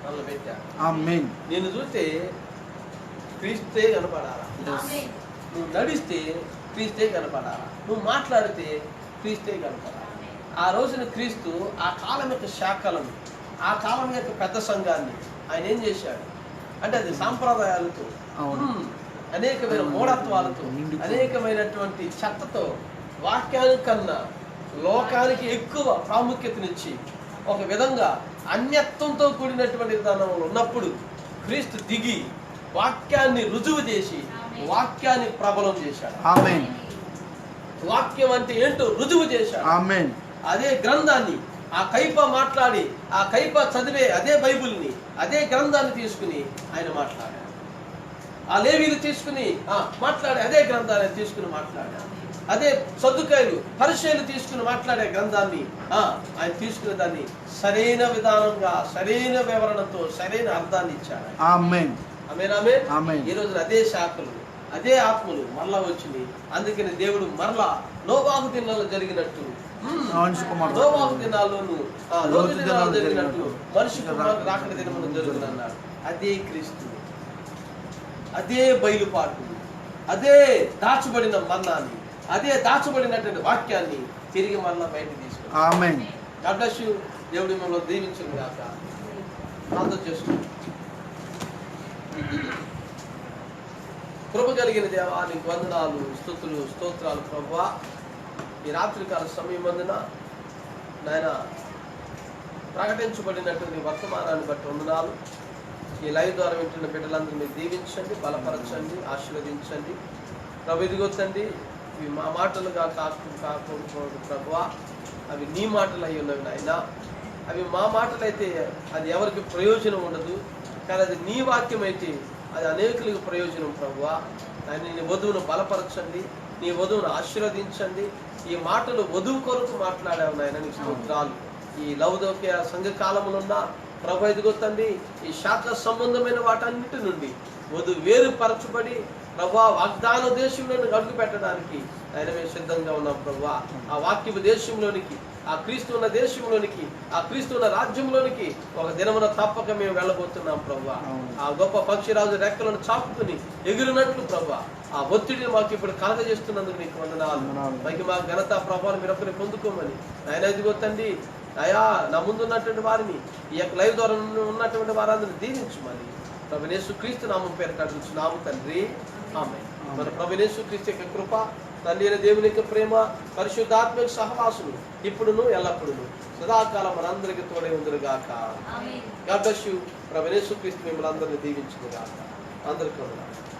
మనల్ని పెట్టారు. ఆమేన్. నేను చూస్తే క్రీస్తే కనపడాలా, నువ్వు నడిస్తే క్రీస్తే కనపడాలా, నువ్వు మాట్లాడితే క్రీస్తే కనపడాలా. ఆ రోజున క్రీస్తు ఆ కాలం యొక్క శాఖలను, ఆ కాలం యొక్క పెద్ద సంఘాన్ని ఆయన ఏం చేశాడు అంటే అది సాంప్రదాయాలతో, అవును. అనేకమైన మూఢత్వాలతో, అనేకమైనటువంటి చెత్తతో, వాక్యానికన్నా లోకానికి ఎక్కువ ప్రాముఖ్యతనిచ్చి ఒక విధంగా అన్యత్వంతో కూడినటువంటి విధానంలో ఉన్నప్పుడు క్రీస్తు దిగి వాక్యాన్ని రుజువు చేసి వాక్యాన్ని ప్రబలం చేశాడు. ఆమేన్. వాక్యం అంటే ఏంటో రుజువు చేశాడు. ఆమేన్. అదే గ్రంథాన్ని ఆ కైప మాట్లాడి, ఆ కైప చదివే అదే బైబిల్ని, అదే గ్రంథాన్ని తీసుకుని ఆయన మాట్లాడాడు. ఆ లేవీలు తీసుకుని మాట్లాడే అదే గ్రంథాన్ని తీసుకుని మాట్లాడాడు. అదే సద్దుకాయలు, పరిచయాలు తీసుకుని మాట్లాడే గ్రంథాన్ని ఆయన తీసుకునే దాన్ని సరైన విధానంగా, సరైన వివరణతో, సరైన అర్థాన్ని ఇచ్చాడు. ఆమేన్. ఆమేన్. ఆమేన్. ఆమేన్. ఈ రోజున అదే శాఖలు, అదే ఆత్మలు మరలా వచ్చింది. అందుకని దేవుడు మరలా నోవాహు దినాల్లో జరిగినట్టు, నోవాహు దినాల్లోను లోతు దినాల్లో జరిగినట్టు మనిషి కుమారుడు రాకడ దినమున జరుగుతుందన్నాడు. అదే క్రీస్తు, అదే బయలుపాటు, అదే దాచబడిన మన్నాన్ని, అదే దాచబడినటువంటి వాక్యాన్ని తిరిగి మరలా బయటకు తీసుకున్నాడు. ఆమేన్. God bless you. దేవుడి మిమ్మల్ని దీవించును గాక. ప్రార్థన చేసుకుంటాం. కృప కలిగిన దేవా, నీకు వందనాలు, స్తుతులు, స్తోత్రాలు ప్రభువా. ఈ రాత్రికాల సమయం అందున నాయన ప్రకటించబడినటువంటి వర్తమానాన్ని బట్టి వందనాలు. ఈ లైవ్ ద్వారా వింటున్న బిడ్డలందరూ మీరు దీవించండి, బలపరచండి, ఆశీర్వదించండి ప్రభు. ఇదిగొచ్చండి, ఇవి మా మాటలుగా కాకూడదు ప్రభువా, అవి నీ మాటలు అయి ఉన్నవి నాయన. అవి మా మాటలైతే అది ఎవరికి ప్రయోజనం ఉండదు, కానీ అది నీ వాక్యం అయితే అది అనేకులకు ప్రయోజనం ప్రభువా. ఆయన నీ వధువును బలపరచండి, నీ వధువును ఆశీర్వదించండి. ఈ మాటలు వధువు కొరకు మాట్లాడావు నాయన, నీ స్తోత్రాలు. ఈ లౌదోక్య సంఘకాలములున్న ప్రభు ఎదుగుతండి, ఈ శాఖ సంబంధమైన వాటన్నిటి నుండి వధువు వేరుపరచబడి ప్రభా వాగ్దాన దేశంలో అడుగు పెట్టడానికి ఆయన మేము సిద్ధంగా ఉన్నాం ప్రభువా. ఆ వాక్యపు దేశంలోనికి, ఆ క్రీస్తు ఉన్న దేశంలోనికి, ఆ క్రీస్తు ఉన్న రాజ్యంలోనికి ఒక దినమున తప్పక మేము వెళ్ళబోతున్నాం ప్రభువా. ఆ గొప్ప పక్షిరాజు రెక్కలను చాపుకుని ఎగిరినట్లు ప్రభువా, ఆ ఒత్తిడిని మాకు ఇప్పుడు కలగజేస్తున్నందుకు నీకు వందనాలు. మాకు మా ఘనత ప్రభావం మీరు ఒకరిని పొందుకోమని ఆయన ఇదిగో తండ్రి, అయా నా ముందు ఉన్నటువంటి వారిని, ఈ యొక్క లైవ్ ద్వారా ఉన్నటువంటి వారందరిని దీవించమని ప్రభు యేసుక్రీస్తు నామం పేరు కడుగుచున్నాము తండ్రి, ఆమేన్. మన ప్రభు యేసుక్రీస్తు యొక్క కృప, తండ్రి అయిన దేవుని యొక్క ప్రేమ, పరిశుద్ధాత్మ సహవాసులు ఇప్పుడును ఎల్లప్పుడును సదాకాలం మనందరికీ తోడే ఉందరుగాక. God bless you. ప్రభు యేసుక్రీస్తు మిమ్మల్ని అందరినీ దీవించునుగాక. అందరికీ వందనాలు.